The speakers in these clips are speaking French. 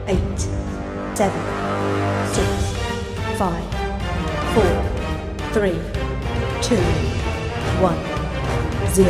8, 7, 6, 5, 4, 3, 2, 1, 0.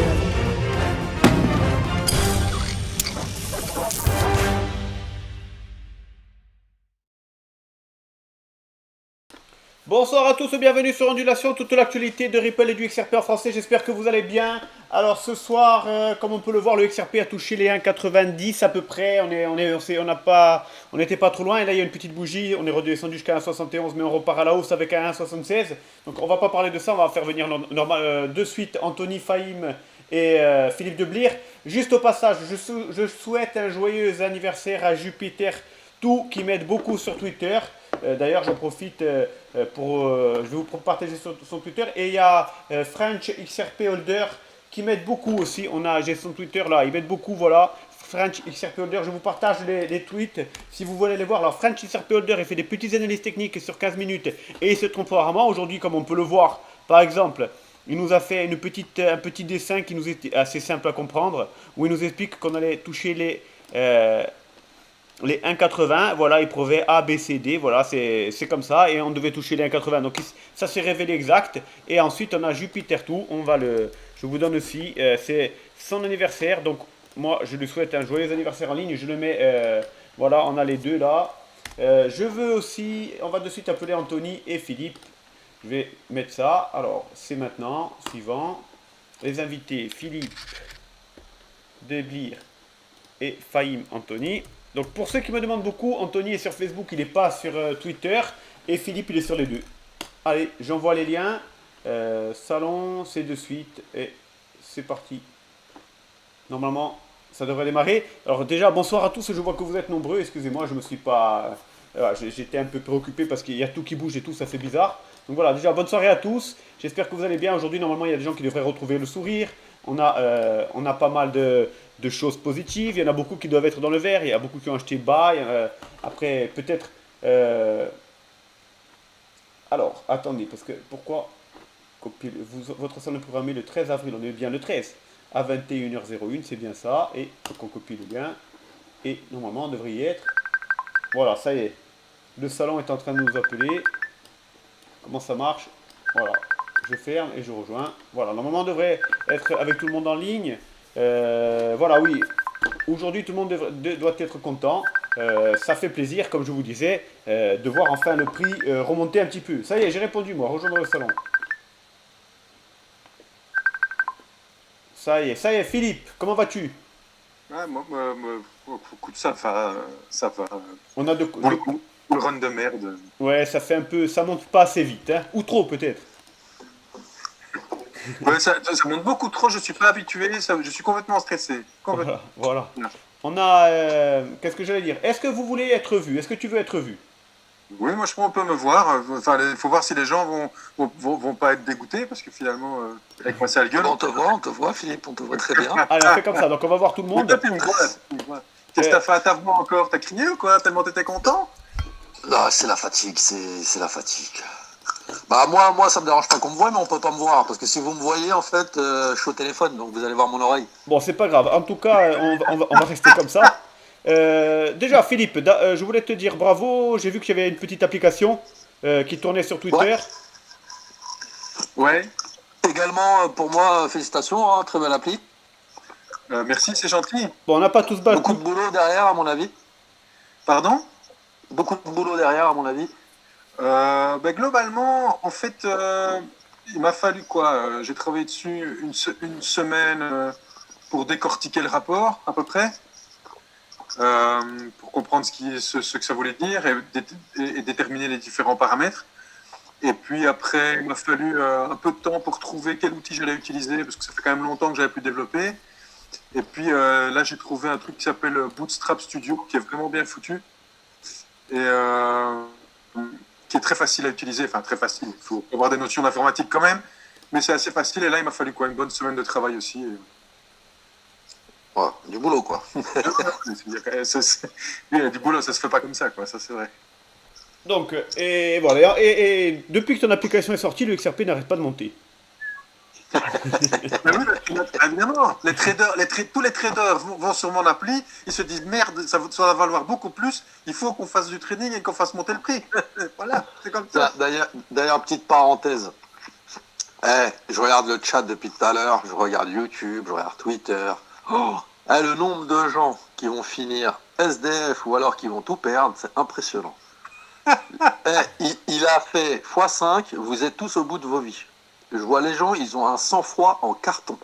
Bonsoir à tous et bienvenue sur Ondulation, toute l'actualité de Ripple et du XRP en français, j'espère que vous allez bien. Alors ce soir, comme on peut le voir, le XRP a touché les 1,90 à peu près, on n'était pas trop loin, et là il y a une petite bougie, on est redescendu jusqu'à 1,71 mais on repart à la hausse avec un 1,76. Donc on va pas parler de ça, on va faire venir de suite Anthony Fahim et Philippe de Blier. Juste au passage, je souhaite un joyeux anniversaire à Jupiter Tout qui m'aide beaucoup sur Twitter. D'ailleurs, j'en profite je vais vous partager son Twitter. Et il y a French XRP Holder qui m'aide beaucoup aussi. J'ai son Twitter là, il m'aide beaucoup, voilà. French XRP Holder, je vous partage les tweets si vous voulez les voir. Alors, French XRP Holder, il fait des petites analyses techniques sur 15 minutes et il se trompe rarement. Aujourd'hui, comme on peut le voir, par exemple, il nous a fait un petit dessin qui nous est assez simple à comprendre, où il nous explique qu'on allait toucher les 1,80, voilà, il prouvait A, B, C, D, voilà, c'est comme ça, et on devait toucher les 1,80, donc ça s'est révélé exact, et ensuite on a Jupiter Tout, je vous donne aussi, c'est son anniversaire, donc moi je lui souhaite un joyeux anniversaire en ligne, je le mets, voilà, on a les deux là, je veux aussi, on va de suite appeler Anthony et Philippe, je vais mettre ça, alors c'est maintenant, suivant, les invités, Philippe, Deblier et Fahim Anthony. Donc pour ceux qui me demandent beaucoup, Anthony est sur Facebook, il n'est pas sur Twitter, et Philippe il est sur les deux. Allez, j'envoie les liens, salon, c'est de suite, et c'est parti. Normalement, ça devrait démarrer. Alors déjà, bonsoir à tous, je vois que vous êtes nombreux, excusez-moi, je me suis pas... j'étais un peu préoccupé parce qu'il y a tout qui bouge et tout, ça fait bizarre. Donc voilà, déjà, bonne soirée à tous, j'espère que vous allez bien. Aujourd'hui, normalement, il y a des gens qui devraient retrouver le sourire. On a pas mal de choses positives, il y en a beaucoup qui doivent être dans le vert, il y a beaucoup qui ont acheté bas, après peut-être... alors, attendez, parce que pourquoi votre salon est programmé le 13 avril, on est bien le 13, à 21h01, c'est bien ça, et donc on copie le lien, et normalement on devrait y être. Voilà, ça y est, le salon est en train de nous appeler. Comment ça marche? Voilà, je ferme et je rejoins. Voilà, normalement on devrait être avec tout le monde en ligne. Voilà, oui, aujourd'hui tout le monde doit être content. Ça fait plaisir, comme je vous disais, de voir enfin le prix remonter un petit peu. Ça y est, j'ai répondu moi, rejoindre le salon. Ça y est, Philippe, comment vas-tu? Ouais, écoute, ça va, ça va. On a Pour le run de merde. Ouais, ça fait un peu, ça monte pas assez vite, hein. Ou trop peut-être. Ouais, ça monte beaucoup trop, je suis pas habitué, je suis complètement stressé. Complètement. Voilà. On a, qu'est-ce que j'allais dire? Est-ce que vous voulez être vu? Est-ce que tu veux être vu? Oui, moi je pense qu'on peut me voir. Enfin, il faut voir si les gens vont pas être dégoûtés, parce que finalement, avec moi, c'est la gueule. On te voit, Philippe, on te voit très bien. Allez, on fait comme ça, donc on va voir tout le monde. Toi, tu me vois. Qu'est-ce que t'as fait à ta voix encore? T'as crié ou quoi? Tellement t'étais content? Là, c'est la fatigue, c'est la fatigue. Bah moi ça me dérange pas qu'on me voie, mais on peut pas me voir, parce que si vous me voyez, en fait, je suis au téléphone, donc vous allez voir mon oreille. Bon, c'est pas grave. En tout cas, on va rester comme ça. Déjà, Philippe, je voulais te dire bravo. J'ai vu qu'il y avait une petite application qui tournait sur Twitter. Ouais. Également, pour moi, félicitations, hein, très belle appli. Merci, c'est gentil. Bon, on n'a pas tous battu. Beaucoup de boulot derrière, à mon avis. Pardon? Beaucoup de boulot derrière, à mon avis. Globalement, en fait, il m'a fallu quoi? J'ai travaillé dessus une semaine pour décortiquer le rapport, à peu près, pour comprendre ce que ça voulait dire et déterminer les différents paramètres. Et puis après, il m'a fallu un peu de temps pour trouver quel outil j'allais utiliser, parce que ça fait quand même longtemps que j'avais pu développer. Et puis là, j'ai trouvé un truc qui s'appelle Bootstrap Studio, qui est vraiment bien foutu. Et qui est très facile à utiliser, enfin très facile, il faut avoir des notions d'informatique quand même, mais c'est assez facile, et là il m'a fallu quoi, une bonne semaine de travail aussi. Ouais, du boulot quoi. Du boulot, ça se fait pas comme ça, quoi, ça c'est vrai. Donc, et voilà. Et depuis que ton application est sortie, le XRP n'arrête pas de monter. Mais oui, évidemment, tous les traders vont sur mon appli, ils se disent merde, ça va valoir beaucoup plus, il faut qu'on fasse du trading et qu'on fasse monter le prix. Voilà, c'est comme ça. D'ailleurs, petite parenthèse. Je regarde le chat depuis tout à l'heure, je regarde YouTube, je regarde Twitter. Le nombre de gens qui vont finir SDF ou alors qui vont tout perdre, c'est impressionnant. Il a fait x5, vous êtes tous au bout de vos vies. Je vois les gens, ils ont un sang-froid en carton.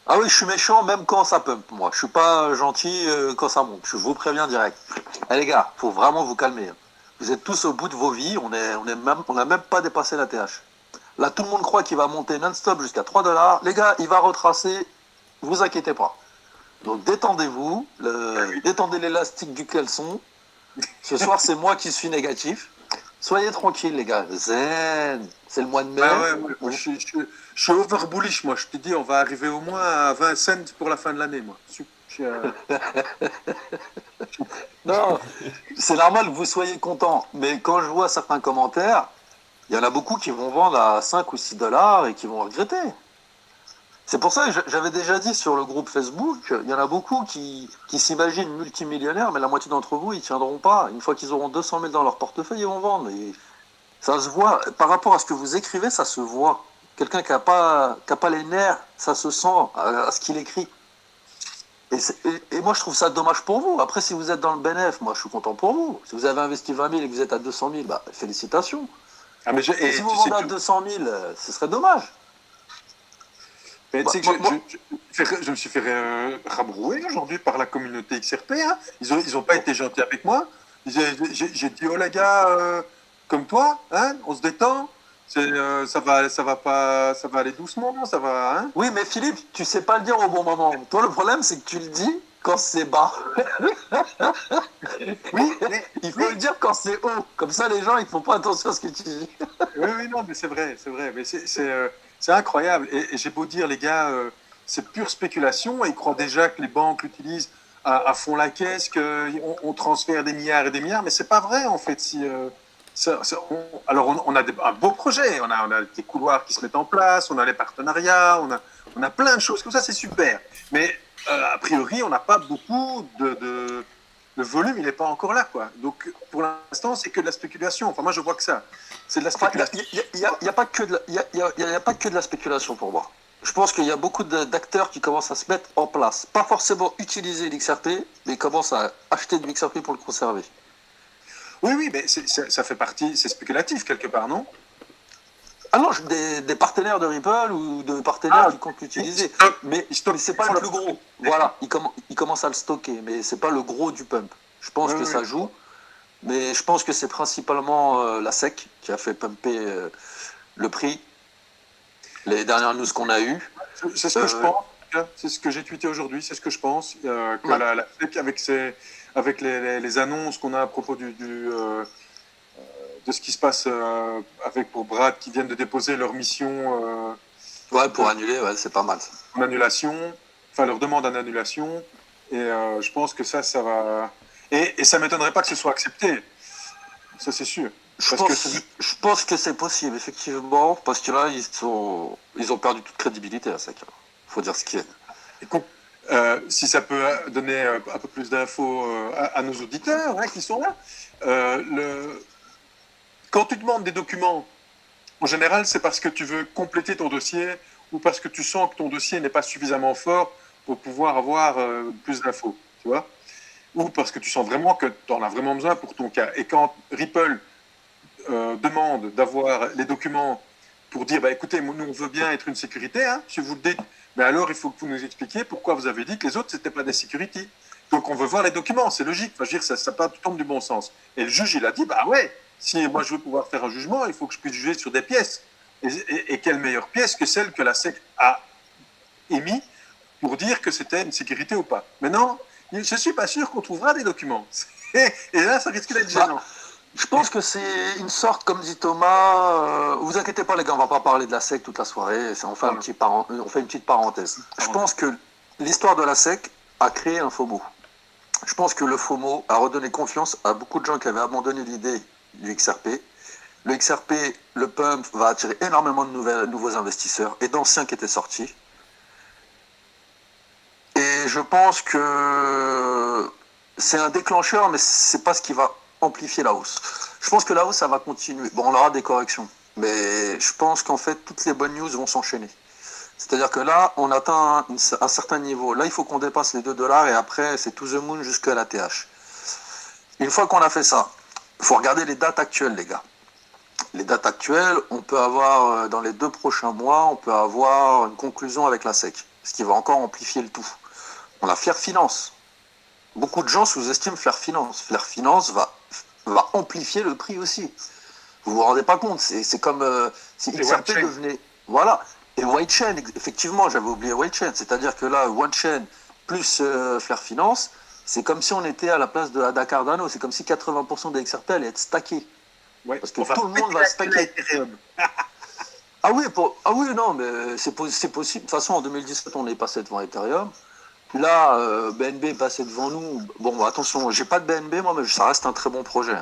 Ah oui, je suis méchant même quand ça pump, moi. Je suis pas gentil quand ça monte. Je vous préviens direct. Les gars, faut vraiment vous calmer. Vous êtes tous au bout de vos vies. On n'a même pas dépassé la TH. Là, tout le monde croit qu'il va monter non-stop jusqu'à 3 $. Les gars, il va retracer. Vous inquiétez pas. Donc détendez-vous. Détendez l'élastique du caleçon. Ce soir, c'est moi qui suis négatif. Soyez tranquilles, les gars. Zen. C'est le mois de mai. Moi, je suis over bullish, moi. Je te dis, on va arriver au moins à 20 cents pour la fin de l'année, moi. Non, c'est normal que vous soyez content. Mais quand je vois certains commentaires, il y en a beaucoup qui vont vendre à 5 ou 6 $ et qui vont regretter. C'est pour ça que j'avais déjà dit sur le groupe Facebook, il y en a beaucoup qui s'imaginent multimillionnaires, mais la moitié d'entre vous, ils ne tiendront pas. Une fois qu'ils auront 200 000 dans leur portefeuille, ils vont vendre. Et ça se voit. Par rapport à ce que vous écrivez, ça se voit. Quelqu'un qui n'a pas les nerfs, ça se sent à ce qu'il écrit. Et moi, je trouve ça dommage pour vous. Après, si vous êtes dans le bénéfice, moi, je suis content pour vous. Si vous avez investi 20 000 et que vous êtes à 200 000, félicitations. Mais et si vous vendez à 200 000, ce serait dommage. Mais tu sais que je me suis fait rabrouer aujourd'hui par la communauté XRP. Hein. Ils ont pas été gentils avec moi. J'ai dit, oh les gars, comme toi, hein, on se détend. Ça va aller doucement, ça va. Hein. Oui, mais Philippe, tu sais pas le dire au bon moment. Toi, le problème, c'est que tu le dis quand c'est bas. Oui, il faut le dire quand c'est haut. Comme ça, les gens, ils font pas attention à ce que tu dis. Oui, non, mais c'est vrai. Mais c'est incroyable. Et j'ai beau dire, les gars, c'est pure spéculation. Ils croient déjà que les banques l'utilisent à fond la caisse, qu'on transfère des milliards et des milliards. Mais c'est pas vrai, en fait. Alors, on a un beau projet. On a des couloirs qui se mettent en place. On a les partenariats. On a plein de choses comme ça. C'est super. Mais a priori, on n'a pas beaucoup de... Le volume, il n'est pas encore là, quoi. Donc, pour l'instant, c'est que de la spéculation. Enfin, moi, je vois que ça. C'est de la spéculation. Il n'y a pas que de la spéculation pour moi. Je pense qu'il y a beaucoup d'acteurs qui commencent à se mettre en place. Pas forcément utiliser l'XRP, mais ils commencent à acheter de l'XRP pour le conserver. Oui, mais ça fait partie... C'est spéculatif, quelque part, non? Ah non, des partenaires de Ripple ou de partenaires qui comptent l'utiliser. Mais c'est pas le plus gros. Voilà, ils commencent à le stocker, mais c'est pas le gros du pump. Je pense que ça joue, mais je pense que c'est principalement la SEC qui a fait pumper le prix. Les dernières news qu'on a eues. C'est ce que je pense. C'est ce que j'ai tweeté aujourd'hui, c'est ce que je pense. Que la SEC, avec les annonces qu'on a à propos de ce qui se passe pour Brad qui viennent de déposer leur mission. Pour annuler, c'est pas mal. En annulation, enfin leur demande en annulation. Et je pense que ça va. Et ça ne m'étonnerait pas que ce soit accepté. Ça, c'est sûr. Je pense que c'est possible, effectivement, parce que là, ils ont perdu toute crédibilité à ça. Il faut dire ce qui est. Écoute, si ça peut donner un peu plus d'infos à nos auditeurs qui sont là. Quand tu demandes des documents, en général, c'est parce que tu veux compléter ton dossier ou parce que tu sens que ton dossier n'est pas suffisamment fort pour pouvoir avoir plus d'infos, tu vois, ou parce que tu sens vraiment que tu en as vraiment besoin pour ton cas. Et quand Ripple demande d'avoir les documents pour dire, écoutez, nous, on veut bien être une sécurité, hein, si vous le dites, alors il faut que vous nous expliquiez pourquoi vous avez dit que les autres, ce n'étaient pas des security. Donc on veut voir les documents, c'est logique. Enfin, je veux dire, ça tombe du bon sens. Et le juge, il a dit, ouais, si moi je veux pouvoir faire un jugement, il faut que je puisse juger sur des pièces. Et quelle meilleure pièce que celle que la SEC a émise pour dire que c'était une sécurité ou pas. Maintenant, je ne suis pas sûr qu'on trouvera des documents. Et là, ça risque d'être gênant. Je pense que c'est une sorte, comme dit Thomas, vous inquiétez pas les gars, on va pas parler de la SEC toute la soirée, on fait une petite parenthèse. Je pense que l'histoire de la SEC a créé un FOMO. Je pense que le FOMO a redonné confiance à beaucoup de gens qui avaient abandonné l'idée du XRP. le XRP, le pump va attirer énormément de nouveaux investisseurs et d'anciens qui étaient sortis. Et je pense que c'est un déclencheur, mais c'est pas ce qui va amplifier la hausse. Je pense que la hausse, ça va continuer. Bon, on aura des corrections, mais je pense qu'en fait, toutes les bonnes news vont s'enchaîner. C'est-à-dire que là, on atteint un certain niveau. Là, il faut qu'on dépasse les 2 dollars et après, c'est to the moon jusqu'à la TH. Une fois qu'on a fait ça, il faut regarder les dates actuelles, les gars. Les dates actuelles, on peut avoir, dans les 2 prochains mois, on peut avoir une conclusion avec la SEC, ce qui va encore amplifier le tout. On a Flair Finance. Beaucoup de gens sous-estiment Flair Finance. Flair Finance va amplifier le prix aussi. Vous vous rendez pas compte, c'est comme si XRP devenait... Voilà. Et White Chain, effectivement, j'avais oublié White Chain. C'est-à-dire que là, White Chain plus Flair Finance, c'est comme si on était à la place de Ada Cardano. C'est comme si 80% des XRP allaient être stackés. Ouais. Parce que tout le monde va stacker. Ah oui, non, mais c'est possible. De toute façon, en 2017, on est passé devant Ethereum. Là, BNB est passé devant nous. Bon, attention, j'ai pas de BNB, moi, mais ça reste un très bon projet.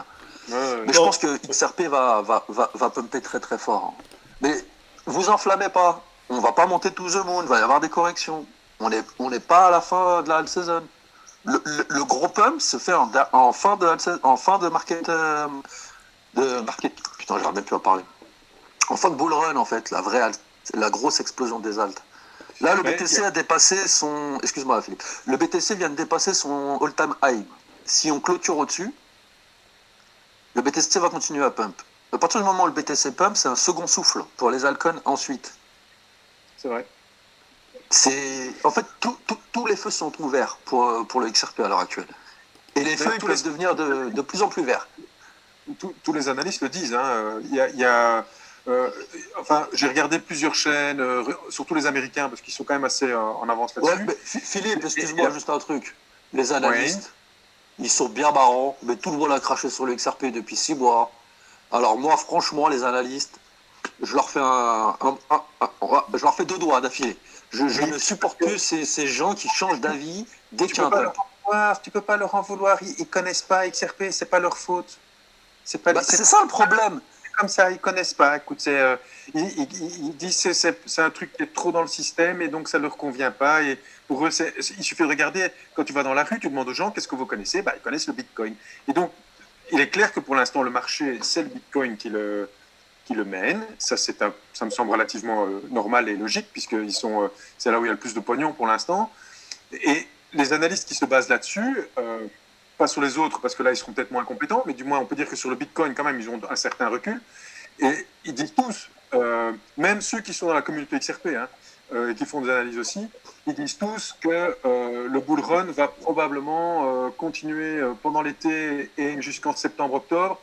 Mais je pense que XRP va pumper très très fort. Mais vous enflammez pas. On va pas monter to the moon. Il va y avoir des corrections. On n'est pas à la fin de la all season. Le gros pump se fait en fin de market. Putain, j'arrive même plus à parler. En fin de bull run, en fait, la grosse explosion des altes. Là, le BTC a dépassé son... Excuse-moi, Philippe. Le BTC vient de dépasser son all-time high. Si on clôture au-dessus, le BTC va continuer à pump. À partir du moment où le BTC pump, c'est un second souffle pour les altcoins ensuite. C'est vrai. En fait, tous les feux sont ouverts pour le XRP à l'heure actuelle. Et les feux, ils peuvent devenir de plus en plus verts. Tous les analystes le disent. Enfin, j'ai regardé plusieurs chaînes, surtout les Américains, parce qu'ils sont quand même assez en avance là-dessus. Ouais, Philippe, excuse-moi juste un truc. Les analystes, ils sont bien marrants, mais tout le monde a craché sur le XRP depuis 6 mois. Alors moi, franchement, les analystes, je leur fais je leur fais 2 doigts d'affilée. Je ne supporte plus ces gens qui changent d'avis dès qu'il y a un peu. Tu peux pas leur en vouloir. Ils connaissent pas XRP, c'est pas leur faute. C'est ça le problème. Comme ça, ils connaissent pas. Écoute, ils disent c'est un truc qui est trop dans le système et donc ça leur convient pas. Et pour eux, il suffit de regarder. Quand tu vas dans la rue, tu demandes aux gens qu'est-ce que vous connaissez. Ils connaissent le Bitcoin. Et donc, il est clair que pour l'instant, le marché, c'est le Bitcoin qui le mène. Ça me semble relativement normal et logique puisque c'est là où il y a le plus de pognon pour l'instant. Et les analystes qui se basent là-dessus. Pas sur les autres, parce que là, ils seront peut-être moins compétents, mais du moins, on peut dire que sur le Bitcoin, quand même, ils ont un certain recul. Et ils disent tous, même ceux qui sont dans la communauté XRP, et qui font des analyses aussi, ils disent tous que le bull run va probablement continuer pendant l'été et jusqu'en septembre-octobre.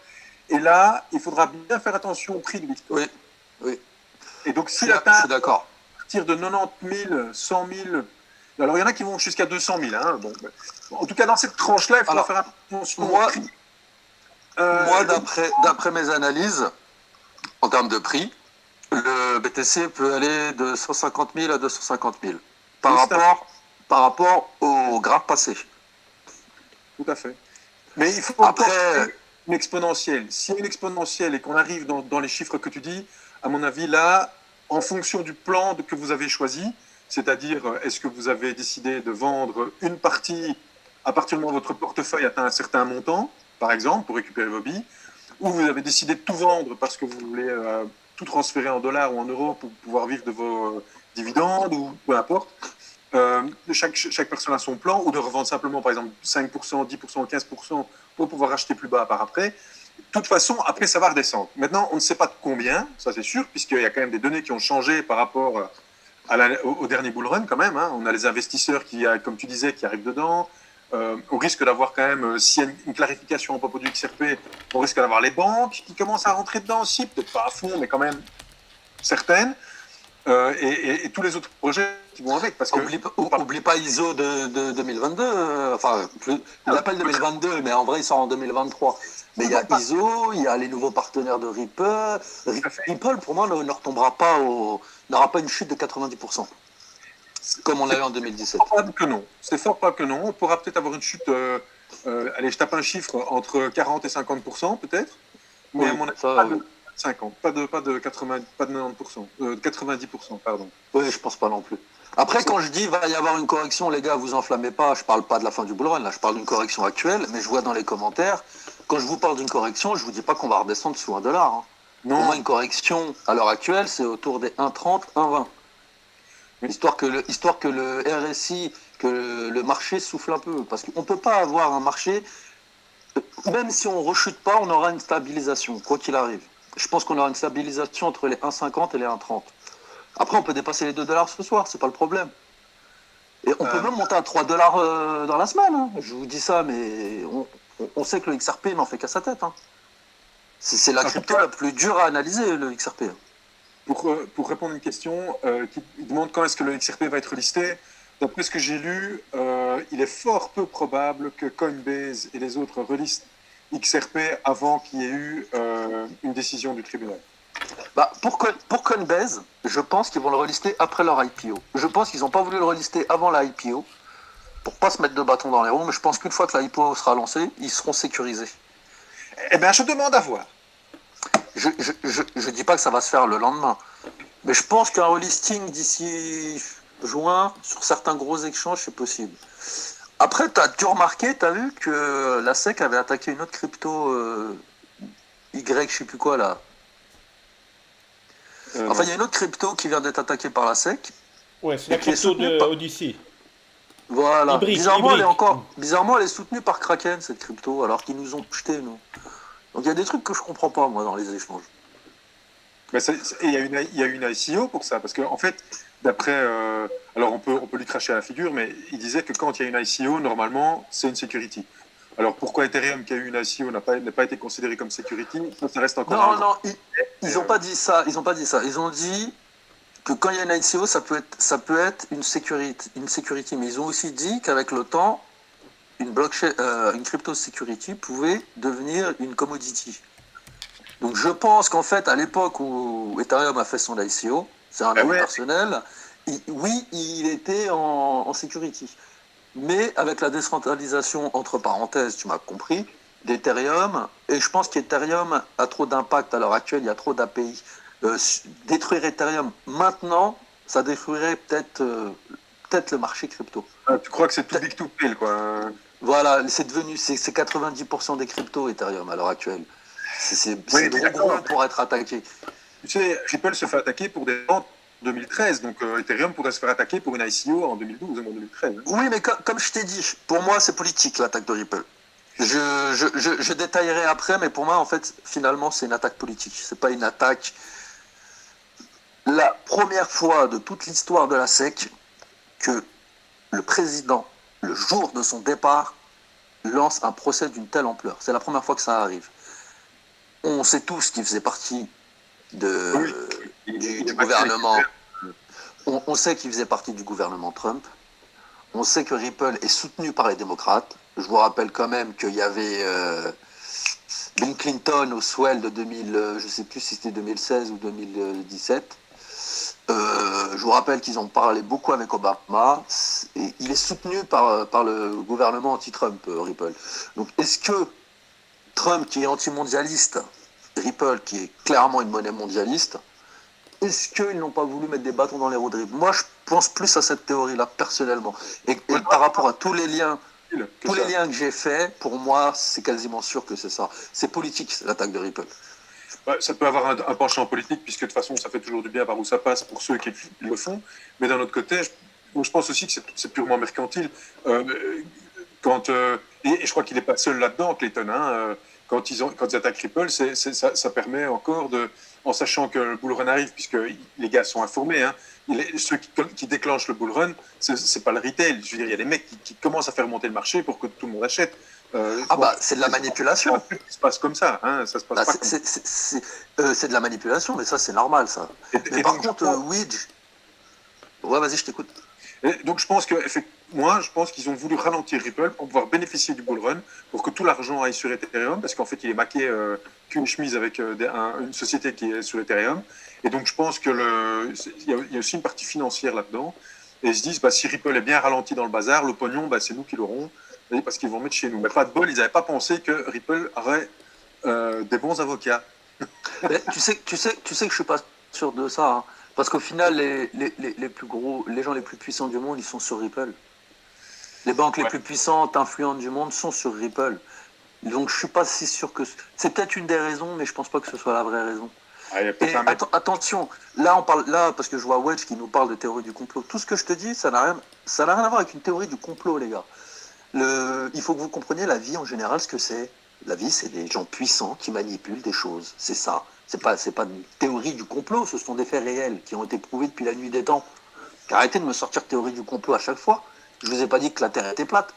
Et là, il faudra bien faire attention au prix du Bitcoin. Oui. Et donc, s'il je atteint suis d'accord. à partir de 90 000, 100 000... Alors, il y en a qui vont jusqu'à 200 000. En tout cas, dans cette tranche-là, il faudra faire attention. Moi, d'après mes analyses, en termes de prix, le BTC peut aller de 150 000 à 250 000 par rapport au graphe passé. Tout à fait. Mais il faut une exponentielle. S'il y a une exponentielle et qu'on arrive dans les chiffres que tu dis, à mon avis, là, en fonction du plan que vous avez choisi, c'est-à-dire, est-ce que vous avez décidé de vendre une partie à partir du moment où votre portefeuille atteint un certain montant, par exemple, pour récupérer vos billes, ou vous avez décidé de tout vendre parce que vous voulez tout transférer en dollars ou en euros pour pouvoir vivre de vos dividendes, ou peu importe. Chaque personne a son plan, ou de revendre simplement, par exemple, 5%, 10%, 15% pour pouvoir acheter plus bas par après. De toute façon, après, ça va redescendre. Maintenant, on ne sait pas de combien, ça c'est sûr, puisqu'il y a quand même des données qui ont changé par rapport au dernier bull run quand même. On a les investisseurs qui, comme tu disais, qui arrivent dedans. On risque d'avoir quand même, s'il y a une clarification à propos du XRP, on risque d'avoir les banques qui commencent à rentrer dedans aussi, peut-être pas à fond, mais quand même certaines. Et tous les autres projets qui vont avec. Parce que oublie pas ISO de 2022, enfin, on l'appelle 2022, mais en vrai, il sort en 2023. Mais il y a ISO, il y a les nouveaux partenaires de Ripple. Ripple, pour moi, n'aura pas une chute de 90%, comme on a eu en 2017. C'est fort probable que non. On pourra peut-être avoir une chute, allez, je tape un chiffre, entre 40 et 50%, peut-être. Mais à mon avis, 50, pas de 80, pas de 90%, 90%, pardon. Oui, je pense pas non plus. Après, quand je dis va y avoir une correction, les gars, vous enflammez pas, je parle pas de la fin du bull run, là, je parle d'une correction actuelle, mais je vois dans les commentaires, quand je vous parle d'une correction, je vous dis pas qu'on va redescendre sous $1. Hein. Pour Non, moi, une correction à l'heure actuelle, c'est autour des 1,30, 1,20. Histoire que le RSI, que le marché souffle un peu. Parce qu'on ne peut pas avoir un marché, même si on ne rechute pas, on aura une stabilisation, quoi qu'il arrive. Je pense qu'on aura une stabilisation entre les 1,50 et les 1,30. Après, on peut dépasser les $2 ce soir, c'est pas le problème. Et on peut même monter à $3 dans la semaine. Hein. Je vous dis ça, mais on sait que le XRP n'en fait qu'à sa tête. Hein. C'est la crypto la plus dure à analyser, le XRP. pour répondre à une question qui demande quand est-ce que le XRP va être listé, d'après ce que j'ai lu, il est fort peu probable que Coinbase et les autres relistent XRP avant qu'il y ait eu une décision du tribunal. Bah, pour Coinbase, je pense qu'ils vont le relister après leur IPO. Je pense qu'ils n'ont pas voulu le relister avant la IPO pour pas se mettre de bâton dans les roues, mais je pense qu'une fois que la IPO sera lancée, ils seront sécurisés. Eh bien, je demande à voir. Je dis pas que ça va se faire le lendemain, mais je pense qu'un relisting d'ici juin sur certains gros échanges, c'est possible. Après, tu remarqué, tu as vu que la SEC avait attaqué une autre crypto Y, je sais plus quoi là. Enfin, il y a une autre crypto qui vient d'être attaquée par la SEC. Ouais, c'est la qui est crypto soutenue de par- Odyssey. Voilà. Hybride, Bizarrement, hybride. bizarrement, elle est soutenue par Kraken, cette crypto, alors qu'ils nous ont jeté, nous. Donc il y a des trucs que je comprends pas, moi, dans les échanges. Et il y a une ICO pour ça, parce qu'en fait, d'après. Alors, on peut lui cracher à la figure, mais il disait que quand il y a une ICO, normalement, c'est une security. Alors, pourquoi Ethereum, qui a eu une ICO, n'a pas été considéré comme security, ça reste encore un Non, ils n'ont pas dit ça. Ils ont dit que quand il y a une ICO, ça peut être une security. Mais ils ont aussi dit qu'avec le temps, une blockchain, une crypto security pouvait devenir une commodity. Donc je pense qu'en fait, à l'époque où Ethereum a fait son ICO, c'est un avis personnel, il était en security. Mais avec la décentralisation, entre parenthèses, tu m'as compris, d'Ethereum, et je pense qu'Ethereum a trop d'impact à l'heure actuelle, il y a trop d'API. Détruire Ethereum maintenant, ça détruirait peut-être le marché crypto. tu crois que c'est too big to fail, quoi. Voilà, c'est 90% des cryptos Ethereum à l'heure actuelle. C'est trop gros pour être attaqué. Tu sais, Ripple se fait attaquer pour des ventes en 2013, donc Ethereum pourrait se faire attaquer pour une ICO en 2012 ou en 2013. Hein. Oui, mais comme je t'ai dit, pour moi, c'est politique l'attaque de Ripple. Je détaillerai après, mais pour moi, en fait, finalement, c'est une attaque politique. C'est pas une attaque. La première fois de toute l'histoire de la SEC que le président, le jour de son départ, lance un procès d'une telle ampleur. C'est la première fois que ça arrive. On sait tous qu'il faisait partie du gouvernement. On sait qu'il faisait partie du gouvernement Trump. On sait que Ripple est soutenu par les démocrates. Je vous rappelle quand même qu'il y avait Bill Clinton au swell de 2000, je ne sais plus si c'était 2016 ou 2017. Je vous rappelle qu'ils ont parlé beaucoup avec Obama. Et il est soutenu par le gouvernement anti-Trump, Ripple. Donc est-ce que Trump, qui est anti-mondialiste, Ripple, qui est clairement une monnaie mondialiste, est-ce qu'ils n'ont pas voulu mettre des bâtons dans les roues de Ripple? Moi, je pense plus à cette théorie-là, personnellement. Et par rapport à tous les liens que j'ai faits, pour moi, c'est quasiment sûr que c'est ça. C'est politique, l'attaque de Ripple. Ça peut avoir un penchant politique, puisque de toute façon, ça fait toujours du bien par où ça passe pour ceux qui le font. Mais d'un autre côté, je pense aussi que c'est purement mercantile. Et je crois qu'il n'est pas seul là-dedans, Clayton. Hein, quand ils attaquent Ripple, ça permet encore en sachant que le bull run arrive, puisque les gars sont informés. Hein, ceux qui déclenchent le bull run, c'est pas le retail. Je veux dire, il y a des mecs qui commencent à faire monter le marché pour que tout le monde achète. C'est de la manipulation. Ça se passe comme ça. Hein, ça se passe pas c'est de la manipulation, mais ça, c'est normal, ça. Mais par contre, ouais, vas-y, je t'écoute. Et donc je pense qu'ils ont voulu ralentir Ripple pour pouvoir bénéficier du bull run, pour que tout l'argent aille sur Ethereum, parce qu'en fait il est maqué qu'une chemise avec une société qui est sur Ethereum. Et donc je pense qu'il y a aussi une partie financière là-dedans. Et ils se disent, si Ripple est bien ralenti dans le bazar, le pognon, c'est nous qui l'aurons, parce qu'ils vont mettre chez nous. Mais pas de bol, ils n'avaient pas pensé que Ripple aurait des bons avocats. Mais tu sais que je suis pas sûr de ça, hein. Parce qu'au final, les plus gros, les gens les plus puissants du monde, ils sont sur Ripple. Les banques les Ouais. plus puissantes, influentes du monde sont sur Ripple. Donc je suis pas si sûr que c'est peut-être une des raisons, mais je pense pas que ce soit la vraie raison. Ah, il y a peut-être Et un mec. attention, là on parle là parce que je vois Wedge qui nous parle de théorie du complot. Tout ce que je te dis, ça n'a rien à voir avec une théorie du complot, les gars. Il faut que vous compreniez la vie en général, ce que c'est. La vie, c'est des gens puissants qui manipulent des choses. C'est ça. C'est pas une théorie du complot, ce sont des faits réels qui ont été prouvés depuis la nuit des temps. Arrêtez de me sortir théorie du complot à chaque fois. Je vous ai pas dit que la Terre était plate.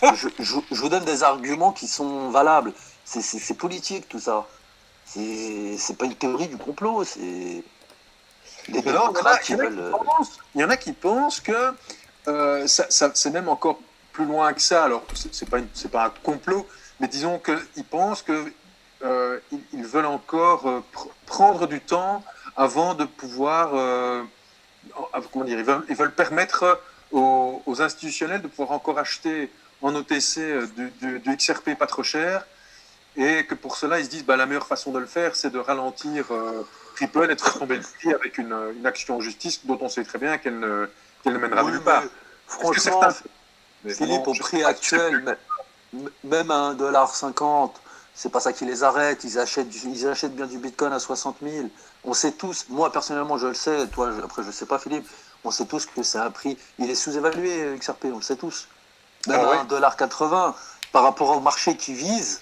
Je vous donne des arguments qui sont valables. C'est politique tout ça. C'est pas une théorie du complot. C'est les Mais non, démocrates qui il y en a veulent. il y en a qui pensent que c'est même encore plus loin que ça. Alors, c'est pas un complot, mais disons qu'ils pensent que ils veulent encore prendre du temps avant de pouvoir, comment dire, ils veulent permettre aux institutionnels de pouvoir encore acheter en OTC du XRP pas trop cher, et que pour cela, ils se disent bah, la meilleure façon de le faire, c'est de ralentir Ripple et de faire tomber le prix avec une action en justice dont on sait très bien qu'elle ne mènera Oui, nulle part. mais Est-ce que franchement, certains... Mais Philippe, bon, au je prix sais pas si c'est actuel, plus- même à 1,50 $, c'est pas ça qui les arrête. Ils achètent bien du Bitcoin à 60 000. On sait tous, moi personnellement je le sais, toi après je sais pas Philippe, on sait tous que c'est un prix, il est sous-évalué XRP, on le sait tous. Même Ah ouais. à 1,80 $, par rapport au marché qui vise,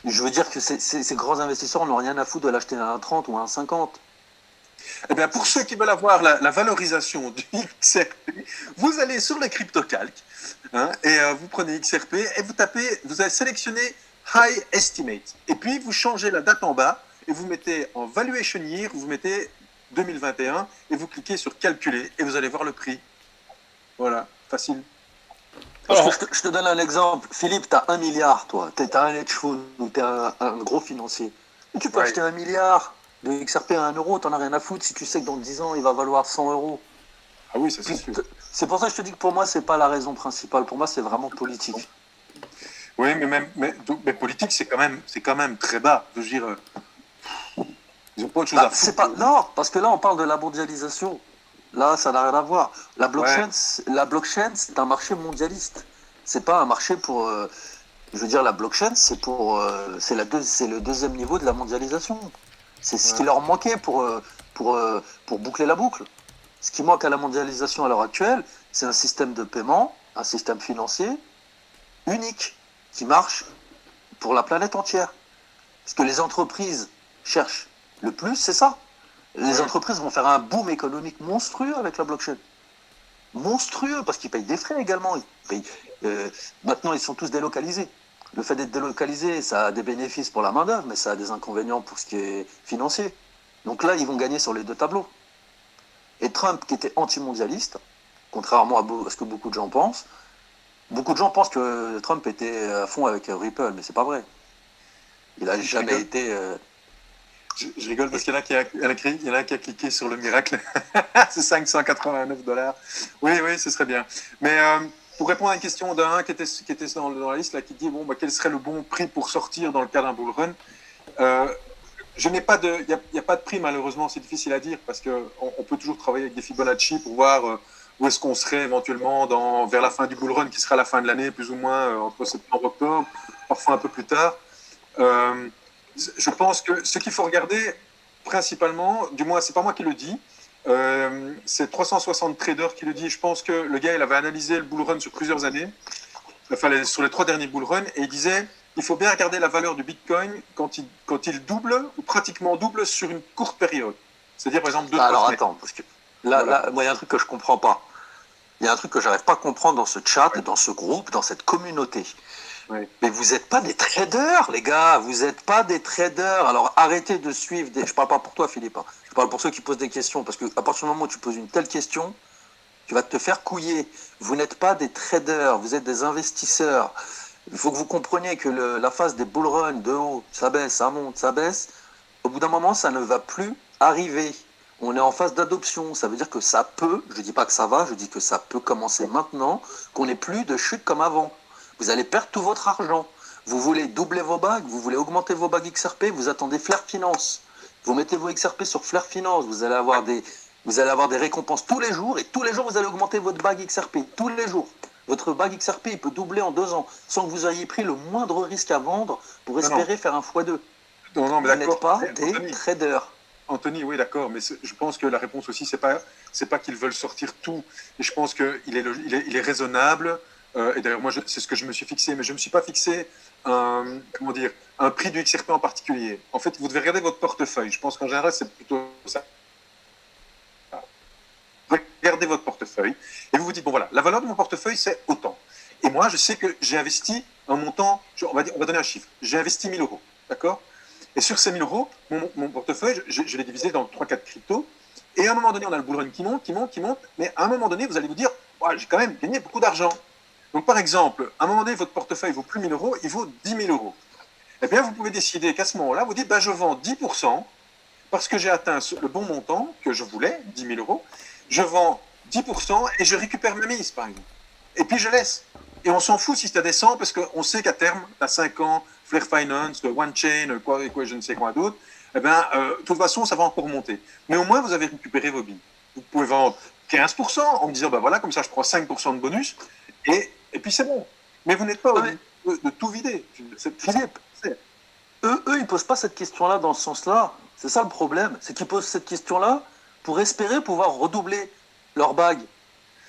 je veux dire que ces grands investisseurs n'ont rien à foutre de l'acheter à 1,30 ou à 1,50 $. Eh bien, pour ceux qui veulent avoir la valorisation du XRP, vous allez sur le CryptoCalc et vous prenez XRP et vous allez sélectionner High Estimate. Et puis, vous changez la date en bas et vous mettez en Valuation Year, vous mettez 2021 et vous cliquez sur Calculer et vous allez voir le prix. Voilà, facile. Parce Alors, que je te donne un exemple. Philippe, tu as 1 milliard, toi. Tu es un hedge fund ou tu es un gros financier. Et tu peux Ouais. acheter 1 milliard de XRP à 1 euro, tu n'en as rien à foutre si tu sais que dans 10 ans, il va valoir 100 euros. Ah oui, ça c'est sûr. C'est pour ça que je te dis que pour moi, c'est pas la raison principale. Pour moi, c'est vraiment politique. Oui, mais politique, c'est quand même très bas. Je veux dire, ils n'ont pas autre chose Bah, à foutre. c'est pas... Non, parce que là, on parle de la mondialisation. Là, ça n'a rien à voir. La blockchain, c'est un marché mondialiste. C'est pas un marché pour... je veux dire, la blockchain, c'est le deuxième niveau de la mondialisation. C'est ce qui leur manquait pour boucler la boucle. Ce qui manque à la mondialisation à l'heure actuelle, c'est un système de paiement, un système financier unique, qui marche pour la planète entière. Ce que les entreprises cherchent le plus, c'est ça. Les entreprises vont faire un boom économique monstrueux avec la blockchain. Monstrueux, parce qu'ils payent des frais également. Maintenant, ils sont tous délocalisés. Le fait d'être délocalisé, ça a des bénéfices pour la main-d'œuvre, mais ça a des inconvénients pour ce qui est financier. Donc là, ils vont gagner sur les deux tableaux. Et Trump, qui était anti-mondialiste, contrairement à ce que beaucoup de gens pensent que Trump était à fond avec Ripple, mais c'est pas vrai. Il a jamais été. Je rigole parce qu'il y en a il y en a qui a cliqué sur le miracle. C'est 589 $. Oui, ce serait bien. Mais pour répondre à une question d'un qui était dans la liste, là, qui dit bon, bah, quel serait le bon prix pour sortir dans le cas d'un bull run, il n'y a pas de prix malheureusement, c'est difficile à dire parce qu'on peut toujours travailler avec des Fibonacci pour voir où est-ce qu'on serait éventuellement vers la fin du bull run qui sera la fin de l'année, plus ou moins entre septembre et octobre, parfois un peu plus tard. Je pense que ce qu'il faut regarder principalement, du moins c'est pas moi qui le dis, c'est 360 traders qui le dit. Je pense que le gars il avait analysé le bull run sur plusieurs années, enfin sur les 3 derniers bull runs, et il disait il faut bien regarder la valeur du Bitcoin quand il double ou pratiquement double sur une courte période. C'est-à-dire par exemple 2-3 alors semaines. attends, parce que là, moi il y a un truc que je comprends pas. Il y a un truc que j'arrive pas à comprendre dans ce chat, dans ce groupe, dans cette communauté. Ouais. Mais vous n'êtes pas des traders, les gars. Vous n'êtes pas des traders. Alors arrêtez de suivre des... Je parle pas pour toi, Philippe. Je parle pour ceux qui posent des questions. Parce qu'à partir du moment où tu poses une telle question, tu vas te faire couiller. Vous n'êtes pas des traders. Vous êtes des investisseurs. Il faut que vous compreniez que la phase des bull runs de haut, ça baisse, ça monte, ça baisse. Au bout d'un moment, ça ne va plus arriver. On est en phase d'adoption. Ça veut dire que ça peut, je ne dis pas que ça va, je dis que ça peut commencer maintenant, qu'on n'ait plus de chute comme avant. Vous allez perdre tout votre argent. Vous voulez doubler vos bagues, vous voulez augmenter vos bagues XRP, vous attendez Flair Finance. Vous mettez vos XRP sur Flair Finance, vous allez avoir des récompenses tous les jours, et tous les jours, vous allez augmenter votre bague XRP, tous les jours. Votre bague XRP, il peut doubler en 2 ans, sans que vous ayez pris le moindre risque à vendre pour espérer faire un x2. Non, mais Vous d'accord. n'êtes pas Mais des Anthony, traders. Anthony, oui, d'accord, mais je pense que la réponse aussi, c'est pas qu'ils veulent sortir tout. Et je pense qu'il est, il est raisonnable. Et d'ailleurs, moi, c'est ce que je me suis fixé, mais je ne me suis pas fixé comment dire, un prix du XRP en particulier. En fait, vous devez regarder votre portefeuille. Je pense qu'en général, c'est plutôt ça. Regardez votre portefeuille et vous vous dites, bon voilà, la valeur de mon portefeuille, c'est autant. Et moi, je sais que j'ai investi un montant, on va donner un chiffre, j'ai investi 1 000 euros, d'accord? Et sur ces 1 000 euros, mon portefeuille, je l'ai divisé dans 3-4 cryptos. Et à un moment donné, on a le bull run qui monte, mais à un moment donné, vous allez vous dire, ouais, j'ai quand même gagné beaucoup d'argent. Donc par exemple, à un moment donné, votre portefeuille vaut plus 1 000 euros, il vaut 10 000 euros. Eh bien, vous pouvez décider qu'à ce moment-là, vous dites, bah, je vends 10% parce que j'ai atteint le bon montant que je voulais, 10 000 euros. Je vends 10% et je récupère ma mise, par exemple. Et puis je laisse. Et on s'en fout si ça descend parce qu'on sait qu'à terme, à 5 ans, Flair Finance, OneChain, quoi, je ne sais quoi d'autre, eh bien, de toute façon, ça va encore monter. Mais au moins, vous avez récupéré vos billes. Vous pouvez vendre 15% en me disant, bah voilà, comme ça, je prends 5% de bonus et puis c'est bon. Mais vous n'êtes pas obligé de tout vider. Philippe, eux, ils ne posent pas cette question-là dans ce sens-là. C'est ça le problème. C'est qu'ils posent cette question-là pour espérer pouvoir redoubler leur bague.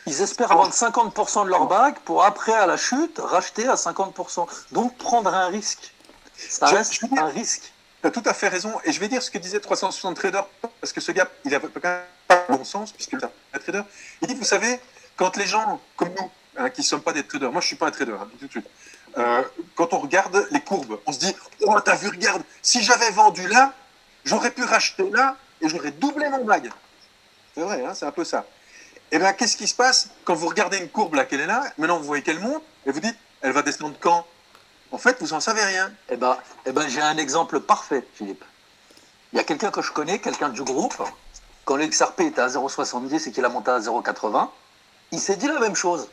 Ils espèrent vendre 50% de leur bague pour après, à la chute, racheter à 50%. Donc, prendre un risque. Ça reste un risque. Tu as tout à fait raison. Et je vais dire ce que disait 360 Traders, parce que ce gars, il a quand même pas bon sens, puisque c'est un trader. Il dit, vous savez, quand les gens comme nous, qui ne sommes pas des traders, moi je ne suis pas un trader, tout de suite, quand on regarde les courbes, on se dit, oh, t'as vu, regarde, si j'avais vendu là, j'aurais pu racheter là et j'aurais doublé mon bague. C'est vrai, hein, c'est un peu ça. Et bien, qu'est-ce qui se passe quand vous regardez une courbe là, qu'elle est là, maintenant vous voyez qu'elle monte, et vous dites, elle va descendre quand? En fait, vous n'en savez rien. Eh ben, j'ai un exemple parfait, Philippe. Il y a quelqu'un que je connais, quelqu'un du groupe, quand le XRP était à 0,70 et qu'il a monté à 0,80, il s'est dit la même chose.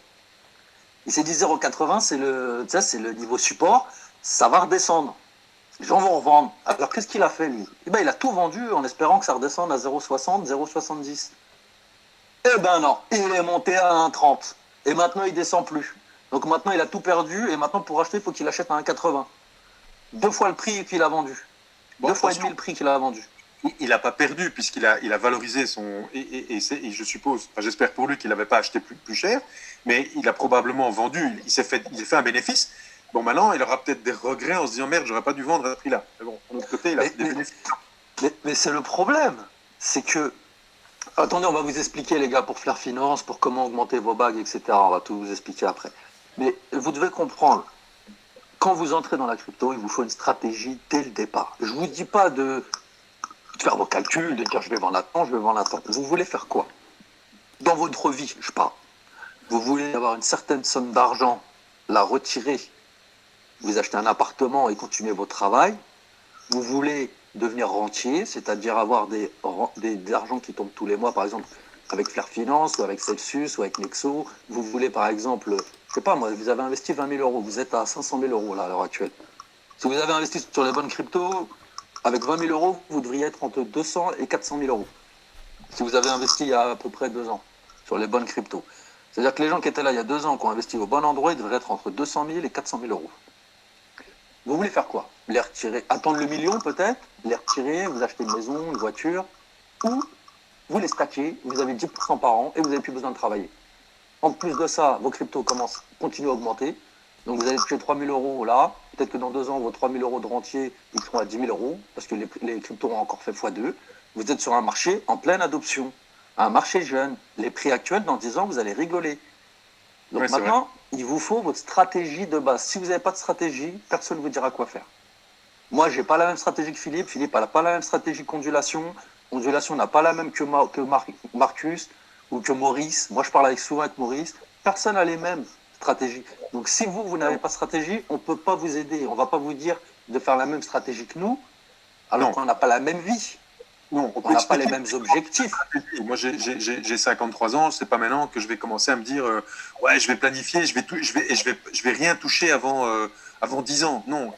Il s'est dit 0,80, c'est le niveau support, ça va redescendre. Les gens vont revendre. Alors, qu'est-ce qu'il a fait, lui? Eh ben, il a tout vendu en espérant que ça redescende à 0,60, 0,70. Eh ben non, il est monté à 1,30. Et maintenant, il descend plus. Donc maintenant, il a tout perdu. Et maintenant, pour acheter, il faut qu'il achète à 1,80. 2 fois le prix qu'il a vendu. Bon, 2 fois et demi le prix qu'il a vendu. Il n'a pas perdu, puisqu'il a valorisé son... Et je suppose, enfin, j'espère pour lui qu'il n'avait pas acheté plus cher, mais il a probablement vendu, il s'est fait un bénéfice. Bon, maintenant, il aura peut-être des regrets en se disant, merde, j'aurais pas dû vendre à ce prix-là. Mais bon, de l'autre côté, il a des bénéfices. Mais c'est le problème. C'est que... Attendez, on va vous expliquer, les gars, pour Flair Finance, pour comment augmenter vos bagues, etc. On va tout vous expliquer après. Mais vous devez comprendre, quand vous entrez dans la crypto, il vous faut une stratégie dès le départ. Je ne vous dis pas de faire vos calculs, de dire je vais vendre à temps, je vais vendre à temps. Vous voulez faire quoi? Dans votre vie, je parle. Vous voulez avoir une certaine somme d'argent, la retirer, vous achetez un appartement et continuer votre travail. Vous voulez devenir rentier, c'est-à-dire avoir des argent qui tombent tous les mois, par exemple avec Flair Finance ou avec Celsius ou avec Nexo. Vous voulez par exemple, je sais pas moi, vous avez investi 20 000 euros, vous êtes à 500 000 euros là à l'heure actuelle. Si vous avez investi sur les bonnes cryptos, avec 20 000 euros, vous devriez être entre 200 et 400 000 euros. Si vous avez investi il y a à peu près 2 ans sur les bonnes cryptos. C'est-à-dire que les gens qui étaient là il y a 2 ans, qui ont investi au bon endroit, ils devraient être entre 200 000 et 400 000 euros. Vous voulez faire quoi? Les retirer, attendre le million peut-être, les retirer, vous achetez une maison, une voiture, ou vous les stackez, vous avez 10% par an et vous n'avez plus besoin de travailler. En plus de ça, vos cryptos continuent à augmenter. Donc vous allez toucher 3 000 euros là, peut-être que dans 2 ans, vos 3 000 euros de rentier, ils seront à 10 000 euros, parce que les cryptos ont encore fait x2. Vous êtes sur un marché en pleine adoption, un marché jeune. Les prix actuels, dans 10 ans, vous allez rigoler. Donc maintenant, il vous faut votre stratégie de base. Si vous n'avez pas de stratégie, personne ne vous dira quoi faire. Moi, je n'ai pas la même stratégie que Philippe. Philippe n'a pas la même stratégie qu'Ondulation. Ondulation n'a pas la même que Marcus ou que Maurice. Moi, je parle souvent avec Maurice. Personne n'a les mêmes stratégies. Donc, si vous n'avez pas de stratégie, on ne peut pas vous aider. On ne va pas vous dire de faire la même stratégie que nous, alors qu'on n'a pas la même vie. Non, on n'a pas les mêmes objectifs. Moi, j'ai 53 ans. C'est pas maintenant que je vais commencer à me dire, ouais, je vais planifier, je vais rien toucher avant avant 10 ans. Non,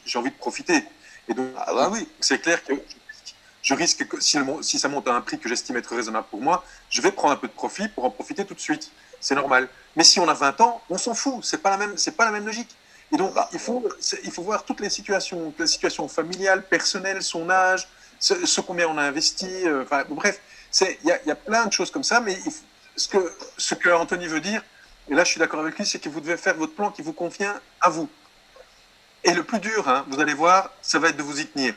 j'ai envie de profiter. Et donc, Ah bah oui. c'est clair que je risque que si ça monte à un prix que j'estime être raisonnable pour moi, je vais prendre un peu de profit pour en profiter tout de suite. C'est normal. Mais si on a 20 ans, on s'en fout. C'est pas la même logique. Et donc, il faut voir toutes les situations familiales, personnelles, son âge, ce combien on a investi. Enfin, bref, il y a plein de choses comme ça. Mais ce que Anthony veut dire, et là je suis d'accord avec lui, c'est que vous devez faire votre plan qui vous convient à vous. Et le plus dur, hein, vous allez voir, ça va être de vous y tenir.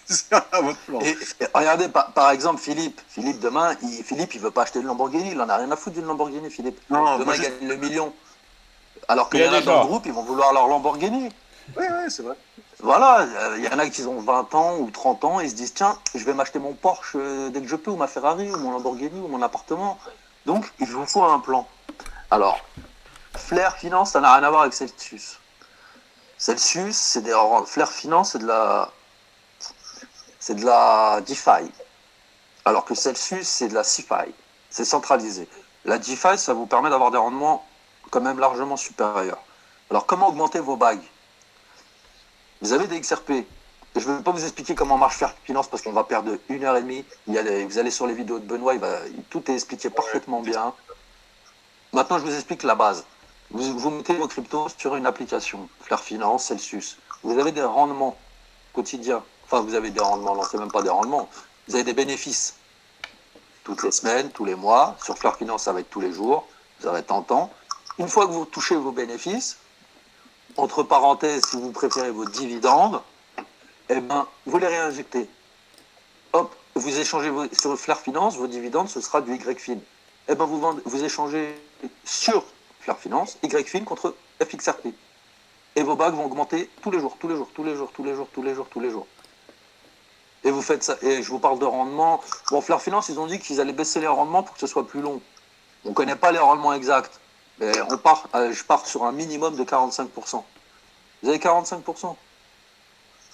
C'est à votre plan. Et regardez, par exemple, Philippe, demain, Philippe, il veut pas acheter une Lamborghini, il en a rien à foutre d'une Lamborghini, Philippe. Non, demain, il gagne le million. Alors qu'il Il y y a en a des dans le gens. groupe, ils vont vouloir leur Lamborghini. Oui, c'est vrai. Voilà, il y en a qui ont 20 ans ou 30 ans, ils se disent, tiens, je vais m'acheter mon Porsche dès que je peux, ou ma Ferrari, ou mon Lamborghini, ou mon appartement. Donc, il vous faut un plan. Alors, Flair Finance, ça n'a rien à voir avec Celsius. Celsius, Flair Finance, c'est de la DeFi. Alors que Celsius, c'est de la CeFi. C'est centralisé. La DeFi, ça vous permet d'avoir des rendements quand même largement supérieurs. Alors, comment augmenter vos bagues? Vous avez des XRP. Et je ne vais pas vous expliquer comment marche Flair Finance parce qu'on va perdre 1 heure et demie. Vous allez sur les vidéos de Benoît, tout est expliqué parfaitement bien. Maintenant, je vous explique la base. Vous mettez vos cryptos sur une application, Flair Finance, Celsius. Vous avez des rendements quotidiens. Enfin, vous avez des rendements, non, c'est même pas des rendements. Vous avez des bénéfices. Toutes les semaines, tous les mois. Sur Flair Finance, ça va être tous les jours. Vous avez tant. Une fois que vous touchez vos bénéfices, entre parenthèses, si vous préférez vos dividendes, eh ben, vous les réinjectez. Hop, vous échangez sur Flair Finance, vos dividendes, ce sera du YFIN. Eh ben, vous échangez sur Flair Finance, YFIN contre FXRP. Et vos bagues vont augmenter tous les jours. Et vous faites ça. Et je vous parle de rendement. Bon, Flair Finance, ils ont dit qu'ils allaient baisser les rendements pour que ce soit plus long. On ne connaît pas les rendements exacts. Mais je pars sur un minimum de 45%. Vous avez 45%.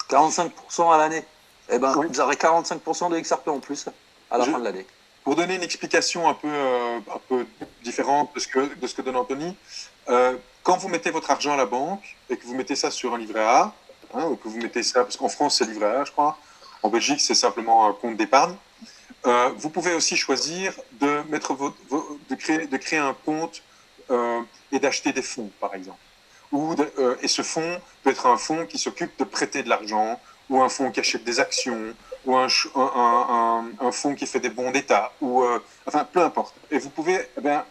45% à l'année. Eh ben, Oui. vous aurez 45% de XRP en plus à la fin de l'année. Pour donner une explication un peu différente de ce que donne Anthony, quand vous mettez votre argent à la banque et que vous mettez ça sur un livret A, hein, ou que vous mettez ça, parce qu'en France c'est livret A, je crois, en Belgique c'est simplement un compte d'épargne, vous pouvez aussi choisir de créer un compte et d'acheter des fonds, par exemple. Et ce fonds peut être un fonds qui s'occupe de prêter de l'argent, ou un fonds qui achète des actions, ou un fonds qui fait des bons d'État, enfin, peu importe. Et vous pouvez,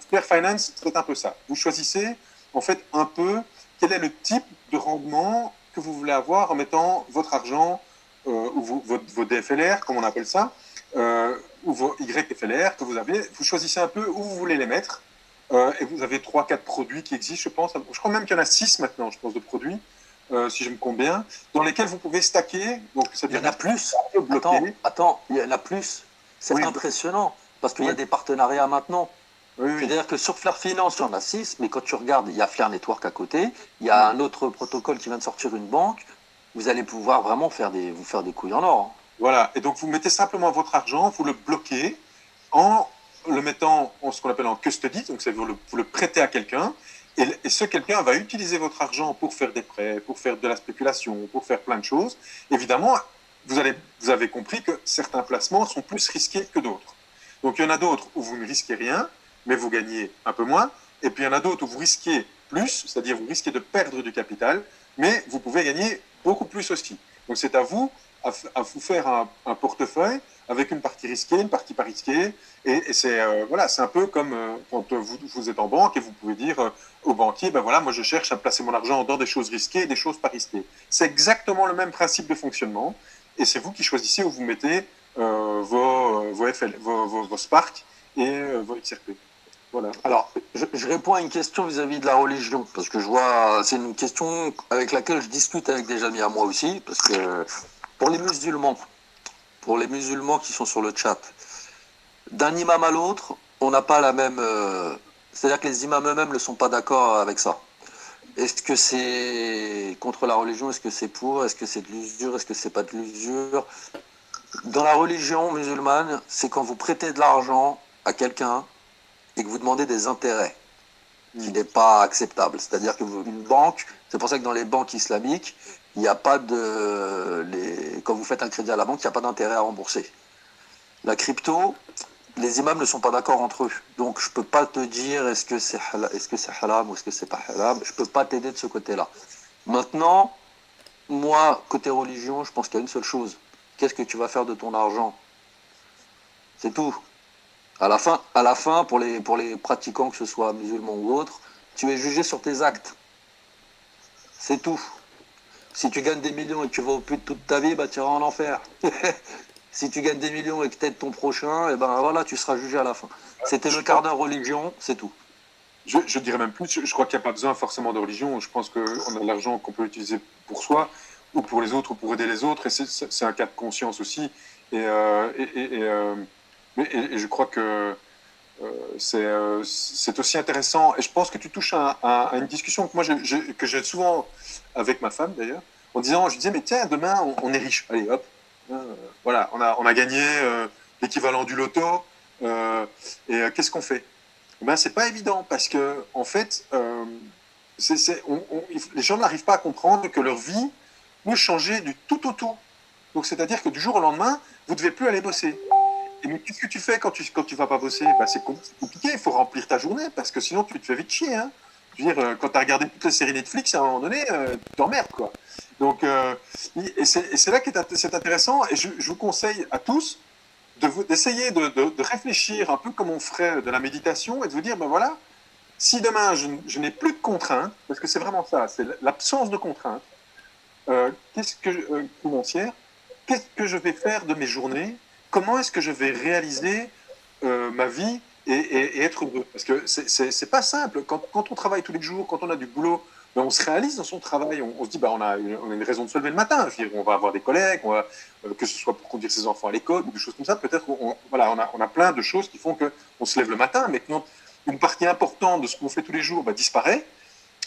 Flair Finance, c'est un peu ça. Vous choisissez, en fait, un peu quel est le type de rendement que vous voulez avoir en mettant votre argent, ou vos DFLR, comme on appelle ça, ou vos YFLR que vous avez. Vous choisissez un peu où vous voulez les mettre. Et vous avez 3-4 produits qui existent, je pense. Je crois même qu'il y en a 6 maintenant, je pense, de produits, si je me compte bien, dans lesquels vous pouvez stacker. Donc, Il y en a plus. Bloquer. Attends, il y en a plus. C'est impressionnant. Parce qu'il y a des partenariats maintenant. Oui. C'est-à-dire que sur Flair Finance, il y en a 6, mais quand tu regardes, il y a Flair Network à côté, il y a un autre protocole qui vient de sortir, une banque. Vous allez pouvoir vraiment vous faire des couilles en or. Hein. Voilà. Et donc, vous mettez simplement votre argent, vous le bloquez en le mettant en ce qu'on appelle en custody, donc vous le prêtez à quelqu'un, et ce quelqu'un va utiliser votre argent pour faire des prêts, pour faire de la spéculation, pour faire plein de choses. Évidemment, vous avez compris que certains placements sont plus risqués que d'autres. Donc il y en a d'autres où vous ne risquez rien, mais vous gagnez un peu moins, et puis il y en a d'autres où vous risquez plus, c'est-à-dire vous risquez de perdre du capital, mais vous pouvez gagner beaucoup plus aussi. Donc c'est à vous vous faire un portefeuille avec une partie risquée, une partie pas risquée, et c'est un peu comme quand vous êtes en banque et vous pouvez dire au banquier, moi je cherche à placer mon argent dans des choses risquées et des choses pas risquées. C'est exactement le même principe de fonctionnement, et c'est vous qui choisissez où vous mettez vos Spark et vos XRP. Voilà. Alors, je réponds à une question vis-à-vis de la religion, parce que je vois, c'est une question avec laquelle je discute avec des amis à moi aussi, parce que pour les musulmans qui sont sur le chat, d'un imam à l'autre, on n'a pas la même... c'est-à-dire que les imams eux-mêmes ne sont pas d'accord avec ça. Est-ce que c'est contre la religion? Est-ce que c'est pour? Est-ce que c'est de l'usure? Est-ce que c'est pas de l'usure? Dans la religion musulmane, c'est quand vous prêtez de l'argent à quelqu'un et que vous demandez des intérêts. qui n'est pas acceptable. C'est-à-dire qu'une banque, c'est pour ça que dans les banques islamiques, il n'y a pas quand vous faites un crédit à la banque, il n'y a pas d'intérêt à rembourser. La crypto, les imams ne sont pas d'accord entre eux. Donc je ne peux pas te dire est-ce que c'est haram ou est-ce que c'est pas haram. Je ne peux pas t'aider de ce côté-là. Maintenant, moi, côté religion, je pense qu'il y a une seule chose. Qu'est-ce que tu vas faire de ton argent? C'est tout. À la fin, pour les pratiquants, que ce soit musulmans ou autres, tu es jugé sur tes actes. C'est tout. Si tu gagnes des millions et que tu vas au pute toute ta vie, bah, tu iras en enfer. Si tu gagnes des millions et que tu aides ton prochain, et ben voilà, tu seras jugé à la fin. C'était le quart d'heure religion, c'est tout. Je dirais même plus, je crois qu'il n'y a pas besoin forcément de religion. Je pense qu'on a de l'argent qu'on peut utiliser pour soi, ou pour les autres, ou pour aider les autres. Et c'est un cas de conscience aussi. Et je crois que c'est aussi intéressant. Et je pense que tu touches à une discussion que moi que j'ai souvent avec ma femme d'ailleurs, en disant, je disais, mais tiens, demain on est riche. Allez, hop. Voilà, on a gagné l'équivalent du loto. Qu'est-ce qu'on fait? Ben, c'est pas évident parce que en fait, les gens n'arrivent pas à comprendre que leur vie peut changer du tout au tout. Donc c'est-à-dire que du jour au lendemain, vous ne devez plus aller bosser. Et mais qu'est-ce que tu fais quand tu vas pas bosser? Ben, c'est compliqué, il faut remplir ta journée parce que sinon tu te fais vite chier. Hein. Je veux dire, quand tu as regardé toutes les séries Netflix, à un moment donné, tu t'emmerdes, quoi. Donc, et c'est là que c'est intéressant, et je vous conseille à tous d'essayer de réfléchir un peu comme on ferait de la méditation, et de vous dire, ben voilà, si demain je n'ai plus de contraintes, parce que c'est vraiment ça, c'est l'absence de contraintes, financières, qu'est-ce que je vais faire de mes journées? Comment est-ce que je vais réaliser ma vie et être heureux? Parce que c'est pas simple. Quand on travaille tous les jours, quand on a du boulot, ben on se réalise dans son travail. On se dit, ben on a une raison de se lever le matin. Je veux dire, on va avoir des collègues, que ce soit pour conduire ses enfants à l'école ou des choses comme ça. Peut-être voilà, on a plein de choses qui font qu'on se lève le matin, mais quand une partie importante de ce qu'on fait tous les jours disparaît,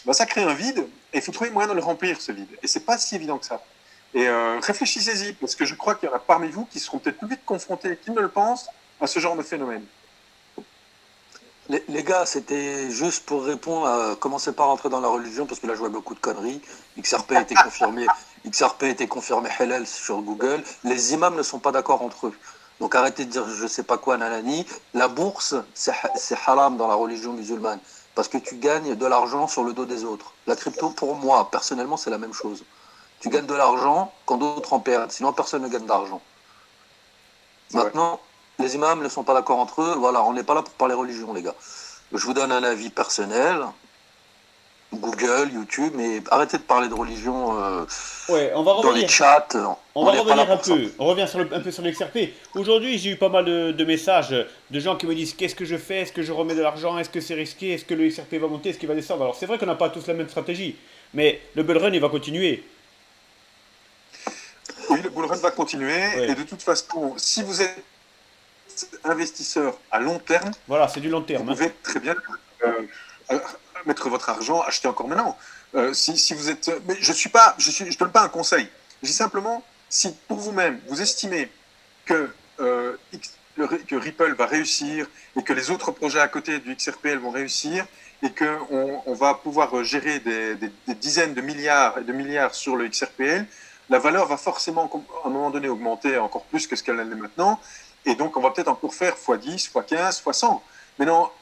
ben ça crée un vide et il faut trouver moyen de le remplir, ce vide. Et c'est pas si évident que ça. Et réfléchissez-y, parce que je crois qu'il y en a parmi vous qui seront peut-être plus vite confrontés qu'ils ne le pensent à ce genre de phénomène. Les gars, c'était juste pour répondre commencez pas à rentrer dans la religion parce que là je vois beaucoup de conneries. XRP a été confirmé halal sur Google. Les imams ne sont pas d'accord entre eux. Donc arrêtez de dire je sais pas quoi, nanani. La bourse, c'est haram dans la religion musulmane parce que tu gagnes de l'argent sur le dos des autres. La crypto, pour moi, personnellement, c'est la même chose. Tu gagnes de l'argent quand d'autres en perdent. Sinon, personne ne gagne d'argent. Maintenant, les imams ne sont pas d'accord entre eux. Voilà, on n'est pas là pour parler religion, les gars. Je vous donne un avis personnel. Google, YouTube, mais arrêtez de parler de religion Ouais, on va dans les revenir. chats. On va n'est pas là revenir un pour ça. peu. On revient un peu sur l'XRP. Aujourd'hui, j'ai eu pas mal de messages de gens qui me disent qu'est-ce que je fais? Est-ce que je remets de l'argent? Est-ce que c'est risqué? Est-ce que le XRP va monter? Est-ce qu'il va descendre? Alors, c'est vrai qu'on n'a pas tous la même stratégie. Mais le bull run, il va continuer. Oui, le bull run va continuer. Ouais. Et de toute façon, si vous êtes investisseur à long terme, Voilà, c'est du long vous terme. Hein. pouvez très bien mettre votre argent, acheter encore maintenant. Si vous êtes, mais je donne pas un conseil. Je dis simplement, si pour vous-même vous estimez que que Ripple va réussir et que les autres projets à côté du XRPL vont réussir et que on va pouvoir gérer des dizaines de milliards et de milliards sur le XRPL, la valeur va forcément à un moment donné augmenter encore plus que ce qu'elle est maintenant. Et donc, on va peut-être encore faire x10, x15, x100. Maintenant,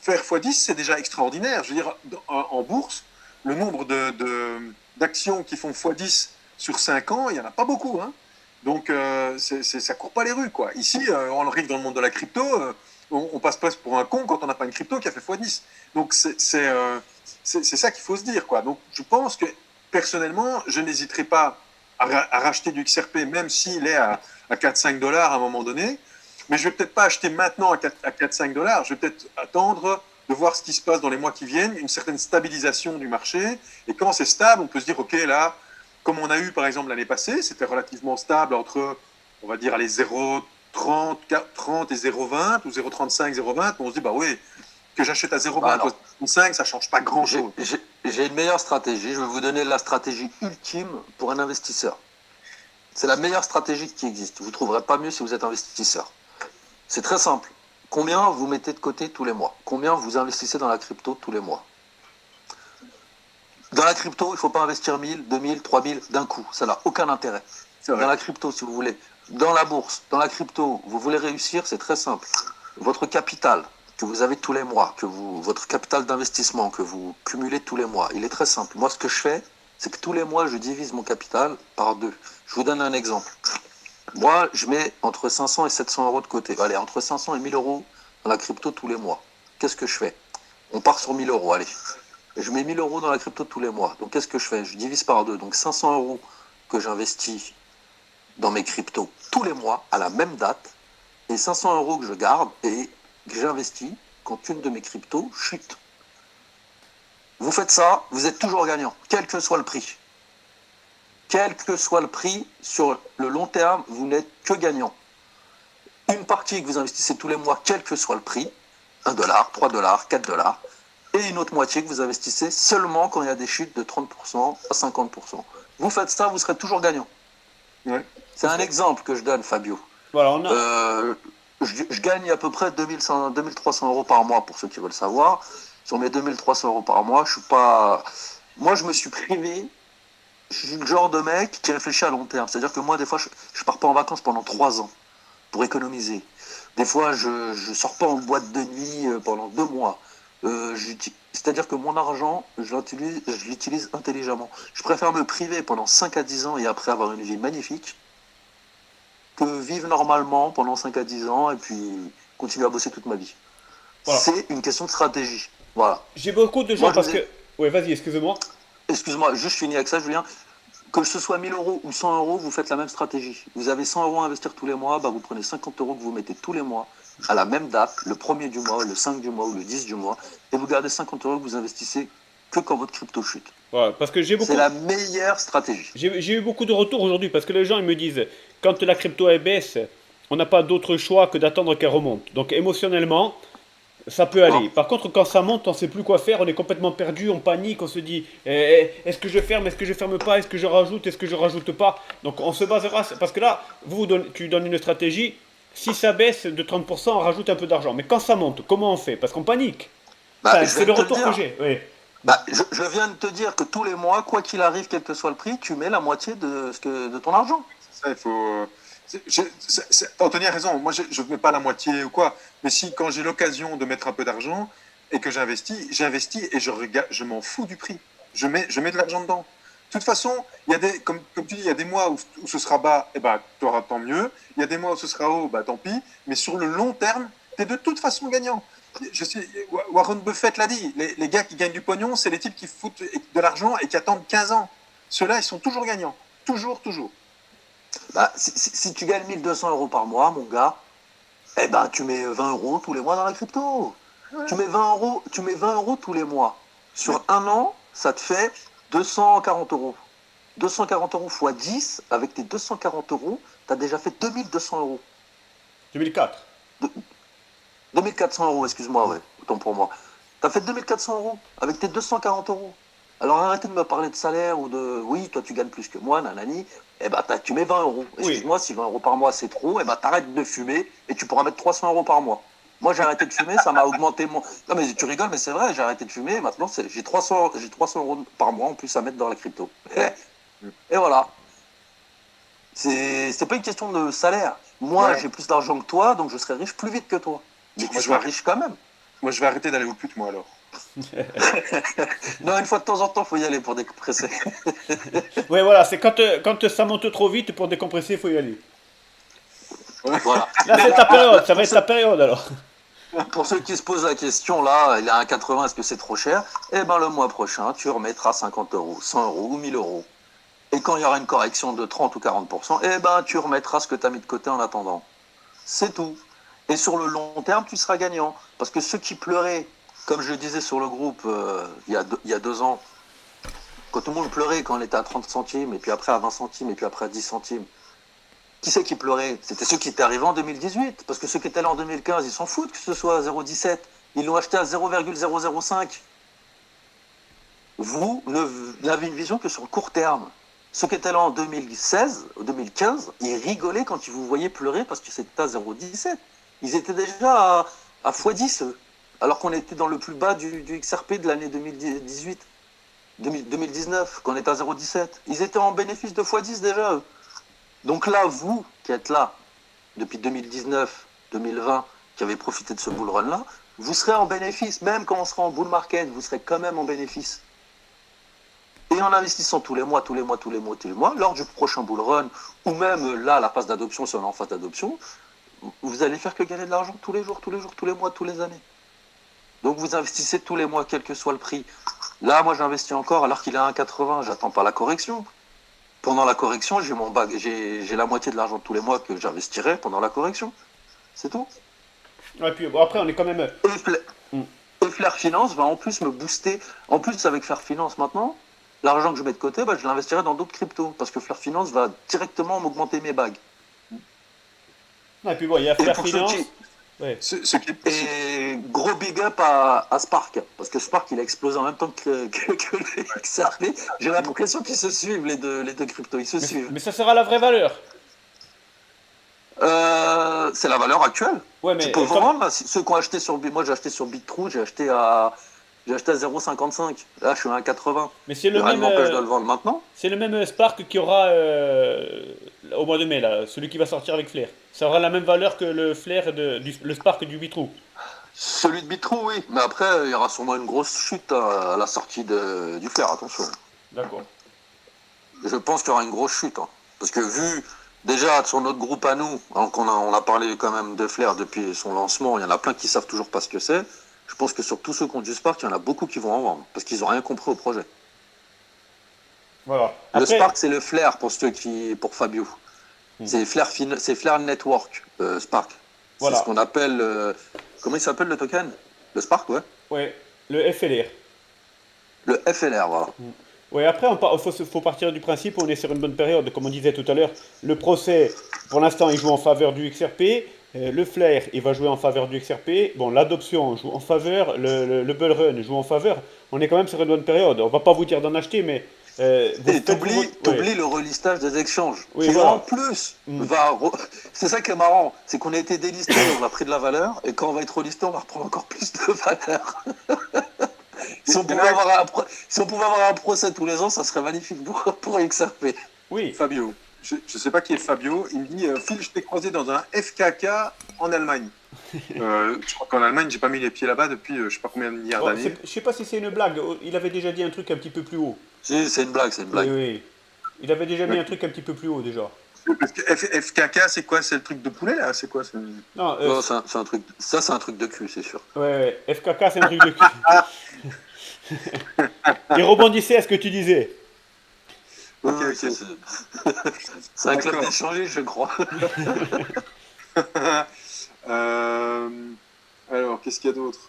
faire x10, c'est déjà extraordinaire. Je veux dire, en bourse, le nombre d'actions qui font x10 sur 5 ans, il n'y en a pas beaucoup. Hein. Donc, ça ne court pas les rues. Quoi. Ici, on arrive dans le monde de la crypto, on passe presque pour un con quand on n'a pas une crypto qui a fait x10. Donc, c'est ça qu'il faut se dire. Quoi. Donc, je pense que, personnellement, je n'hésiterai pas à racheter du XRP, même s'il est à 4-5 dollars à un moment donné. Mais je ne vais peut-être pas acheter maintenant à 4-5 dollars. Je vais peut-être attendre de voir ce qui se passe dans les mois qui viennent, une certaine stabilisation du marché. Et quand c'est stable, on peut se dire, OK, là, comme on a eu par exemple l'année passée, c'était relativement stable entre, on va dire, les 0,30 et 0,20 ou 0,35, 0,20. On se dit, bah oui, que j'achète à 0,20 ou 0,35, ça ne change pas grand-chose. J'ai une meilleure stratégie. Je vais vous donner la stratégie ultime pour un investisseur. C'est la meilleure stratégie qui existe. Vous ne trouverez pas mieux si vous êtes investisseur. C'est très simple. Combien vous mettez de côté tous les mois? Combien vous investissez dans la crypto tous les mois? Dans la crypto, il ne faut pas investir 1000, 2000, 3000 d'un coup. Ça n'a aucun intérêt. C'est vrai. Dans la crypto, si vous voulez. Dans la bourse, dans la crypto, vous voulez réussir, c'est très simple. Votre capital que vous avez tous les mois, votre capital d'investissement que vous cumulez tous les mois, il est très simple. Moi, ce que je fais, c'est que tous les mois, je divise mon capital par 2. Je vous donne un exemple. Moi, je mets entre 500 et 700 euros de côté. Allez, entre 500 et 1000 euros dans la crypto tous les mois. Qu'est-ce que je fais? On part sur 1000 euros, allez. Je mets 1000 euros dans la crypto tous les mois. Donc, qu'est-ce que je fais? Je divise par 2. Donc, 500 euros que j'investis dans mes cryptos tous les mois à la même date et 500 euros que je garde et que j'investis quand une de mes cryptos chute. Vous faites ça, vous êtes toujours gagnant, quel que soit le prix. Quel que soit le prix, sur le long terme, vous n'êtes que gagnant. Une partie que vous investissez tous les mois, quel que soit le prix, 1 dollar, 3 dollars, 4 dollars, et une autre moitié que vous investissez seulement quand il y a des chutes de 30% à 50%. Vous faites ça, vous serez toujours gagnant. Ouais. C'est un exemple que je donne, Fabio. Voilà, on a... Je gagne à peu près 2300 euros par mois, pour ceux qui veulent savoir. Sur mes 2300 euros par mois, je suis pas... Moi, je me suis privé. Je suis le genre de mec qui réfléchit à long terme. C'est-à-dire que moi, des fois, je pars pas en vacances pendant 3 ans pour économiser. Des fois, je sors pas en boîte de nuit pendant 2 mois. C'est-à-dire que mon argent, je l'utilise intelligemment. Je préfère me priver pendant 5 à 10 ans et après avoir une vie magnifique que vivre normalement pendant 5 à 10 ans et puis continuer à bosser toute ma vie. Voilà. C'est une question de stratégie. Voilà. J'ai beaucoup de gens Moi, parce que... Ouais, vas-y, excuse-moi. Excuse-moi, juste finis avec ça, Julien. Que ce soit 1000 euros ou 100 euros, vous faites la même stratégie. Vous avez 100 euros à investir tous les mois, bah vous prenez 50 euros que vous mettez tous les mois à la même date, le 1er du mois, le 5 du mois ou le 10 du mois, et vous gardez 50 euros que vous investissez que quand votre crypto chute. Voilà, parce que j'ai beaucoup... C'est la meilleure stratégie. J'ai eu beaucoup de retours aujourd'hui parce que les gens ils me disent quand la crypto elle baisse, on n'a pas d'autre choix que d'attendre qu'elle remonte. Donc émotionnellement, ça peut aller. Par contre, quand ça monte, on ne sait plus quoi faire, on est complètement perdu, on panique, on se dit est-ce que je ferme, est-ce que je ferme pas, est-ce que je rajoute, est-ce que je rajoute pas. Donc on se basera parce que là, tu donnes une stratégie. Si ça baisse de 30%, on rajoute un peu d'argent. Mais quand ça monte, comment on fait? Parce qu'on panique. Bah, C'est le retour que j'ai. Oui. Bah, je viens de te dire que tous les mois, quoi qu'il arrive, quel que soit le prix, tu mets la moitié de ton argent. Ça, il faut. Anthony a raison. Moi, je ne mets pas la moitié ou quoi. Mais si, quand j'ai l'occasion de mettre un peu d'argent et que j'investis et je m'en fous du prix. Je mets de l'argent dedans. De toute façon, il y a comme tu dis, il y a des mois où ce sera bas, et ben, tu auras tant mieux. Il y a des mois où ce sera haut, bah, tant pis. Mais sur le long terme, tu es de toute façon gagnant. Je sais, Warren Buffett l'a dit. Les gars qui gagnent du pognon, c'est les types qui foutent de l'argent et qui attendent 15 ans. Ceux-là, ils sont toujours gagnants. Toujours, toujours. Bah, si tu gagnes 1200 euros par mois, mon gars, eh ben, tu mets 20 euros tous les mois dans la crypto. Ouais. Tu mets 20 euros tous les mois. Sur un an, ça te fait 240 euros. 240 euros x 10, avec tes 240 euros, tu as déjà fait 2200 euros. 2004. 2400 euros, excuse-moi, ouais, autant pour moi. Tu as fait 2400 euros avec tes 240 euros. Alors arrêtez de me parler de salaire ou de oui, toi tu gagnes plus que moi, nanani. Eh ben tu mets 20 euros. Excuse-moi, si 20 euros par mois c'est trop, eh ben t'arrêtes de fumer et tu pourras mettre 300 euros par mois. Moi j'ai arrêté de fumer, ça m'a augmenté mon. Non mais tu rigoles, mais c'est vrai, j'ai arrêté de fumer. Maintenant j'ai 300 euros par mois en plus à mettre dans la crypto. Et voilà. C'est pas une question de salaire. Moi j'ai plus d'argent que toi, donc je serai riche plus vite que toi. Mais tu seras riche quand même. Moi je vais arrêter d'aller aux putes moi alors. Non, une fois de temps en temps, il faut y aller pour décompresser. Oui, voilà, c'est quand ça monte trop vite, pour décompresser, il faut y aller. Voilà. Là, c'est ta période, ça va être ta période alors. Pour ceux qui se posent la question, là, il est à 1,80, est-ce que c'est trop cher? Eh bien, le mois prochain, tu remettras 50 euros, 100 euros ou 1000 euros. Et quand il y aura une correction de 30 ou 40%, eh ben, tu remettras ce que tu as mis de côté en attendant. C'est tout. Et sur le long terme, tu seras gagnant. Parce que ceux qui pleuraient, comme je disais sur le groupe il y a 2 ans, quand tout le monde pleurait quand on était à 30 centimes, et puis après à 20 centimes, et puis après à 10 centimes, qui c'est qui pleurait? C'était ceux qui étaient arrivés en 2018. Parce que ceux qui étaient là en 2015, ils s'en foutent que ce soit à 0,17. Ils l'ont acheté à 0,005. Vous n'avez une vision que sur le court terme. Ceux qui étaient là en 2016, ou 2015, ils rigolaient quand ils vous voyaient pleurer parce que c'était à 0,17. Ils étaient déjà à x10, alors qu'on était dans le plus bas du XRP de l'année 2019, qu'on était à 0,17. Ils étaient en bénéfice de x10 déjà, eux. Donc là, vous qui êtes là depuis 2019, 2020, qui avez profité de ce bull run-là, vous serez en bénéfice. Même quand on sera en bull market, vous serez quand même en bénéfice. Et en investissant tous les mois, lors du prochain bull run, ou même là, la phase d'adoption, si on est en phase d'adoption, vous allez faire que gagner de l'argent tous les jours, tous les mois, tous les années. Donc vous investissez tous les mois, quel que soit le prix. Là, moi, j'investis encore alors qu'il est à 1,80. J'attends pas la correction. Pendant la correction, j'ai la moitié de l'argent tous les mois que j'investirai pendant la correction. C'est tout. Ouais, puis bon, après, on est quand même. Et Flair Finance va en plus me booster. En plus, avec Flair Finance maintenant, l'argent que je mets de côté, je l'investirai dans d'autres cryptos. Parce que Flair Finance va directement m'augmenter mes bagues. Ouais, puis bon, il y a Flair Finance. Ouais. Et gros big up à Spark, parce que Spark il a explosé en même temps que le XRP. J'ai l'impression qu'ils se suivent les deux cryptos, ils se suivent. Mais ça sera la vraie valeur. C'est la valeur actuelle. Ouais, mais tu peux vendre là, ceux qui ont acheté sur moi j'ai acheté sur BitTrue, j'ai acheté à 0,55. Là je suis à 1,80. Mais c'est le même que je dois le vendre maintenant. C'est le même Spark qui aura au mois de mai là, celui qui va sortir avec Flair. Ça aura la même valeur que le Flair le Spark du BitTrue. Celui de BitTrue, oui. Mais après, il y aura sûrement une grosse chute à la sortie du Flair, attention. D'accord. Je pense qu'il y aura une grosse chute. Parce que vu, déjà, sur notre groupe à nous, on a parlé quand même de Flair depuis son lancement, il y en a plein qui savent toujours pas ce que c'est. Je pense que sur tous ceux qui ont du Spark, il y en a beaucoup qui vont en vendre. Parce qu'ils n'ont rien compris au projet. Voilà. Après, le Spark, c'est le Flair pour Fabio. C'est Flair Network, Spark. Voilà. C'est ce qu'on appelle... comment il s'appelle le token? Le Spark, ouais. Ouais, le FLR. Le FLR, voilà. Ouais, après, faut partir du principe où on est sur une bonne période. Comme on disait tout à l'heure, le procès, pour l'instant, il joue en faveur du XRP. Le Flair, il va jouer en faveur du XRP. Bon, l'adoption joue en faveur. Le Bull Run joue en faveur. On est quand même sur une bonne période. On va pas vous dire d'en acheter, mais... et t'oublies le relistage des exchanges. Oui, qui voilà. en plus c'est ça qui est marrant, c'est qu'on a été délisté, on a pris de la valeur, et quand on va être relisté, on va reprendre encore plus de valeur. Si on pouvait avoir un procès tous les ans, ça serait magnifique pour XRP. Oui. Fabio, je ne sais pas qui est Fabio, il me dit Phil, je t'ai croisé dans un FKK en Allemagne. Je crois qu'en Allemagne, j'ai pas mis les pieds là-bas depuis je sais pas combien de milliards d'années. Je sais pas si c'est une blague, il avait déjà dit un truc un petit peu plus haut. Si, c'est une blague. Oui. Il avait déjà mis un truc un petit peu plus haut déjà. Parce que FKK, c'est quoi? C'est le truc de poulet là? C'est quoi? Non, c'est un truc. Ça, c'est un truc de cul, c'est sûr. Ouais. FKK, c'est un truc de cul. Il rebondissait à ce que tu disais. Ok. C'est un club d'échanger, je crois. Alors, qu'est-ce qu'il y a d'autre?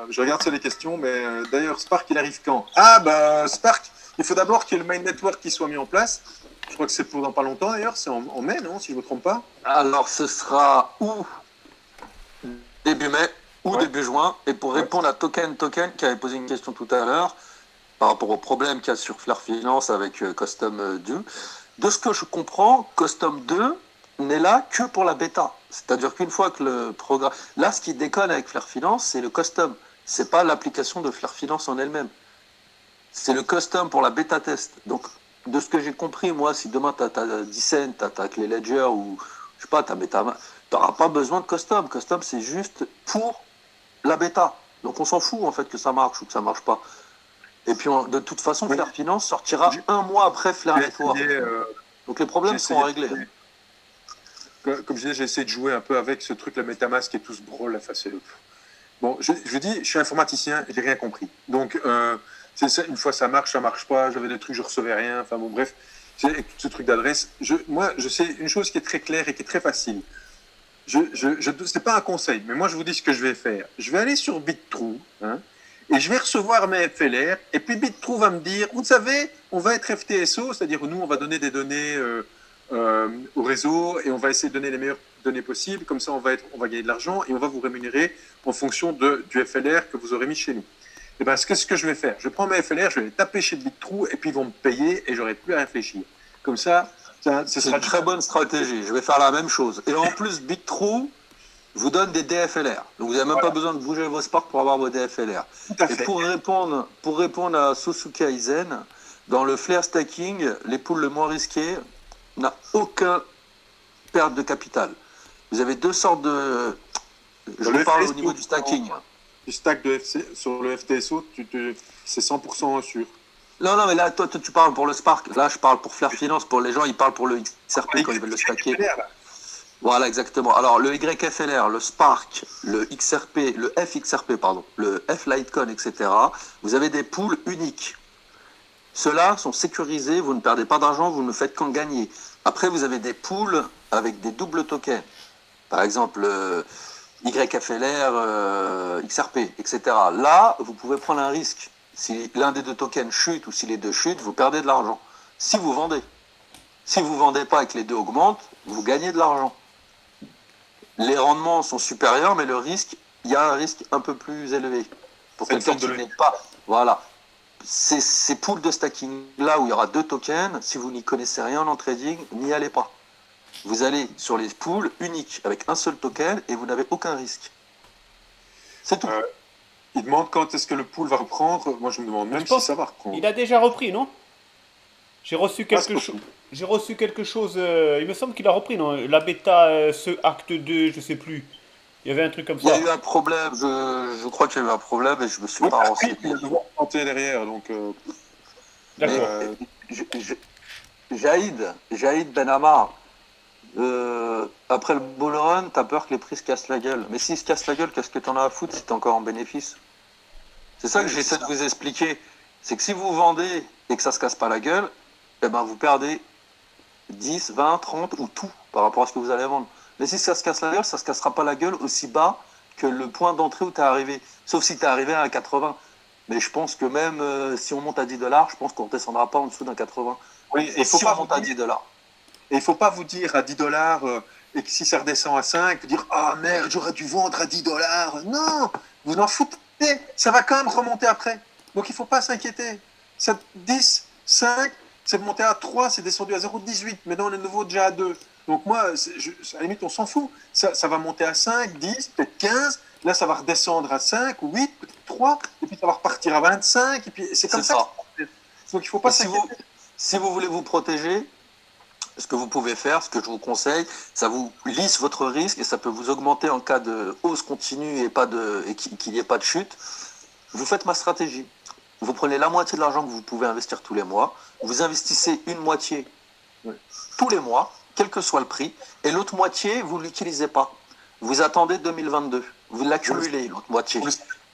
Je regarde sur les questions, mais d'ailleurs, Spark, il arrive quand? Ah, bah, Spark, il faut d'abord qu'il y ait le main network qui soit mis en place. Je crois que c'est pour dans pas longtemps d'ailleurs, c'est en mai, non, si je ne me trompe pas? Alors, ce sera ou début mai ou début juin. Et pour répondre à Token, qui avait posé une question tout à l'heure, par rapport au problème qu'il y a sur Flair Finance avec Custom 2, de ce que je comprends, Custom 2 n'est là que pour la bêta. C'est-à-dire qu'une fois que le programme... Là, ce qui déconne avec Flair Finance, c'est le custom. C'est pas l'application de Flair Finance en elle-même. C'est le custom pour la bêta test. Donc, de ce que j'ai compris, moi, si demain tu as 10 cents, tu as Clay Ledger ou, je sais pas, tu n'auras pas besoin de custom. Custom, c'est juste pour la bêta. Donc, on s'en fout, en fait, que ça marche ou que ça marche pas. Et puis, de toute façon, Flair Finance sortira un mois après Flair Network. Donc, les problèmes sont réglés. Comme je disais, j'ai essayé de jouer un peu avec ce truc, la MetaMask et tout ce brawl. Bon, je dis, je suis informaticien, j'ai rien compris. Donc, une fois ça marche pas, j'avais des trucs, je recevais rien. Enfin bon, bref, ce truc d'adresse. Moi, je sais une chose qui est très claire et qui est très facile. C'est pas un conseil, mais moi, je vous dis ce que je vais faire. Je vais aller sur BitTrue, et je vais recevoir mes FLR, et puis BitTrue va me dire, vous savez, on va être FTSO, c'est-à-dire nous, on va donner des données au réseau et on va essayer de donner les meilleures données possibles. Comme ça, on va gagner de l'argent et on va vous rémunérer en fonction du FLR que vous aurez mis chez nous. Et ben, ce que je vais faire, je prends mes FLR, je vais les taper chez BitTrue et puis ils vont me payer et j'aurai plus à réfléchir. Comme ça, ce c'est sera une très bonne stratégie. Je vais faire la même chose. Et en plus, BitTrue, vous donne des DFLR. Donc vous n'avez même pas besoin de bouger vos Spark pour avoir vos DFLR. Tout à Et fait. pour répondre à Sosuke Aizen, dans le flare stacking, les poules le moins risquées n'a aucun perte de capital. Vous avez deux sortes de... Je Le vous parle au FTSO, niveau du stacking. Tu stack sur le FTSO, c'est 100% sûr. Non, mais là, toi, tu parles pour le Spark. Là, je parle pour Flare Finance. Pour les gens, ils parlent pour le XRP quand ils veulent le stacker. Voilà, exactement. Alors, le YFLR, le Spark, le XRP, le FXRP, pardon, le F Litecoin, etc., vous avez des pools uniques. Ceux-là sont sécurisés, vous ne perdez pas d'argent, vous ne faites qu'en gagner. Après, vous avez des pools avec des doubles tokens. Par exemple, YFLR, XRP, etc. Là, vous pouvez prendre un risque. Si l'un des deux tokens chute ou si les deux chutent, vous perdez de l'argent. Si vous vendez. Si vous ne vendez pas et que les deux augmentent, vous gagnez de l'argent. Les rendements sont supérieurs, mais le risque, il y a un risque un peu plus élevé. Pour C'est une quelqu'un sorte qui de- n'est pas... Voilà. Ces pools de stacking là où il y aura deux tokens, si vous n'y connaissez rien en trading, n'y allez pas. Vous allez sur les pools uniques avec un seul token et vous n'avez aucun risque. C'est tout. Il demande quand est-ce que le pool va reprendre. Moi, je me demande même Je pense si ça va reprendre. Il a déjà repris, non? J'ai reçu Ah, quelque c'est chose. possible. J'ai reçu quelque chose. Il me semble qu'il a repris, non? La bêta, ce acte 2, je sais plus. Il y avait un truc comme Il y ça. a eu un problème, je crois qu'il y a eu un problème et je me suis Oui, pas oui, renseigné. il va devoir tenter derrière. Donc, D'accord. Je- je- Jaïd Benamar, après le bull run, t'as peur que les prix se cassent la gueule. Mais s'ils se cassent la gueule, qu'est-ce que t'en as à foutre si t'es encore en bénéfice? C'est ça que Oui, j'essaie c'est de vous expliquer. C'est que si vous vendez et que ça se casse pas la gueule, eh ben vous perdez 10, 20, 30 ou tout par rapport à ce que vous allez vendre. Mais si ça se casse la gueule, ça se cassera pas la gueule aussi bas que le point d'entrée où tu es arrivé. Sauf si tu es arrivé à un 80. Mais je pense que même si on monte à 10 dollars, je pense qu'on ne descendra pas en dessous d'un 80. oui, et il faut Si pas on vous monte à dire, 10 dollars. et il faut pas vous dire à 10 dollars et que si ça redescend à 5, vous dire ah merde, j'aurais dû vendre à 10 dollars. Non, vous en foutez. Ça va quand même remonter après. Donc il faut pas s'inquiéter. 10, 5, c'est monté à 3, c'est descendu à 0,18. Maintenant, on est de nouveau déjà à 2. Donc moi, à la limite, on s'en fout. Ça va monter à 5, 10, peut-être 15. Là, ça va redescendre à 5 ou 8, peut-être 3. Et puis, ça va repartir à 25. Et puis, c'est comme C'est ça. ça. Donc, il faut pas Si s'inquiéter. si vous voulez vous protéger, ce que vous pouvez faire, ce que je vous conseille, ça vous lisse votre risque et ça peut vous augmenter en cas de hausse continue et qu'il n'y ait pas de chute. Vous faites ma stratégie. Vous prenez la moitié de l'argent que vous pouvez investir tous les mois, vous investissez une moitié tous les mois, quel que soit le prix, et l'autre moitié, vous ne l'utilisez pas. Vous attendez 2022. Vous l'accumulez, l'autre moitié.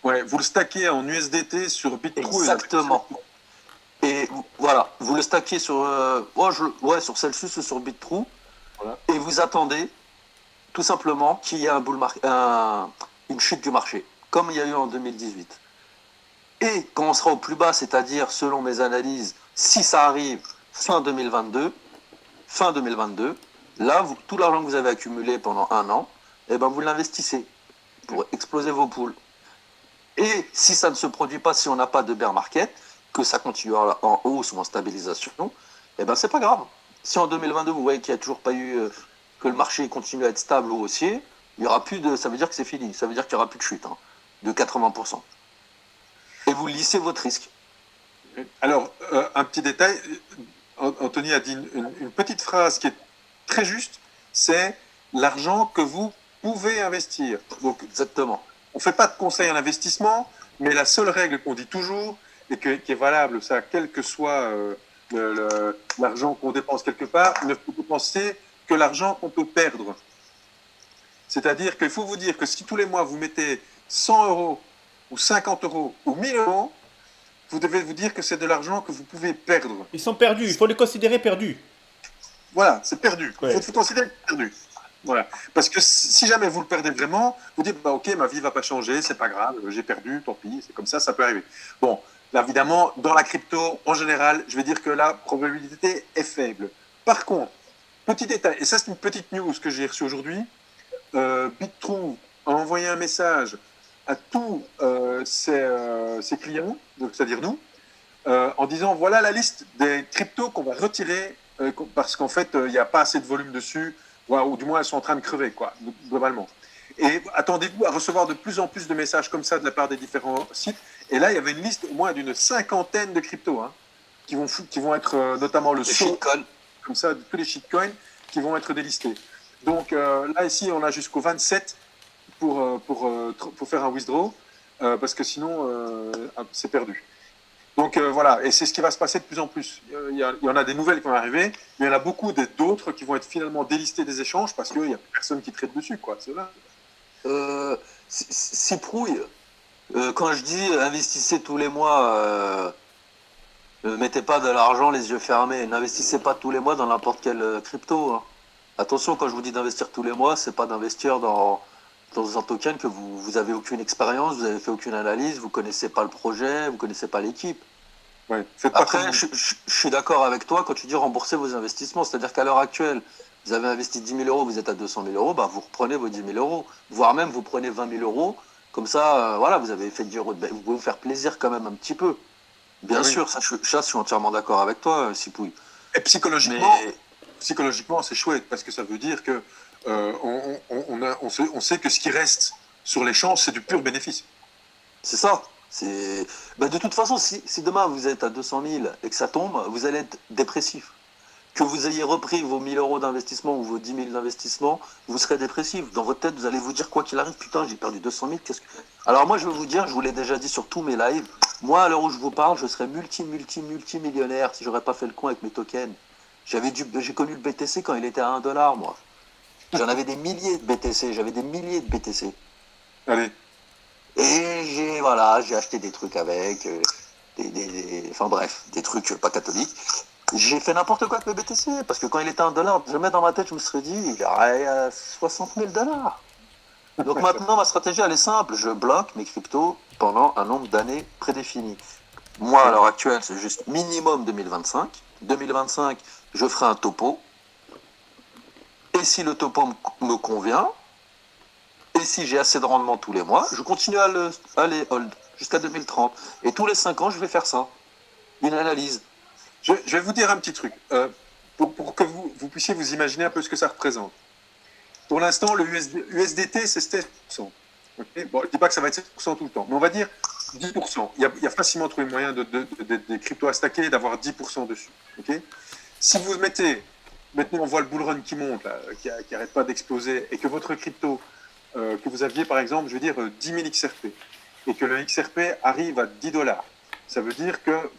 Vous le stackez en USDT sur BitTrue. Exactement. Et voilà, vous le stackez sur, sur Celsius ou sur BitTrue, Voilà. et vous attendez tout simplement qu'il y ait une chute du marché, comme il y a eu en 2018. Et quand on sera au plus bas, c'est-à-dire, selon mes analyses, si ça arrive fin 2022, là, tout l'argent que vous avez accumulé pendant un an, eh ben, vous l'investissez pour exploser vos poules. Et si ça ne se produit pas, si on n'a pas de bear market, que ça continue en hausse ou en stabilisation, eh ben, c'est pas grave. Si en 2022, vous voyez qu'il n'y a toujours pas eu, que le marché continue à être stable ou haussier, il y aura plus de, ça veut dire que c'est fini. Ça veut dire qu'il n'y aura plus de chute, de 80%. Et vous lissez votre risque. Alors, un petit détail. Anthony a dit une petite phrase qui est très juste, c'est l'argent que vous pouvez investir. Donc, Exactement. on ne fait pas de conseil en investissement, mais la seule règle qu'on dit toujours, et qui est valable, ça, quel que soit l'argent qu'on dépense quelque part, il ne faut dépenser que l'argent qu'on peut perdre. C'est-à-dire qu'il faut vous dire que si tous les mois vous mettez 100 euros ou 50 euros ou 1000 euros, vous devez vous dire que c'est de l'argent que vous pouvez perdre. Ils sont perdus, il faut les considérer perdus. Voilà, c'est perdu. Il Ouais. faut considérer que c'est perdu. Voilà. Parce que si jamais vous le perdez vraiment, vous dites bah, ok, ma vie va pas changer, c'est pas grave, j'ai perdu, tant pis, c'est comme ça peut arriver. Bon, là évidemment, dans la crypto, en général, je vais dire que la probabilité est faible. Par contre, petit détail, et ça c'est une petite news que j'ai reçue aujourd'hui, BitTrue a envoyé un message à tous ses clients, donc c'est-à-dire nous, en disant voilà la liste des cryptos qu'on va retirer parce qu'en fait il n'y a pas assez de volume dessus, ou du moins elles sont en train de crever, quoi, globalement. Et attendez-vous à recevoir de plus en plus de messages comme ça de la part des différents sites. Et là, il y avait une liste au moins d'une 50aine de cryptos qui vont être notamment le Les SO, shitcoins. comme ça, tous les shitcoins qui vont être délistés. Donc là, ici, on a jusqu'au 27 pour faire un withdraw, parce que sinon, c'est perdu. Donc voilà, et c'est ce qui va se passer de plus en plus. Il y en a des nouvelles qui vont arriver, mais il y en a beaucoup d'autres qui vont être finalement délistées des échanges parce qu'il n'y a personne qui traite dessus, quoi. C'est là. Ciprouille, quand je dis investissez tous les mois, ne mettez pas de l'argent les yeux fermés, n'investissez pas tous les mois dans n'importe quelle crypto. Hein. Attention, quand je vous dis d'investir tous les mois, c'est pas d'investir dans un token que vous avez aucune expérience, vous avez fait aucune analyse, vous connaissez pas le projet, vous connaissez pas l'équipe. Ouais, faites pas Après, comme- je suis d'accord avec toi quand tu dis rembourser vos investissements. C'est-à-dire qu'à l'heure actuelle, vous avez investi 10 000 euros, vous êtes à 200 000 euros, bah vous reprenez vos 10 000 euros. Voire même, vous prenez 20 000 euros. Comme ça, voilà, vous avez fait du euro. Vous pouvez vous faire plaisir quand même un petit peu. Bien Ah oui. sûr, je suis entièrement d'accord avec toi, Sipouille. Et psychologiquement, Mais c'est chouette parce que ça veut dire que on sait que ce qui reste sur l'échange, c'est du pur bénéfice. c'est ça. De toute façon, si demain vous êtes à 200 000 et que ça tombe, vous allez être dépressif. Que vous ayez repris vos 1 000 euros d'investissement ou vos 10 000 d'investissement, vous serez dépressif. Dans votre tête, vous allez vous dire quoi qu'il arrive, putain, j'ai perdu 200 000, qu'est-ce que... Alors moi, je vais vous dire, je vous l'ai déjà dit sur tous mes lives, moi, à l'heure où je vous parle, je serais multimillionnaire si j'aurais pas fait le con avec mes tokens. J'ai connu le BTC quand il était à 1 $, moi. J'en avais des milliers de BTC, Allez, Et j'ai acheté des trucs avec, enfin bref, des trucs pas catholiques. J'ai fait n'importe quoi avec le BTC, parce que quand il était à 1 $, jamais dans ma tête, je me serais dit, il y aurait 60 000 $. Donc maintenant, ma stratégie, elle est simple. Je bloque mes cryptos pendant un nombre d'années prédéfini. Moi, à l'heure actuelle, c'est juste minimum 2025. 2025, je ferai un topo. Et si le topo me convient, et si j'ai assez de rendement tous les mois, je continue à les hold jusqu'à 2030. Et tous les 5 ans, je vais faire ça. Une analyse. je vais vous dire un petit truc pour que vous puissiez vous imaginer un peu ce que ça représente. Pour l'instant, le USDT, c'est 7%. Okay, bon, je ne dis pas que ça va être 7% tout le temps, mais on va dire 10%. Il y a facilement trouvé moyen des cryptos à stacker et d'avoir 10% dessus. Okay, si vous mettez, maintenant on voit le bull run qui monte, là, qui n'arrête pas d'exploser, et que votre crypto, que vous aviez par exemple, je veux dire 10 000 XRP, et que le XRP arrive à 10 $, ça veut dire que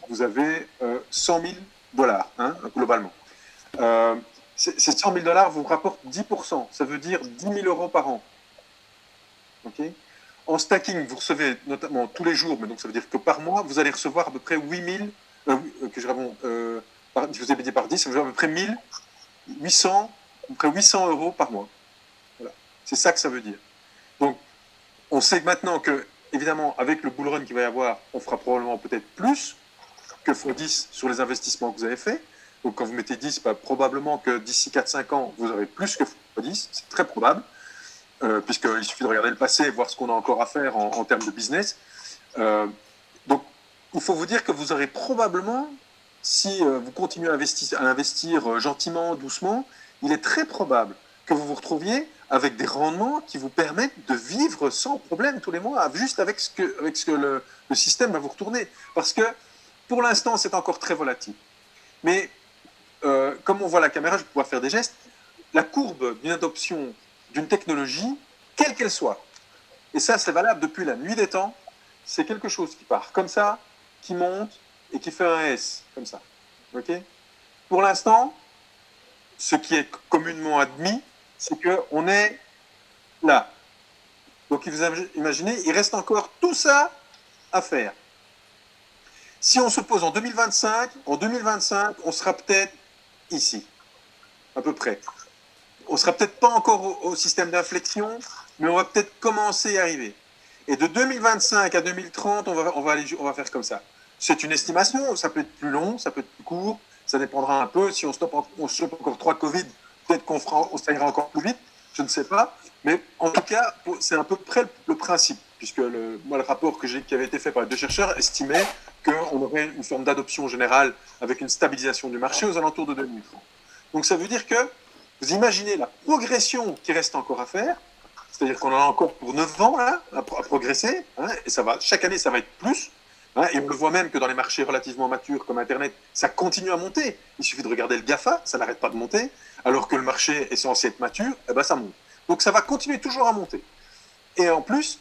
vous avez 100 000 $, hein, globalement. Ces 100 000 $ vous rapportent 10%, ça veut dire 10 000 euros par an. Okay, en stacking, vous recevez notamment tous les jours, mais donc ça veut dire que par mois, vous allez recevoir à peu près 8 000, je vous ai dit par 10, ça veut dire à peu près 800 euros par mois. Voilà. C'est ça que ça veut dire. Donc, on sait maintenant que, évidemment, avec le bull run qu'il va y avoir, on fera probablement peut-être plus que x10 sur les investissements que vous avez faits. Donc, quand vous mettez 10, probablement que d'ici 4-5 ans, vous aurez plus que x10, c'est très probable. Puisqu'il suffit de regarder le passé et voir ce qu'on a encore à faire en termes de business. Donc, il faut vous dire que vous aurez probablement, si vous continuez à investir gentiment, doucement, il est très probable que vous vous retrouviez avec des rendements qui vous permettent de vivre sans problème tous les mois, juste avec ce que le système va vous retourner. Parce que, pour l'instant, c'est encore très volatile. Mais, comme on voit la caméra, je vais pouvoir faire des gestes. La courbe d'une adoption d'une technologie, quelle qu'elle soit. Et ça, c'est valable depuis la nuit des temps. C'est quelque chose qui part comme ça, qui monte et qui fait un S, comme ça. Okay, pour l'instant, ce qui est communément admis, c'est qu'on est là. Donc, vous imaginez, il reste encore tout ça à faire. Si on se pose en 2025, on sera peut-être ici, à peu près. On ne sera peut-être pas encore au système d'inflexion, mais on va peut-être commencer à y arriver. Et de 2025 à 2030, on va faire comme ça. C'est une estimation, ça peut être plus long, ça peut être plus court, ça dépendra un peu. Si on stoppe encore 3 Covid, peut-être qu'on ira encore plus vite, je ne sais pas. Mais en tout cas, c'est à peu près le principe, puisque le rapport qui avait été fait par les 2 chercheurs estimait qu'on aurait une forme d'adoption générale avec une stabilisation du marché aux alentours de 2030. Donc ça veut dire que vous imaginez la progression qui reste encore à faire, C'est-à-dire qu'on en a encore pour 9 ans là, à progresser, hein, et chaque année, ça va être plus. Hein, et on le voit même que dans les marchés relativement matures comme Internet, ça continue à monter. Il suffit de regarder le GAFA, ça n'arrête pas de monter, alors que le marché est censé être mature, eh ben ça monte. Donc ça va continuer toujours à monter. Et en plus,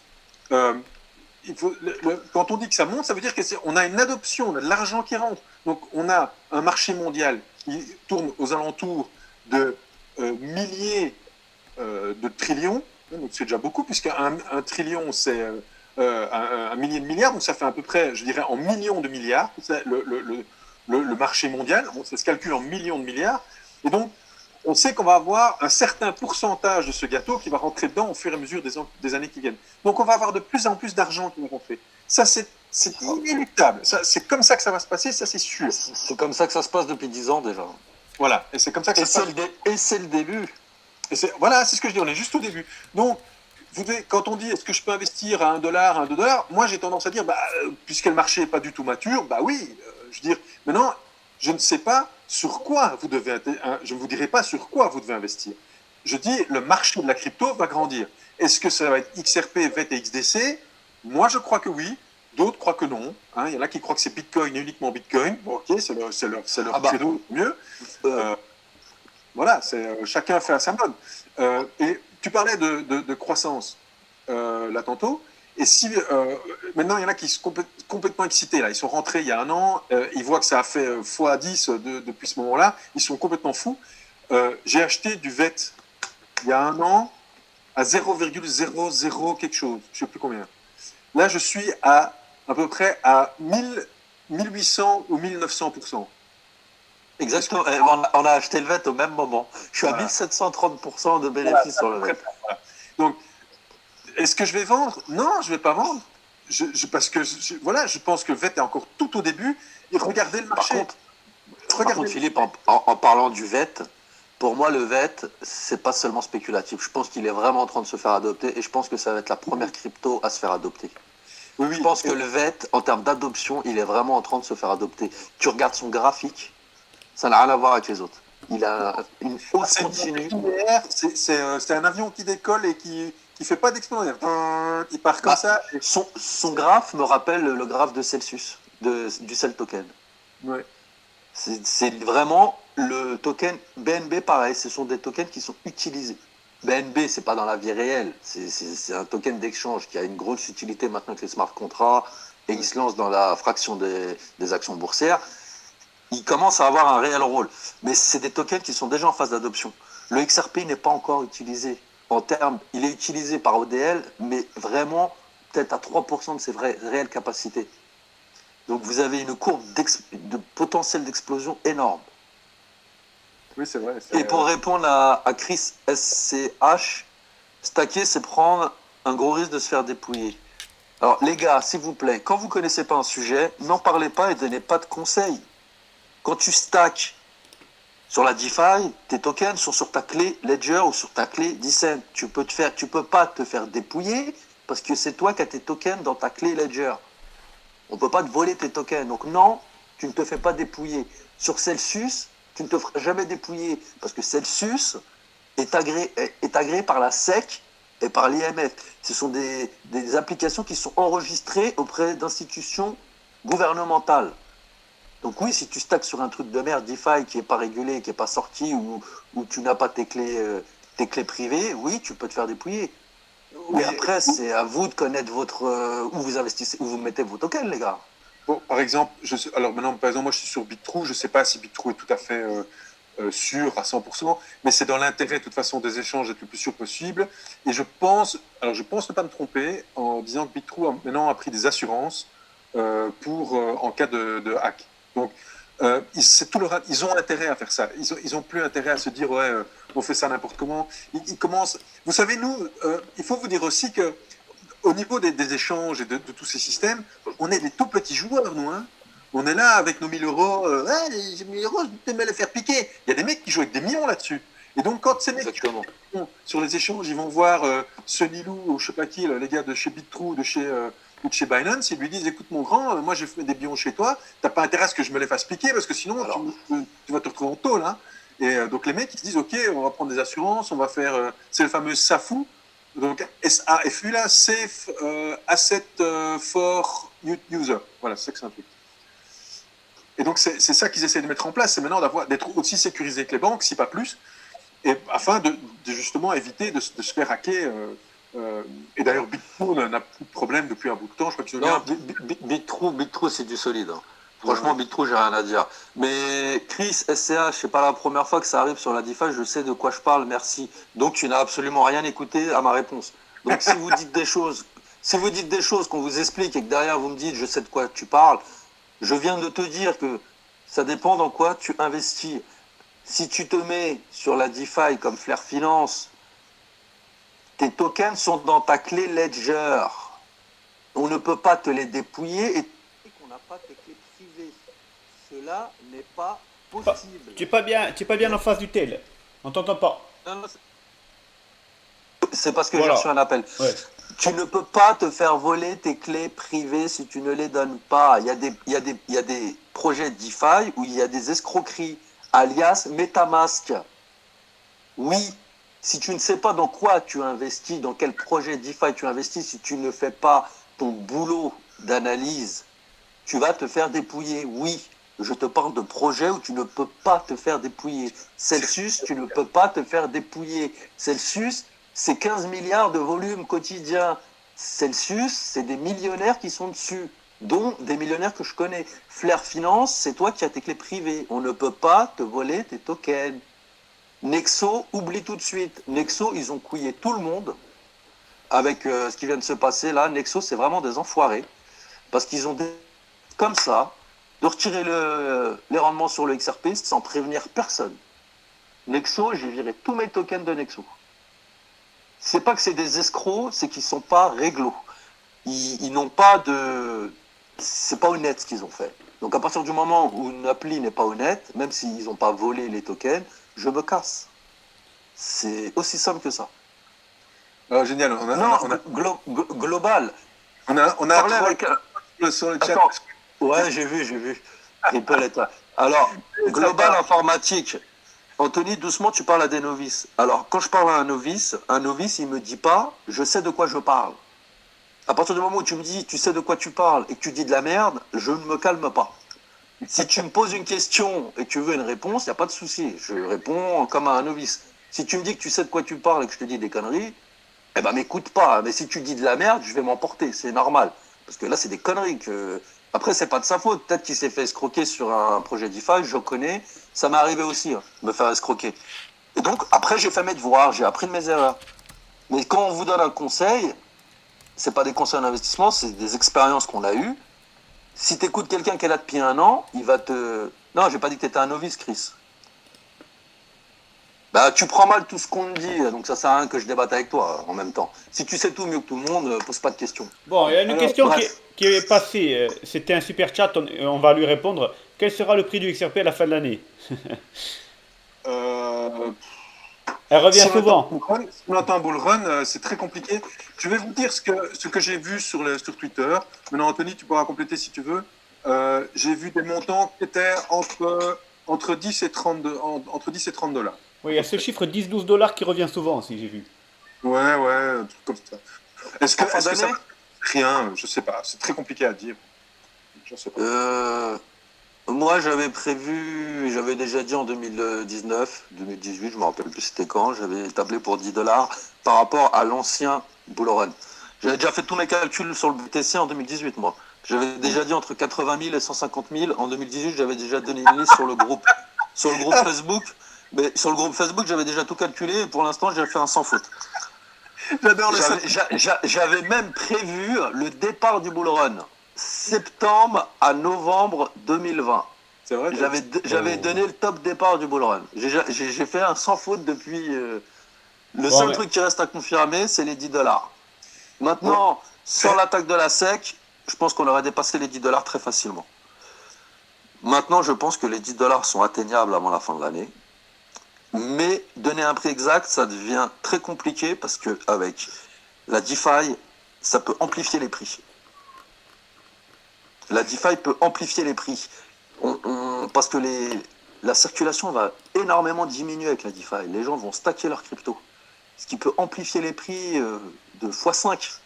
quand on dit que ça monte, ça veut dire qu'on a une adoption, on a de l'argent qui rentre. Donc on a un marché mondial qui tourne aux alentours de milliers de trillions. Donc c'est déjà beaucoup, puisqu'un trillion, c'est un millier de milliards, donc ça fait à peu près, je dirais, en millions de milliards, le marché mondial, bon, ça se calcule en millions de milliards, et donc on sait qu'on va avoir un certain pourcentage de ce gâteau qui va rentrer dedans au fur et à mesure des années qui viennent. Donc on va avoir de plus en plus d'argent qui va rentrer. Ça, c'est inéluctable. C'est comme ça que ça va se passer, ça c'est sûr. C'est comme ça que ça se passe depuis 10 ans déjà. Voilà, et c'est comme ça que ça se passe. Et c'est le début. Voilà, c'est ce que je dis, on est juste au début. Donc, quand on dit est-ce que je peux investir à $1, à $2, moi j'ai tendance à dire, puisque le marché n'est pas du tout mature, oui, je veux dire, maintenant, je ne sais pas sur quoi vous devez, je ne vous dirai pas sur quoi vous devez investir. Je dis, le marché de la crypto va grandir. Est-ce que ça va être XRP, VET et XDC? Moi, je crois que oui. D'autres croient que non. Hein. Il y en a qui croient que c'est Bitcoin et uniquement Bitcoin. Bon, ok, c'est leur credo, mieux. Voilà, chacun fait à sa mode. Et tu parlais de croissance là tantôt. Et si maintenant il y en a qui sont complètement excités là, ils sont rentrés il y a un an, ils voient que ça a fait x10 depuis ce moment-là, ils sont complètement fous. J'ai acheté du VET il y a un an à 0,00 quelque chose, je sais plus combien. Là je suis à peu près à 1800 ou 1900%. Exactement. On a acheté le VET au même moment. Je suis à 1730% de bénéfices sur le VET. Donc, est-ce que je vais vendre? Non, je ne vais pas vendre. Parce que je pense que le VET est encore tout au début. Et regardez le marché. Par contre, Philippe, en parlant du VET, pour moi, le VET, c'est pas seulement spéculatif. Je pense qu'il est vraiment en train de se faire adopter et je pense que ça va être la première crypto à se faire adopter. Oui, je pense que le VET, en termes d'adoption, il est vraiment en train de se faire adopter. Tu regardes son graphique, ça n'a rien à voir avec les autres. Il a une hausse continue. C'est un avion qui décolle et qui fait pas d'explosion. Il part comme ça. Et... Son graphe me rappelle le graphe de Celsius, du Cell Token. Ouais. C'est vraiment le token BNB, pareil. Ce sont des tokens qui sont utilisés. BNB, c'est pas dans la vie réelle. C'est un token d'échange qui a une grosse utilité maintenant que les smart contracts et il se lance dans la fraction des actions boursières. Il commence à avoir un réel rôle. Mais c'est des tokens qui sont déjà en phase d'adoption. Le XRP n'est pas encore utilisé. Il est utilisé par ODL, mais vraiment peut-être à 3% de ses réelles capacités. Donc vous avez une courbe de potentiel d'explosion énorme. Oui, c'est vrai. Et pour répondre à Chris SCH, stacker, c'est prendre un gros risque de se faire dépouiller. Alors les gars, s'il vous plaît, quand vous ne connaissez pas un sujet, n'en parlez pas et ne donnez pas de conseils. Quand tu stacks sur la DeFi, tes tokens sont sur ta clé Ledger ou sur ta clé Decent. Tu peux pas te faire dépouiller parce que c'est toi qui as tes tokens dans ta clé Ledger. On ne peut pas te voler tes tokens. Donc non, tu ne te fais pas dépouiller. Sur Celsius, tu ne te feras jamais dépouiller parce que Celsius est agréé par la SEC et par l'IMF. Ce sont des applications qui sont enregistrées auprès d'institutions gouvernementales. Donc oui, si tu stacks sur un truc de merde DeFi qui n'est pas régulé, qui n'est pas sorti, ou tu n'as pas tes clés privées, oui, tu peux te faire dépouiller. Mais après, c'est à vous de connaître où vous investissez, où vous mettez vos tokens, les gars. Bon, par exemple, moi je suis sur BitTrue, je ne sais pas si BitTrue est tout à fait sûr à 100%, mais c'est dans l'intérêt de toute façon des échanges d'être le plus sûr possible. Et je pense ne pas me tromper en disant que BitTrue maintenant a pris des assurances en cas de hack. Donc, ils ont intérêt à faire ça. Ils ont plus intérêt à se dire on fait ça n'importe comment. Ils commencent. Vous savez, nous, il faut vous dire aussi que au niveau des échanges et de tous ces systèmes, on est des tout petits joueurs, nous. Hein. On est là avec nos 1000 euros. Les 1000 euros, je peux me les faire piquer. Il y a des mecs qui jouent avec des millions là-dessus. Et donc, quand ces mecs sur les échanges, ils vont voir Sonilou ou je sais pas qui, les gars de chez BitTrue, ou de chez Binance, ils lui disent écoute mon grand, moi j'ai fait des billions chez toi, t'as pas intérêt à ce que je me les fasse piquer parce que sinon tu vas te retrouver en tôle. Hein. Et donc les mecs ils se disent ok, on va prendre des assurances, on va faire, c'est le fameux SAFU, Donc SAFU là, Safe Asset for User. Voilà, c'est ça que c'est un truc. Et donc c'est ça qu'ils essaient de mettre en place, c'est maintenant d'être aussi sécurisé que les banques, si pas plus, et afin de justement éviter de se faire hacker. Et d'ailleurs, Bitcoin n'a plus de problème depuis un bout de temps. Je crois qu'ils ont Non, Bit-True, c'est du solide. Hein. Franchement, Bit-True, j'ai rien à dire. Mais Chris, SCH, c'est pas la première fois que ça arrive sur la DeFi, je sais de quoi je parle, merci. Donc tu n'as absolument rien écouté à ma réponse. Donc si vous dites des choses, qu'on vous explique et que derrière vous me dites je sais de quoi tu parles, je viens de te dire que ça dépend dans quoi tu investis. Si tu te mets sur la DeFi comme Flair Finance, tes tokens sont dans ta clé Ledger. On ne peut pas te les dépouiller et qu'on n'a pas tes clés privées. Cela n'est pas possible. Tu es pas bien en face du tel. On t'entend pas. Non, c'est parce que Voilà. j'ai reçu un appel. Ouais. Tu ne peux pas te faire voler tes clés privées si tu ne les donnes pas. Il y a des projets DeFi où il y a des escroqueries, alias MetaMask. Oui, si tu ne sais pas dans quoi tu investis, dans quel projet DeFi tu investis, si tu ne fais pas ton boulot d'analyse, tu vas te faire dépouiller. Oui, je te parle de projets où tu ne peux pas te faire dépouiller. Celsius, tu ne peux pas te faire dépouiller. Celsius, c'est 15 milliards de volume quotidien. Celsius, c'est des millionnaires qui sont dessus, dont des millionnaires que je connais. Flair Finance, c'est toi qui as tes clés privées. On ne peut pas te voler tes tokens. Nexo, oublie tout de suite. Nexo, ils ont couillé tout le monde avec ce qui vient de se passer là. Nexo, c'est vraiment des enfoirés. Parce qu'ils ont comme ça, de retirer les rendements sur le XRP sans prévenir personne. Nexo, j'ai viré tous mes tokens de Nexo. C'est pas que c'est des escrocs, c'est qu'ils sont pas réglo. Ils n'ont pas de... C'est pas honnête ce qu'ils ont fait. Donc à partir du moment où une appli n'est pas honnête, même s'ils n'ont pas volé les tokens, je me casse. C'est aussi simple que ça. Génial. Global. On a Parlez avec... sur le chat. Attends. Ouais, j'ai vu. Il peut l'être. Alors, Global Informatique. Anthony, doucement, tu parles à des novices. Alors, quand je parle à un novice, il me dit pas « je sais de quoi je parle ». À partir du moment où tu me dis « tu sais de quoi tu parles » et que tu dis de la merde, je ne me calme pas. Si tu me poses une question et que tu veux une réponse, il n'y a pas de souci. Je réponds comme à un novice. Si tu me dis que tu sais de quoi tu parles et que je te dis des conneries, eh ben m'écoute pas. Mais si tu dis de la merde, je vais m'emporter. C'est normal. Parce que là, c'est des conneries que... Après, c'est pas de sa faute. Peut-être qu'il s'est fait escroquer sur un projet DeFi, je connais. Ça m'est arrivé aussi, me faire escroquer. Et donc, après, j'ai fait mes devoirs, j'ai appris de mes erreurs. Mais quand on vous donne un conseil, c'est pas des conseils d'investissement, c'est des expériences qu'on a eues. Si tu écoutes quelqu'un qui est là depuis 1 an, il va te... Non, j'ai pas dit que tu étais un novice, Chris. Bah, tu prends mal tout ce qu'on te dit, donc ça sert à rien que je débatte avec toi en même temps. Si tu sais tout mieux que tout le monde, pose pas de questions. Bon, il y a une Alors, question bref. qui est passée. C'était un super chat, on va lui répondre. Quel sera le prix du XRP à la fin de l'année? Elle revient Si souvent. on attend un bull run, c'est très compliqué. Je vais vous dire ce que j'ai vu sur Twitter. Maintenant, Anthony, tu pourras compléter si tu veux. J'ai vu des montants qui étaient entre 10 et 30 $. Oui, il y a ce chiffre 10-12 dollars qui revient souvent aussi, j'ai vu. Ouais, un truc comme ça. Est-ce que ça... d'année Rien, je sais pas. C'est très compliqué à dire. Je sais pas. Moi, j'avais déjà dit en 2019, 2018, je me rappelle plus c'était quand, j'avais tablé pour 10 $ par rapport à l'ancien bull run. J'avais déjà fait tous mes calculs sur le BTC en 2018, moi. J'avais déjà dit entre 80 000 et 150 000. En 2018, j'avais déjà donné une liste sur le groupe Facebook. Mais sur le groupe Facebook, j'avais déjà tout calculé et pour l'instant, j'ai fait un sans faute. J'adore J'avais même prévu le départ du bull run. Septembre à novembre 2020. C'est vrai. J'avais donné le top départ du bull run. J'ai fait un sans faute depuis. Le seul truc qui reste à confirmer, c'est les 10 $. Maintenant, sans l'attaque de la SEC, je pense qu'on aurait dépassé les 10 $ très facilement. Maintenant, je pense que les 10 $ sont atteignables avant la fin de l'année. Mais donner un prix exact, ça devient très compliqué parce qu'avec la DeFi, ça peut amplifier les prix. La DeFi peut amplifier les prix. Parce que la circulation va énormément diminuer avec la DeFi. Les gens vont stacker leurs cryptos. ce qui peut amplifier les prix de x5.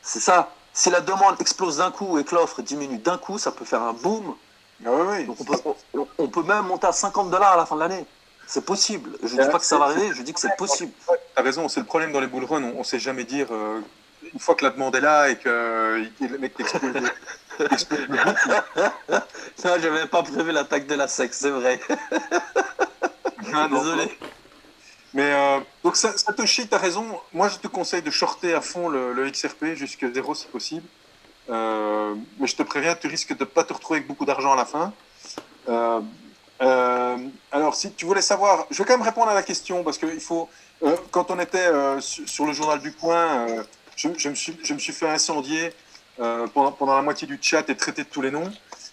C'est ça. Si la demande explose d'un coup et que l'offre diminue d'un coup, ça peut faire un boom. Ah oui, Donc on peut même monter à $50 à la fin de l'année. C'est possible. Je ne dis pas que ça va arriver, je dis que c'est possible. T'as raison, c'est le problème dans les bull runs, on ne sait jamais dire, une fois que la demande est là et que le mec explose. Ça, je n'avais pas prévu l'attaque de la SEC, c'est vrai. Désolé. Mais donc Satoshi, tu as raison. Moi, je te conseille de shorter à fond le XRP jusqu'à 0 si possible. Mais je te préviens, tu risques de ne pas te retrouver avec beaucoup d'argent à la fin. Alors, si tu voulais savoir, je vais quand même répondre à la question parce que il faut. Quand on était sur le journal du coin, je me suis fait incendier pendant la moitié du chat et traiter de tous les noms.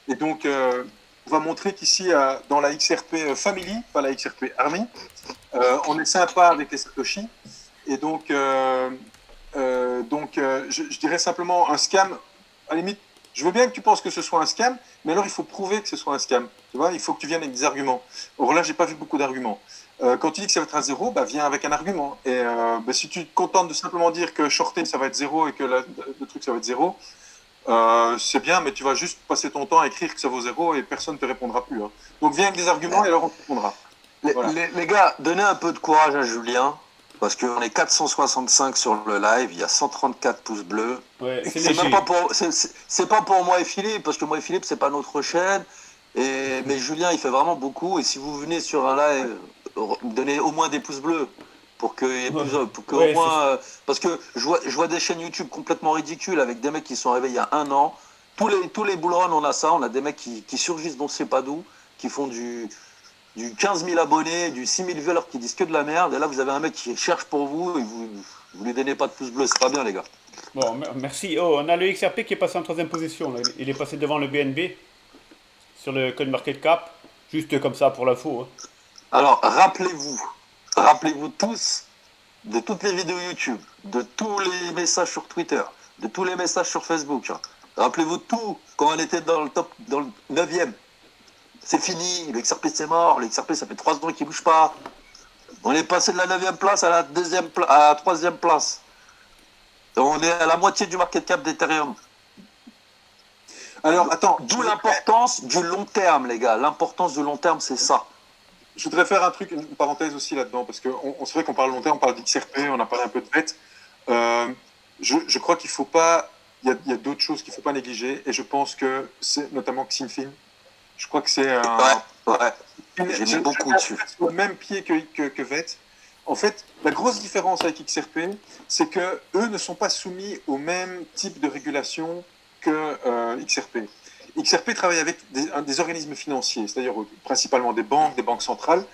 Et donc, on va montrer qu'ici, dans la XRP Family, pas la XRP Army, on est sympa avec les Satoshi. Et donc, je dirais simplement un scam. À la limite, je veux bien que tu penses que ce soit un scam, mais alors il faut prouver que ce soit un scam. Tu vois, il faut que tu viennes avec des arguments. Or là, j'ai pas vu beaucoup d'arguments. Quand tu dis que ça va être à 0, bah, viens avec un argument. Et si tu te contentes de simplement dire que shorter, ça va être 0 et que le truc, ça va être 0, c'est bien, mais tu vas juste passer ton temps à écrire que ça vaut 0 et personne ne te répondra plus. Hein. Donc viens avec des arguments et alors on te répondra. Voilà. Les gars, donnez un peu de courage à Julien, parce qu'on est 465 sur le live, il y a 134 pouces bleus. Ouais, C'est pas pour moi et Philippe, parce que moi et Philippe, c'est pas notre chaîne. Mais Julien, il fait vraiment beaucoup. Et si vous venez sur un live, donnez au moins des pouces bleus. Pour que, au moins, parce que je vois des chaînes YouTube complètement ridicules avec des mecs qui sont arrivés il y a un an. Tous les bull runs, on a ça. On a des mecs qui surgissent, dont c'est pas d'où, qui font du 15 000 abonnés, du 6 000 viewers qui disent que de la merde. Et là, vous avez un mec qui cherche pour vous et vous lui donnez pas de pouce bleu. C'est pas bien, les gars. Bon, merci. Oh, on a le XRP qui est passé en troisième position. Là. Il est passé devant le BNB sur le CoinMarketCap. Juste comme ça pour l'info. Hein. Alors, rappelez-vous tous de toutes les vidéos YouTube, de tous les messages sur Twitter, de tous les messages sur Facebook. Rappelez-vous de tout quand on était dans le 9e. C'est fini, le XRP c'est mort, le XRP ça fait 3 ans qu'il ne bouge pas. On est passé de la 9e place à la 3e place. On est à la moitié du market cap d'Ethereum. Alors, attends. D'où l'importance du long terme, les gars. L'importance du long terme, c'est ça. Je voudrais faire un truc, une parenthèse aussi là-dedans, parce que c'est vrai qu'on parle long terme, on parle d'XRP, on a parlé un peu de FET. Je crois qu'il ne faut pas. Il y a d'autres choses qu'il ne faut pas négliger, et je pense que c'est notamment Xinfin. Je crois que c'est un. Ouais. J'ai mis beaucoup dessus. Au même pied que VET. En fait, la grosse différence avec XRP, c'est que eux ne sont pas soumis au même type de régulation que XRP. XRP travaille avec des organismes financiers, c'est-à-dire principalement des banques centrales.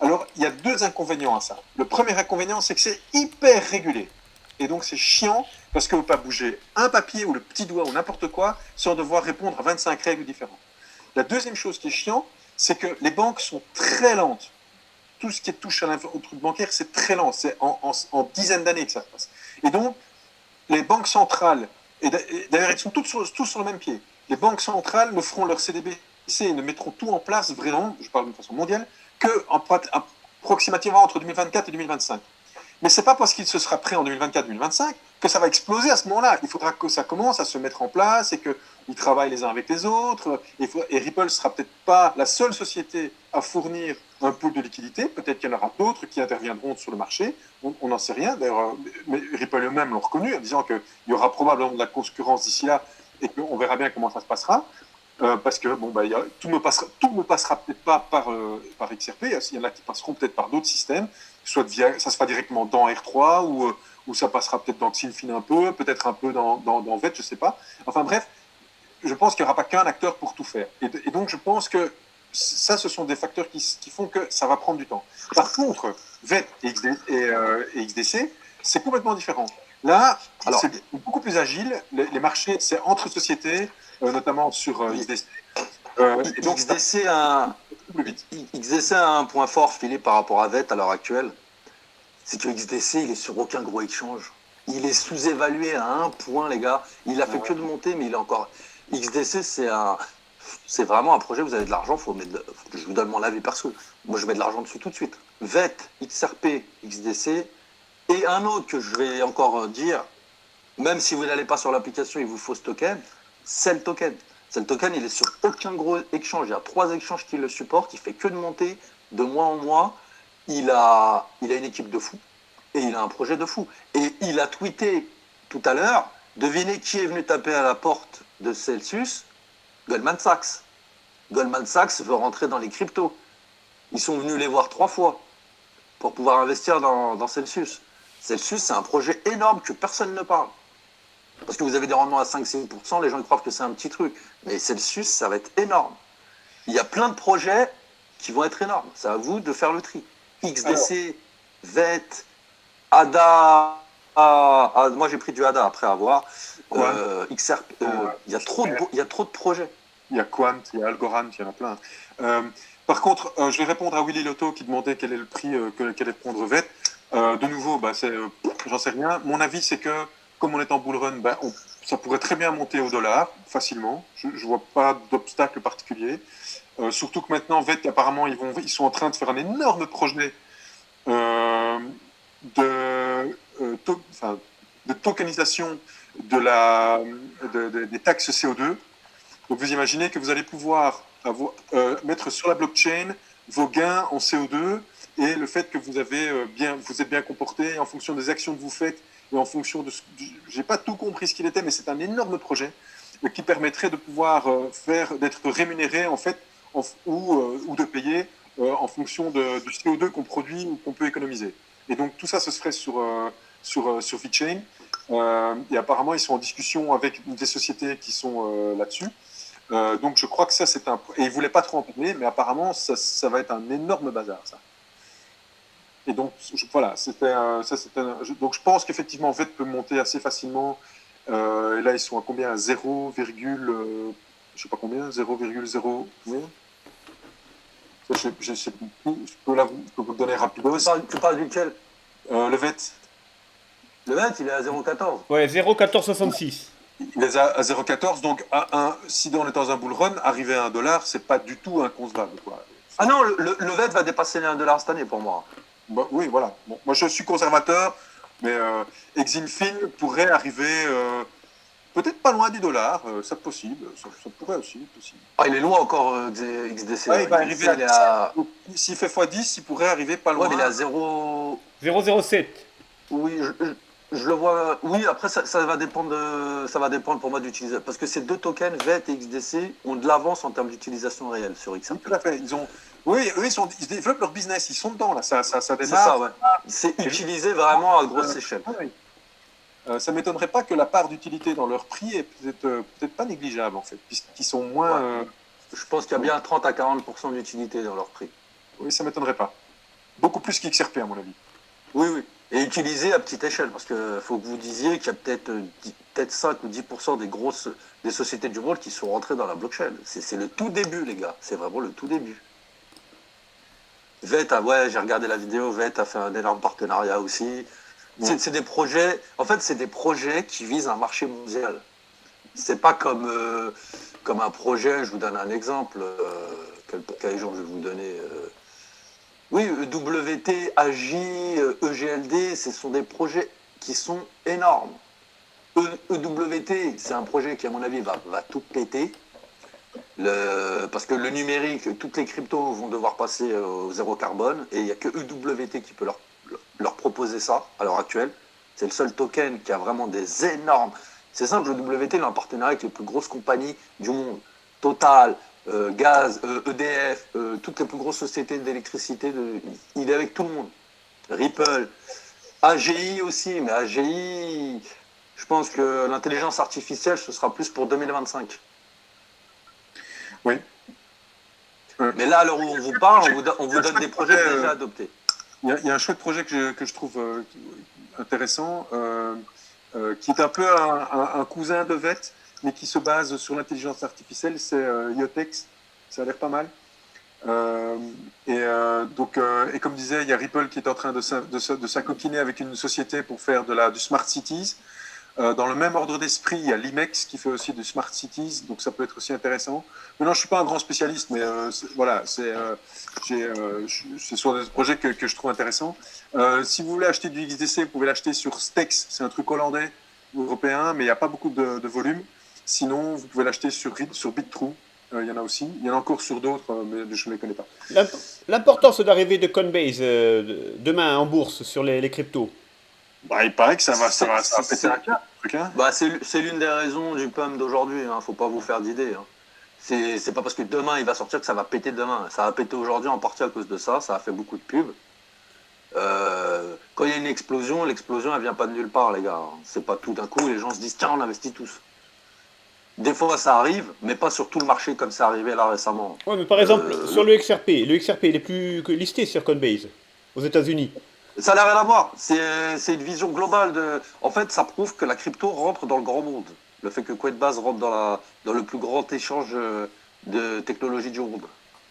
Alors, il y a 2 inconvénients à ça. Le premier inconvénient, c'est que c'est hyper régulé. Et donc, c'est chiant parce qu'on ne peut pas bouger un papier ou le petit doigt ou n'importe quoi sans devoir répondre à 25 règles différentes. La deuxième chose qui est chiant, c'est que les banques sont très lentes. Tout ce qui touche au truc bancaire, c'est très lent. C'est en dizaines d'années que ça se passe. Et donc, les banques centrales, et d'ailleurs, ils sont tous sur le même pied. Les banques centrales ne feront leur CDBC et ne mettront tout en place vraiment, je parle de façon mondiale, approximativement entre 2024 et 2025. Mais ce n'est pas parce qu'il se sera prêt en 2024-2025 que ça va exploser à ce moment-là. Il faudra que ça commence à se mettre en place et qu'ils travaillent les uns avec les autres. Et Ripple ne sera peut-être pas la seule société à fournir un pool de liquidité. Peut-être qu'il y en aura d'autres qui interviendront sur le marché. On n'en sait rien. D'ailleurs, mais Ripple eux-mêmes l'ont reconnu en disant qu'il y aura probablement de la concurrence d'ici là et qu'on verra bien comment ça se passera. Parce que tout ne passera peut-être pas par XRP. Il y en a qui passeront peut-être par d'autres systèmes. Soit ça se fera directement dans R3 ou ça passera peut-être dans Xinfin un peu, peut-être un peu dans VET, je ne sais pas. Enfin bref, je pense qu'il n'y aura pas qu'un acteur pour tout faire. Et donc je pense que ça, ce sont des facteurs qui font que ça va prendre du temps. Par contre, VET et XDC, c'est complètement différent. Là, c'est beaucoup plus agile. Les marchés, c'est entre sociétés, notamment sur XDC. Et donc, XDC a un point fort, Philippe, par rapport à VET à l'heure actuelle. C'est que XDC, il est sur aucun gros exchange. Il est sous-évalué à un point, les gars. Il a fait que de monter, mais il est encore. XDC, C'est vraiment un projet, vous avez de l'argent, je vous donne mon avis perso. Moi, je mets de l'argent dessus tout de suite. VET, XRP, XDC, et un autre que je vais encore dire, même si vous n'allez pas sur l'application, il vous faut ce token, c'est le token. C'est le token, il est sur aucun gros exchange. Il y a 3 exchanges qui le supportent, il fait que de monter de mois en mois. Il a une équipe de fous et il a un projet de fou. Et il a tweeté tout à l'heure, devinez qui est venu taper à la porte de Celsius? Goldman Sachs. Goldman Sachs veut rentrer dans les cryptos. Ils sont venus les voir 3 fois pour pouvoir investir dans Celsius. Celsius, c'est un projet énorme que personne ne parle. Parce que vous avez des rendements à 5-6%, les gens ils croient que c'est un petit truc. Mais Celsius, ça va être énorme. Il y a plein de projets qui vont être énormes. C'est à vous de faire le tri. XDC, VET, ADA. Moi, j'ai pris du ADA après avoir. XRP. Il y a trop de projets. Il y a Quant, il y a Algorand, il y en a plein. Par contre, je vais répondre à Willy Lotto qui demandait quel est le prix qu'allait prendre VET. De nouveau, j'en sais rien. Mon avis, c'est que comme on est en bull run, ça pourrait très bien monter au dollar facilement. Je ne vois pas d'obstacle particulier. Surtout que maintenant, VET, apparemment, ils sont en train de faire un énorme projet de tokenisation des taxes CO2. Donc vous imaginez que vous allez pouvoir mettre sur la blockchain vos gains en CO2 et le fait que vous êtes bien comporté en fonction des actions que vous faites et en fonction de j'ai pas tout compris ce qu'il était, mais c'est un énorme projet qui permettrait de pouvoir d'être rémunéré en fait ou de payer en fonction du CO2 qu'on produit ou qu'on peut économiser. Et donc tout ça, ce serait sur VeChain. Et apparemment, ils sont en discussion avec des sociétés qui sont là-dessus. Donc je crois que ça, c'est un... Et ils ne voulaient pas trop en parler, mais apparemment, ça va être un énorme bazar, ça. Et donc, voilà, donc je pense qu'effectivement, VET peut monter assez facilement. Et là, ils sont à combien? À 0, je sais pas combien, 0,0... Je sais plus. Je peux vous le donner rapidement. Tu parles duquel? Le VET. Le VET, il est à 0,14. Ouais, 0,1466. Il est à 0,14, donc si on est dans un bull run, arriver à $1, c'est pas du tout inconcevable, quoi. Ah non, le VET va dépasser les $1 cette année pour moi. Bah, oui, voilà. Bon, moi, je suis conservateur, mais Exinfin pourrait arriver peut-être pas loin du $, c'est possible. Ça pourrait aussi être possible. Ah, il est loin encore XDC. Ouais, il va arriver à... S'il fait x10, il pourrait arriver pas loin. Ouais, mais il est à 0... 0,07. Oui, je le vois. Oui, après, ça va dépendre pour moi d'utiliser. Parce que ces deux tokens, VET et XDC, ont de l'avance en termes d'utilisation réelle sur XRP. Tout à fait. Ils développent leur business, ils sont dedans, là. Ça c'est ça, ouais. C'est utilisé vraiment à grosse échelle. Ça ne m'étonnerait pas que la part d'utilité dans leur prix est peut-être pas négligeable, en fait, puisqu'ils sont moins... Je pense qu'il y a bien 30 à 40% d'utilité dans leur prix. Oui, ça ne m'étonnerait pas. Beaucoup plus qu'XRP, à mon avis. Oui, oui. Et utilisé à petite échelle, parce qu'il faut que vous disiez qu'il y a peut-être 5 ou 10% des sociétés du monde qui sont rentrées dans la blockchain. C'est le tout début, les gars. C'est vraiment le tout début. VET, j'ai regardé la vidéo, VET a fait un énorme partenariat aussi. C'est des projets, en fait, c'est des projets qui visent un marché mondial. C'est pas comme un projet, je vous donne un exemple, quel exemple je vais vous donner Oui, WT, AJ, EGLD, ce sont des projets qui sont énormes. EWT, c'est un projet qui, à mon avis, va tout péter. Parce que le numérique, toutes les cryptos vont devoir passer au zéro carbone, et il n'y a que EWT qui peut leur proposer ça à l'heure actuelle. C'est le seul token qui a vraiment des énormes... C'est simple, EWT, il a un partenariat avec les plus grosses compagnies du monde. Total, Gaz, EDF, toutes les plus grosses sociétés d'électricité, il est avec tout le monde. Ripple, AGI aussi, mais AGI, je pense que l'intelligence artificielle, ce sera plus pour 2025. Oui. Mais là, à l'heure où on vous parle, on vous donne des projets déjà adoptés. Il y a un chouette projet que je trouve intéressant, qui est un peu un cousin de VET, mais qui se base sur l'intelligence artificielle, c'est Iotex. Ça a l'air pas mal. Et comme disait, il y a Ripple qui est en train de s'acoquiner avec une société pour faire du Smart Cities. Dans le même ordre d'esprit, il y a l'IMEX qui fait aussi du Smart Cities, donc ça peut être aussi intéressant. Maintenant, je ne suis pas un grand spécialiste, mais voilà, c'est sur des projets que je trouve intéressants. Si vous voulez acheter du XDC, vous pouvez l'acheter sur Stex, c'est un truc hollandais ou européen, mais il n'y a pas beaucoup de volume. Sinon, vous pouvez l'acheter sur BitTrue, il y en a aussi. Il y en a encore sur d'autres, mais je ne les connais pas. L'importance d'arrivée de Coinbase demain en bourse sur les cryptos. Bah, il paraît que ça va péter un câble, le truc, hein. Bah, c'est l'une des raisons du pump d'aujourd'hui, hein. Faut pas vous faire d'idées, hein. C'est pas parce que demain il va sortir que ça va péter demain. Ça va péter aujourd'hui en partie à cause de ça. Ça a fait beaucoup de pubs. Quand il y a une explosion, l'explosion elle vient pas de nulle part, les gars. C'est pas tout d'un coup les gens se disent tiens on investit tous. Des fois ça arrive, mais pas sur tout le marché comme c'est arrivé là récemment. Ouais, mais par exemple, sur le XRP il est plus que listé sur Coinbase aux États-Unis. Ça n'a rien à voir. C'est une vision globale de. En fait, ça prouve que la crypto rentre dans le grand monde. Le fait que Coinbase rentre dans le plus grand échange de technologie du monde,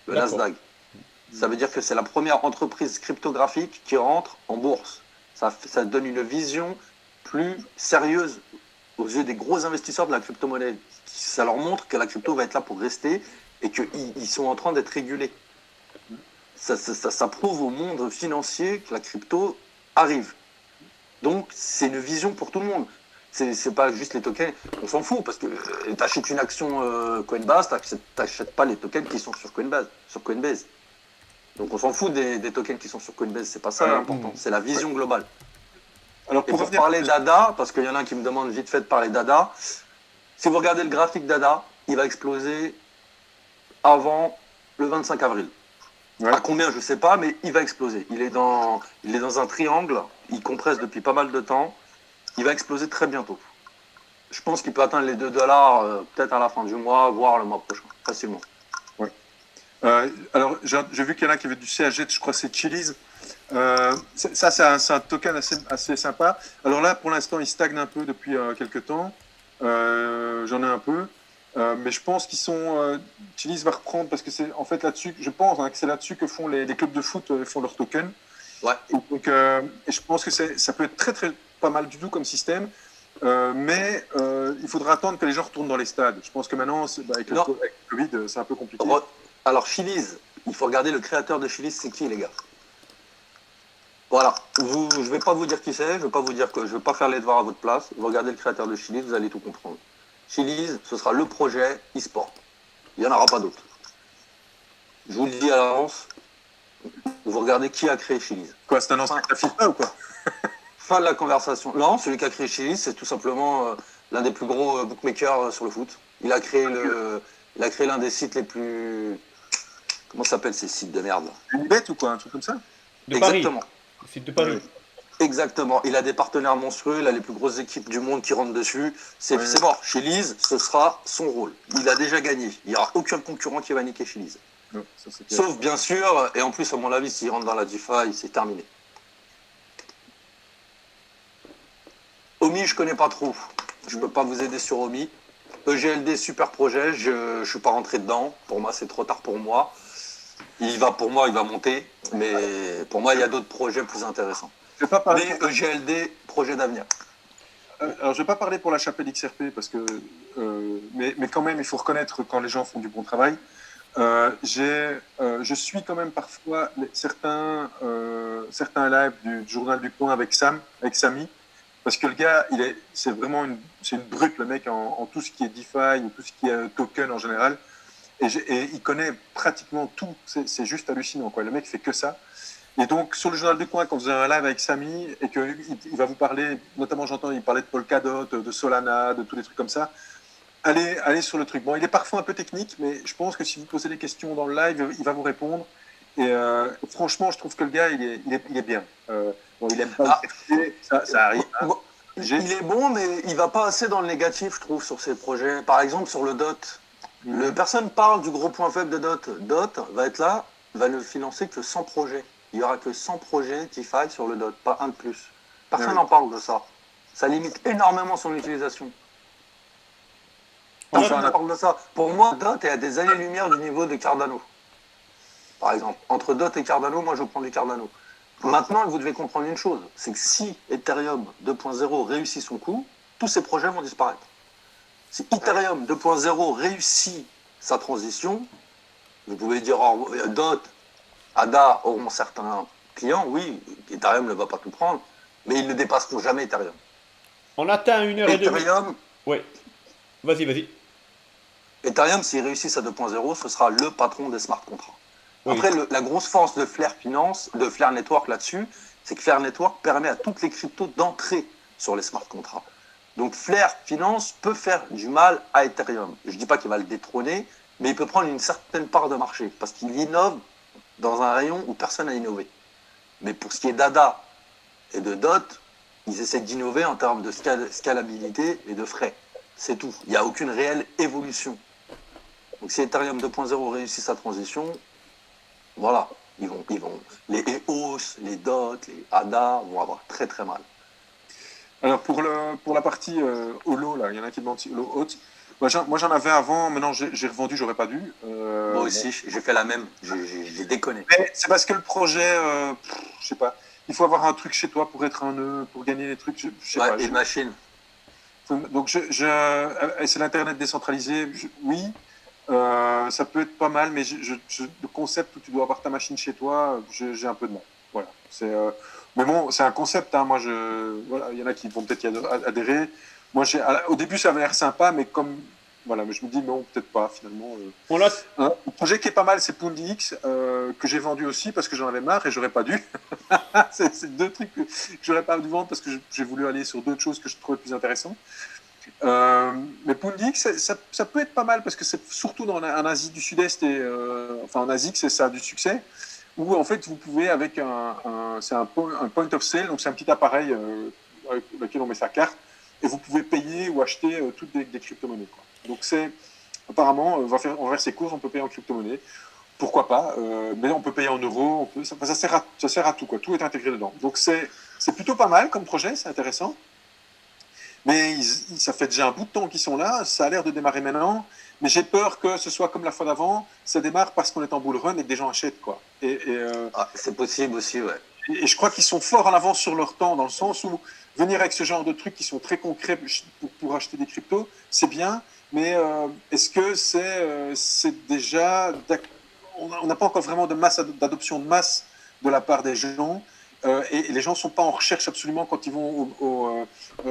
le D'accord. Nasdaq. Ça veut dire que c'est la première entreprise cryptographique qui rentre en bourse. Ça donne une vision plus sérieuse aux yeux des gros investisseurs de la crypto-monnaie. Ça leur montre que la crypto va être là pour rester et qu'ils sont en train d'être régulés. Ça prouve au monde financier que la crypto arrive. Donc, c'est une vision pour tout le monde. C'est pas juste les tokens. On s'en fout parce que tu achètes une action Coinbase, tu n'achètes pas les tokens qui sont sur Coinbase. Donc, on s'en fout des tokens qui sont sur Coinbase. C'est pas ça l'important. C'est la vision globale. Alors, Et pour parler d'ADA, parce qu'il y en a un qui me demande vite fait de parler d'ADA, si vous regardez le graphique d'ADA, il va exploser avant le 25 avril. Ouais. À combien, je ne sais pas, mais il va exploser. Il est dans un triangle, il compresse depuis pas mal de temps, il va exploser très bientôt. Je pense qu'il peut atteindre les $2 peut-être à la fin du mois, voire le mois prochain, facilement. Ouais. Alors, j'ai vu qu'il y en a qui avaient du CHZ, je crois que c'est Chiliz. Ça, c'est un token assez sympa. Alors là, pour l'instant, il stagne un peu depuis quelques temps. J'en ai un peu. Mais je pense qu'ils sont. Chiliz va reprendre parce que c'est en fait là-dessus, je pense que c'est là-dessus que font les clubs de foot font leurs tokens. Ouais. Donc, et je pense que ça peut être très pas mal du tout comme système. Mais il faudra attendre que les gens retournent dans les stades. Je pense que maintenant, avec le Covid, c'est un peu compliqué. Alors, Chiliz, il faut regarder le créateur de Chiliz, c'est qui, les gars? Voilà. Je ne vais pas vous dire qui c'est, je ne vais pas faire les devoirs à votre place. Vous regardez le créateur de Chiliz, vous allez tout comprendre. Chiliz, ce sera le projet e-sport. Il n'y en aura pas d'autre. Je vous le dis à l'avance, vous regardez qui a créé Chiliz. Quoi, c'est un ancien de la FIFA ou quoi? Fin de la conversation. Non, celui qui a créé Chiliz, c'est tout simplement l'un des plus gros bookmakers sur le foot. Il a créé l'un des sites les plus... Comment ça s'appelle ces sites de merde? Une bête ou quoi, un truc comme ça? De Exactement. Paris. Le site de Paris. Exactement. Il a des partenaires monstrueux, il a les plus grosses équipes du monde qui rentrent dessus. C'est mort. Chez Liz, ce sera son rôle. Il a déjà gagné. Il n'y aura aucun concurrent qui va niquer chez Liz. Sauf bien sûr, et en plus à mon avis, s'il rentre dans la DeFi, c'est terminé. Omi, je connais pas trop. Je peux pas vous aider sur Omi. EGLD, super projet. Je suis pas rentré dedans. Pour moi, c'est trop tard pour moi. Il va monter. Mais pour moi, il y a d'autres projets plus intéressants. Mais EGLD, projet d'avenir. Alors, je ne vais pas parler pour la chapelle XRP, parce que, mais quand même, il faut reconnaître quand les gens font du bon travail. Je suis quand même parfois certains lives du Journal du Coin avec Samy, parce que le gars, c'est vraiment une brute, le mec, en tout ce qui est DeFi, ou tout ce qui est token en général. Et il connaît pratiquement tout. C'est juste hallucinant, quoi. Le mec fait que ça. Et donc, sur le Journal du Coin, quand vous avez un live avec Samy, et qu'il va vous parler, notamment j'entends, il parlait de Polkadot, de Solana, de tous les trucs comme ça, allez sur le truc. Bon, il est parfois un peu technique, mais je pense que si vous posez des questions dans le live, il va vous répondre. Et franchement, je trouve que le gars, il est bien. Bon, il aime pas ça arrive. Hein. Il est bon, mais il va pas assez dans le négatif, je trouve, sur ses projets. Par exemple, sur le DOT. Personne parle du gros point faible de DOT. DOT va être là, va ne financer que 100 projets. Il n'y aura que 100 projets DeFi sur le DOT, pas un de plus. Personne n'en parle de ça. Ça limite énormément son utilisation. Personne n'en parle de ça. Pour moi, DOT est à des années-lumière du niveau de Cardano. Par exemple, entre DOT et Cardano, moi je prends du Cardano. Maintenant, vous devez comprendre une chose, c'est que si Ethereum 2.0 réussit son coup, tous ces projets vont disparaître. Si Ethereum 2.0 réussit sa transition, vous pouvez dire DOT, ADA auront certains clients, oui, Ethereum ne va pas tout prendre, mais ils ne dépasseront jamais Ethereum. On atteint 1h30. Ethereum, Oui. Vas-y. Ethereum, s'il réussit sa 2.0, ce sera le patron des smart contracts. Oui. Après, la grosse force de Flare Finance, de Flare Network là-dessus, c'est que Flare Network permet à toutes les cryptos d'entrer sur les smart contracts. Donc Flare Finance peut faire du mal à Ethereum. Je ne dis pas qu'il va le détrôner, mais il peut prendre une certaine part de marché, parce qu'il innove dans un rayon où personne n'a innové. Mais pour ce qui est d'ADA et de DOT, ils essaient d'innover en termes de scalabilité et de frais. C'est tout. Il n'y a aucune réelle évolution. Donc si Ethereum 2.0 réussit sa transition, voilà, les EOS, les DOT, les ADA vont avoir très très mal. Alors pour la partie holo, là, il y en a qui demandent si holo haute. Moi j'en avais avant, maintenant j'ai revendu, j'aurais pas dû. Moi aussi, j'ai fait la même, j'ai déconné. Mais c'est parce que le projet, je sais pas, il faut avoir un truc chez toi pour être un nœud, pour gagner des trucs, je sais pas. Et une machine. Donc c'est l'internet décentralisé, oui, ça peut être pas mal, mais le concept où tu dois avoir ta machine chez toi, j'ai un peu de mal. Voilà. Mais bon, c'est un concept, hein. Moi, voilà, il y en a qui vont peut-être y adhérer. Moi, au début, ça avait l'air sympa, mais voilà, mais je me dis non, peut-être pas finalement. Le projet qui est pas mal, c'est PoonDX, que j'ai vendu aussi parce que j'en avais marre et j'aurais pas dû. c'est deux trucs que j'aurais pas dû vendre parce que j'ai voulu aller sur d'autres choses que je trouvais plus intéressantes. Mais PoonDX, ça peut être pas mal parce que c'est surtout en Asie du Sud-Est et en Asie que ça a du succès. Où en fait vous pouvez avec c'est un point of sale, donc c'est un petit appareil avec lequel on met sa carte et vous pouvez payer ou acheter toutes des crypto-monnaies, quoi. Donc apparemment on va faire ses courses, on peut payer en crypto-monnaie, pourquoi pas, mais on peut payer en euros, ça sert à tout, quoi. Tout est intégré dedans. Donc c'est plutôt pas mal comme projet, c'est intéressant. Mais ça fait déjà un bout de temps qu'ils sont là, ça a l'air de démarrer maintenant, mais j'ai peur que ce soit comme la fois d'avant, ça démarre parce qu'on est en bull run et que des gens achètent, quoi. C'est possible aussi, ouais. Et je crois qu'ils sont forts en avance sur leur temps, dans le sens où venir avec ce genre de trucs qui sont très concrets pour acheter des cryptos, c'est bien, mais est-ce que c'est déjà... On n'a pas encore vraiment d'adoption de masse de la part des gens. Et les gens ne sont pas en recherche absolument quand ils vont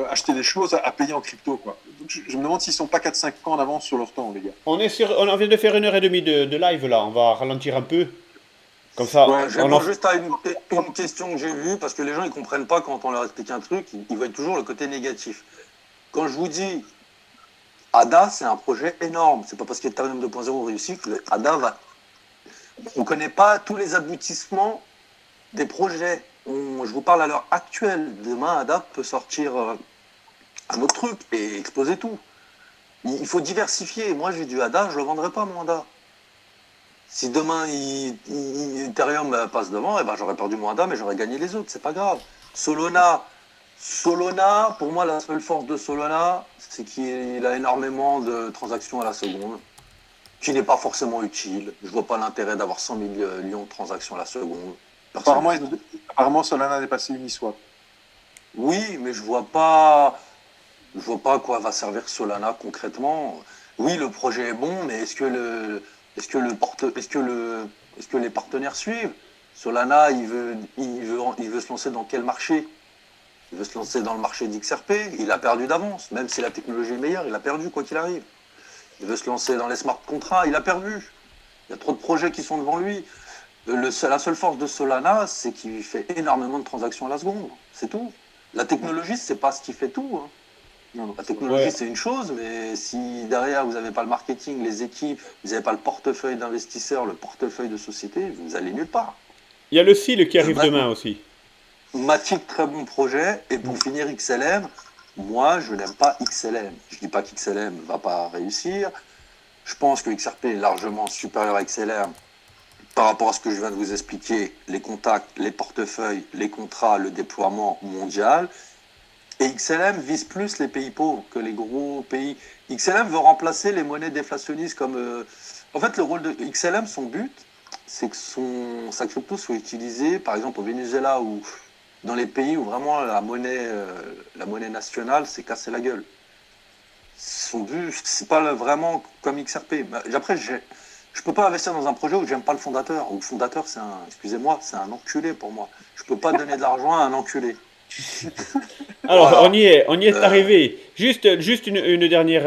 acheter des choses à payer en crypto, quoi. Donc je me demande s'ils ne sont pas 4-5 ans en avance sur leur temps, les gars. On vient de faire 1h30 de live là, on va ralentir un peu. Comme ça, ouais, je réponds juste à une question que j'ai vue, parce que les gens ils comprennent pas quand on leur explique un truc, ils voient toujours le côté négatif. Quand je vous dis ADA, c'est un projet énorme, c'est pas parce qu'Ethereum 2.0 réussit que ADA va... On ne connaît pas tous les aboutissements des projets. Je vous parle à l'heure actuelle. Demain, ADA peut sortir un autre truc et exploser tout. Il faut diversifier. Moi, j'ai du ADA, je ne le vendrai pas, mon ADA. Si demain, Ethereum passe devant, eh ben, j'aurais perdu mon ADA, mais j'aurais gagné les autres. C'est pas grave. Solana, pour moi, la seule force de Solana, c'est qu'il a énormément de transactions à la seconde, qui n'est pas forcément utile. Je ne vois pas l'intérêt d'avoir 100 millions de transactions à la seconde. Apparemment, Solana a dépassé Uniswap. Oui, mais je vois pas à quoi va servir Solana concrètement. Oui, le projet est bon, mais est-ce que les partenaires suivent? Solana, il veut se lancer dans quel marché? Il veut se lancer dans le marché d'XRP. Il a perdu d'avance, même si la technologie est meilleure, il a perdu quoi qu'il arrive. Il veut se lancer dans les smart contracts, il a perdu. Il y a trop de projets qui sont devant lui. La seule force de Solana, c'est qu'il fait énormément de transactions à la seconde. C'est tout. La technologie, c'est pas ce qui fait tout, hein. Non, la technologie, c'est une chose, mais si derrière, vous n'avez pas le marketing, les équipes, vous n'avez pas le portefeuille d'investisseurs, le portefeuille de société, vous allez nulle part. Il y a le CIL qui arrive demain aussi. Matic, très bon projet. Et pour finir, XLM, moi, je n'aime pas XLM. Je ne dis pas qu'XLM ne va pas réussir. Je pense que XRP est largement supérieur à XLM par rapport à ce que je viens de vous expliquer, les contacts, les portefeuilles, les contrats, le déploiement mondial. Et XLM vise plus les pays pauvres que les gros pays. XLM veut remplacer les monnaies déflationnistes comme... En fait, le rôle de XLM, son but, c'est que sa crypto soit utilisée, par exemple au Venezuela, où dans les pays où vraiment la monnaie nationale s'est cassée la gueule. Sont vus, c'est pas vraiment comme XRP. Après, je peux pas investir dans un projet où j'aime pas le fondateur. Où le fondateur, excusez-moi, c'est un enculé pour moi. Je peux pas donner de l'argent à un enculé. Alors, Voilà. on y est arrivé. Juste une dernière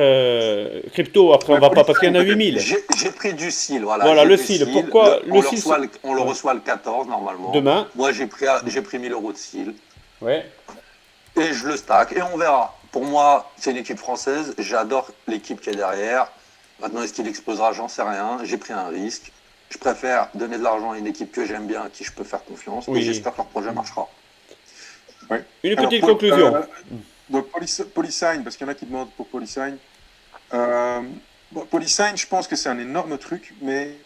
crypto, après on va pas, parce qu'il y en a 8000. J'ai pris du SIL, voilà. Voilà, J'ai le pris SIL. Pourquoi on le SIL on le reçoit le 14 normalement. Demain. Moi, j'ai pris 1000 euros de SIL. Ouais. Et je le stack et on verra. Pour moi, c'est une équipe française. J'adore l'équipe qui est derrière. Maintenant, est-ce qu'il explosera? J'en sais rien. J'ai pris un risque. Je préfère donner de l'argent à une équipe que j'aime bien, à qui je peux faire confiance. Oui. Et j'espère que leur projet marchera. Ouais. Une Alors, petite conclusion. Donc Polysign, parce qu'il y en a qui demandent pour Polysign. Polysign, je pense que c'est un énorme truc, mais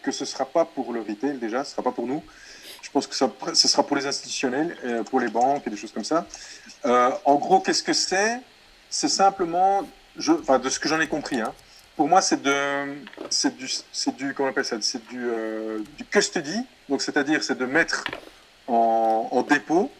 que ce ne sera pas pour le retail déjà, ce ne sera pas pour nous. Je pense que ce sera pour les institutionnels, pour les banques et des choses comme ça. En gros, qu'est-ce que c'est? C'est simplement, de ce que j'en ai compris, hein, pour moi, c'est du comment on appelle ça? C'est du custody, donc c'est-à-dire c'est de mettre en dépôt,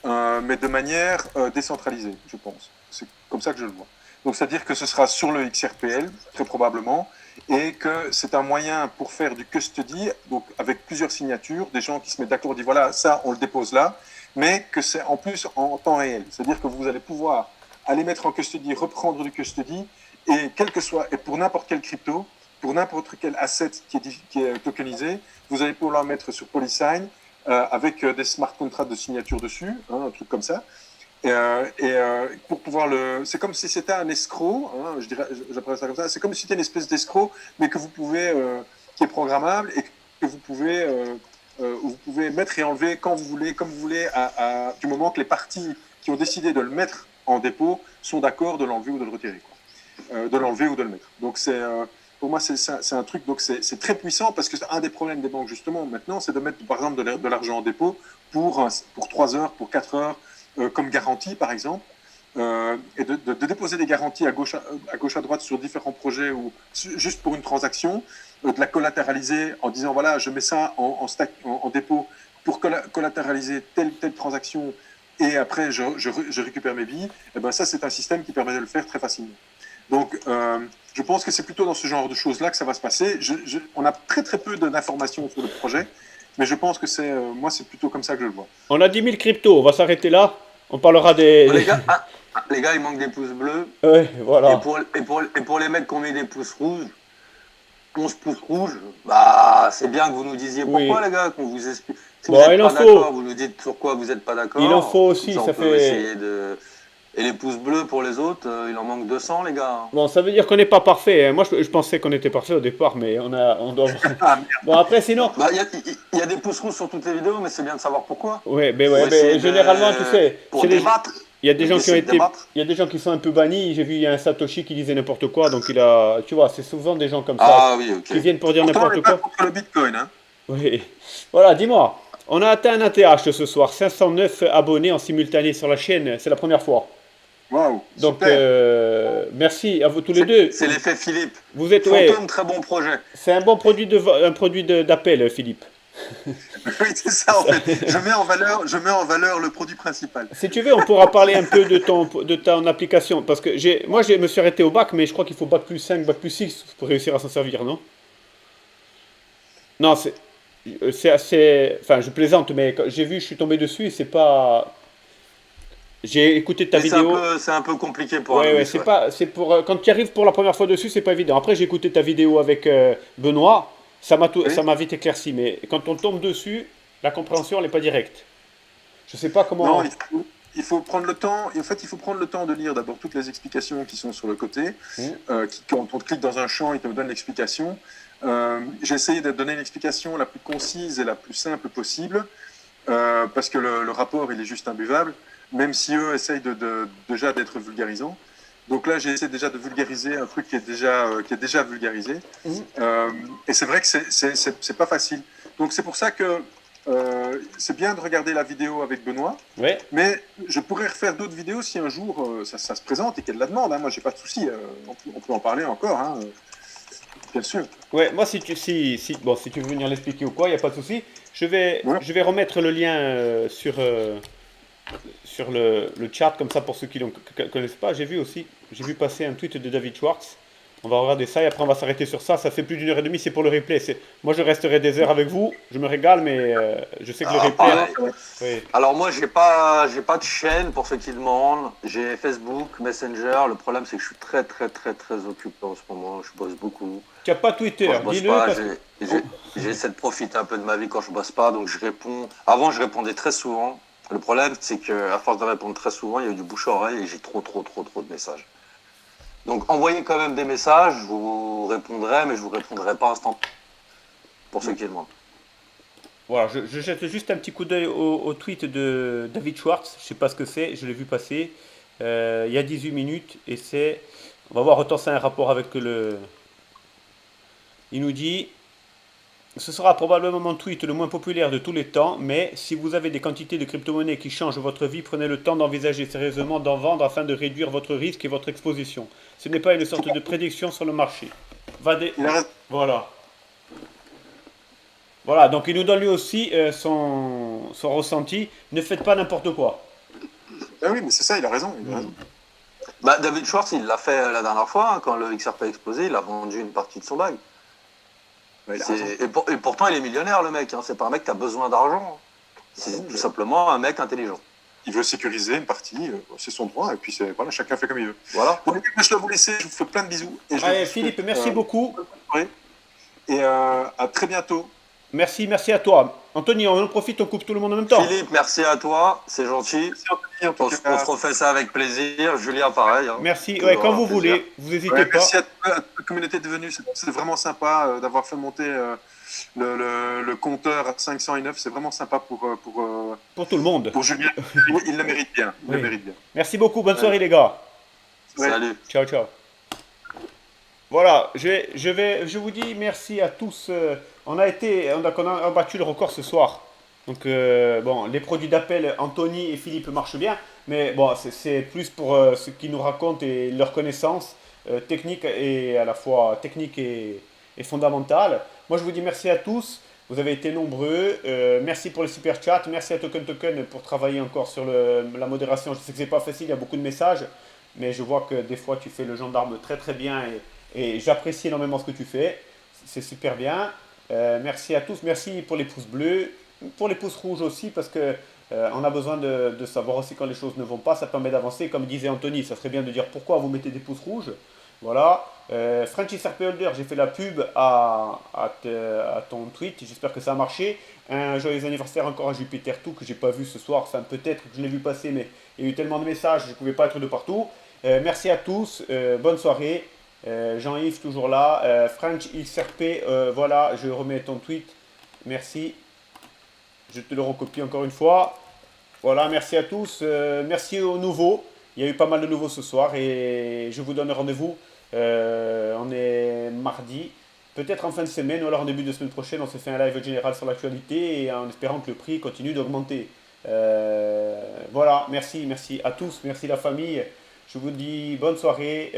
mais de manière décentralisée, je pense. C'est comme ça que je le vois. Donc c'est-à-dire que ce sera sur le XRPL, très probablement, et que c'est un moyen pour faire du custody, donc avec plusieurs signatures, des gens qui se mettent d'accord, disent voilà, ça on le dépose là, mais que c'est en plus en temps réel. C'est-à-dire que vous allez pouvoir aller mettre en custody, reprendre du custody, et quel que soit, et pour n'importe quel crypto, pour n'importe quel asset qui est tokenisé, vous allez pouvoir le mettre sur Polysign avec des smart contracts de signature dessus, hein, un truc comme ça. Pour pouvoir c'est comme si c'était un escroc, hein, j'appelle ça comme ça. C'est comme si c'était une espèce d'escroc, mais que vous pouvez, qui est programmable et que vous pouvez mettre et enlever quand vous voulez, comme vous voulez, du moment que les parties qui ont décidé de le mettre en dépôt sont d'accord de l'enlever ou de le retirer, quoi. De l'enlever ou de le mettre. Donc pour moi, c'est un truc, donc c'est très puissant parce que c'est un des problèmes des banques justement maintenant, c'est de mettre par exemple de l'argent en dépôt pour 3 heures, pour 4 heures. Comme garantie, par exemple, et de déposer des garanties à gauche à droite sur différents projets ou juste pour une transaction, de la collatéraliser en disant voilà, je mets ça en dépôt pour collatéraliser telle transaction et après je récupère mes billes. Et ben ça, c'est un système qui permet de le faire très facilement. Donc, je pense que c'est plutôt dans ce genre de choses-là que ça va se passer. On a très très peu d'informations sur le projet. Mais je pense que moi, c'est plutôt comme ça que je le vois. On a 10 000 cryptos, on va s'arrêter là. On parlera des... Les gars, il manque des pouces bleus. Ouais, voilà. Et pour les mecs qui ont mis des pouces rouges, 11 pouces rouges, bah, c'est bien que vous nous disiez pourquoi, les gars, qu'on vous explique. Si vous n'êtes pas d'accord, vous nous dites pourquoi vous n'êtes pas d'accord. Il en faut aussi, ça fait... essayer de... Et les pouces bleus pour les autres, il en manque 200, les gars. Bon, ça veut dire qu'on n'est pas parfait. Moi, je pensais qu'on était parfait au départ, mais on doit... Bon, après, sinon... Bah, y a des pouces rouges sur toutes les vidéos, mais c'est bien de savoir pourquoi. Ouais, mais généralement, tu sais... Pour débattre. Il y a des gens il y a des gens qui sont un peu bannis. J'ai vu, il y a un Satoshi qui disait n'importe quoi, donc tu vois, c'est souvent des gens comme ça qui viennent pour dire n'importe quoi. Contre le Bitcoin, hein. Oui. Voilà, dis-moi, on a atteint un ATH ce soir, 509 abonnés en simultané sur la chaîne, c'est la première fois. Wow, donc, merci à vous tous les deux. C'est l'effet Philippe. Vous êtes Fantôme, très bon projet. C'est un bon produit d'appel, Philippe. Oui, c'est ça en fait. Je mets en valeur le produit principal. Si tu veux, on pourra parler un peu de ton application. Parce que moi, je me suis arrêté au bac, mais je crois qu'il faut bac plus 5, bac plus 6 pour réussir à s'en servir, non? Non, c'est assez... Enfin, je plaisante, mais j'ai vu, je suis tombé dessus et c'est pas... J'ai écouté ta vidéo. C'est un peu compliqué pour un ouais, c'est pour quand tu arrives pour la première fois dessus, c'est pas évident. Après, j'ai écouté ta vidéo avec Benoît, ça m'a vite éclairci. Mais quand on tombe dessus, la compréhension elle n'est pas directe. Je sais pas comment. Non, il faut prendre le temps. En fait, il faut prendre le temps de lire d'abord toutes les explications qui sont sur le côté. Quand on clique dans un champ, il te donne l'explication. J'ai essayé de donner l'explication la plus concise et la plus simple possible parce que le rapport il est juste imbuvable. Même si eux essayent déjà d'être vulgarisants. Donc là, j'ai essayé déjà de vulgariser un truc qui est déjà vulgarisé. Et c'est vrai que c'est pas facile. Donc c'est pour ça que c'est bien de regarder la vidéo avec Benoît. Ouais. Mais je pourrais refaire d'autres vidéos si un jour ça se présente et qu'il y a de la demande. Hein. Moi, j'ai pas de souci. On peut en parler encore. Hein. Bien sûr. Ouais, moi, si tu veux venir l'expliquer ou quoi, il n'y a pas de souci. Ouais. Je vais remettre le lien sur le chat, comme ça, pour ceux qui ne connaissent pas. J'ai vu passer un tweet de David Schwartz. On va regarder ça et après on va s'arrêter sur ça. Ça fait plus d'1 heure et demie, c'est pour le replay. Moi, je resterai des heures avec vous. Je me régale, mais je sais que le Ah, replay. pareil. Oui. Alors moi, j'ai pas de chaîne pour ceux qui demandent. J'ai Facebook, Messenger. Le problème, c'est que je suis très, très, très, très occupé en ce moment. Je bosse beaucoup. Tu n'as pas Twitter, Quand je bosse dis-le. pas, Parce que... j'essaie de profiter un peu de ma vie quand je bosse pas. Donc je réponds. Avant, je répondais très souvent. Le problème, c'est que à force de répondre très souvent, il y a eu du bouche à oreille et j'ai trop, trop, trop, trop de messages. Donc envoyez quand même des messages. Je vous répondrai, mais je vous répondrai pas instantanément pour ceux qui demandent. Voilà, je jette juste un petit coup d'œil au tweet de David Schwartz. Je sais pas ce que c'est, je l'ai vu passer il y a 18 minutes et c'est. On va voir, autant c'est un rapport avec le. Il nous dit: ce sera probablement mon tweet le moins populaire de tous les temps, mais si vous avez des quantités de crypto-monnaies qui changent votre vie, prenez le temps d'envisager sérieusement d'en vendre afin de réduire votre risque et votre exposition. Ce n'est pas une sorte de prédiction sur le marché. Il a raison. Voilà. Voilà, donc il nous donne lui aussi son ressenti. Ne faites pas n'importe quoi. Ah oui, mais c'est ça, il a raison. Il a raison. Bah, David Schwartz, il l'a fait la dernière fois, hein, quand le XRP a explosé, il a vendu une partie de son bag. Ouais, il a raison. Et pourtant, il est millionnaire, le mec. Hein. C'est pas un mec qui a besoin d'argent. C'est tout simplement un mec intelligent. Il veut sécuriser une partie, c'est son droit, et puis voilà, chacun fait comme il veut. Voilà. Bon, moi, je dois vous laisser, je vous fais plein de bisous. Et je Allez, vous Philippe, souhaite, merci beaucoup. bonne soirée. Et à très bientôt. Merci à toi. Anthony, on en profite, on coupe tout le monde en même temps. Philippe, merci à toi, c'est gentil. Merci Anthony, en tout On se cas. refait ça avec plaisir. Julien, pareil. Hein. Merci, Toujours ouais, quand un vous plaisir. voulez, vous n'hésitez Ouais, pas. merci à toute la communauté de venus, c'est vraiment sympa d'avoir fait monter le compteur à 509, c'est vraiment sympa Pour tout le monde. pour Julien. Il le mérite bien. Il Oui. le mérite bien. Merci beaucoup, bonne soirée les gars. Ouais. Salut. Ciao, ciao. Voilà, je vous dis merci à tous. On a battu le record ce soir. Donc, bon, les produits d'appel, Anthony et Philippe marchent bien. Mais bon, c'est plus pour ce qu'ils nous racontent et leur connaissance technique et à la fois technique et fondamentale. Moi, je vous dis merci à tous. Vous avez été nombreux. Merci pour le super chat. Merci à Token pour travailler encore sur la modération. Je sais que c'est pas facile, il y a beaucoup de messages. Mais je vois que des fois, tu fais le gendarme très très bien et j'apprécie énormément ce que tu fais. C'est super bien. Merci à tous. Merci pour les pouces bleus, pour les pouces rouges aussi, parce que on a besoin de savoir aussi quand les choses ne vont pas. Ça permet d'avancer. Comme disait Anthony, ça serait bien de dire pourquoi vous mettez des pouces rouges. Voilà. Francis RP Holder, j'ai fait la pub à ton tweet. J'espère que ça a marché. Un joyeux anniversaire encore à Jupiter 2 que j'ai pas vu ce soir. Enfin, peut-être que je l'ai vu passer, mais il y a eu tellement de messages, je ne pouvais pas être de partout. Merci à tous. Bonne soirée. Jean-Yves toujours là. French XRP, voilà, je remets ton tweet. Merci. Je te le recopie encore une fois. Voilà, merci à tous. Merci aux nouveaux. Il y a eu pas mal de nouveaux ce soir et je vous donne rendez-vous. On est mardi, peut-être en fin de semaine ou alors en début de semaine prochaine. On se fait un live général sur l'actualité et en espérant que le prix continue d'augmenter. Voilà, merci à tous. Merci la famille. Je vous dis bonne soirée.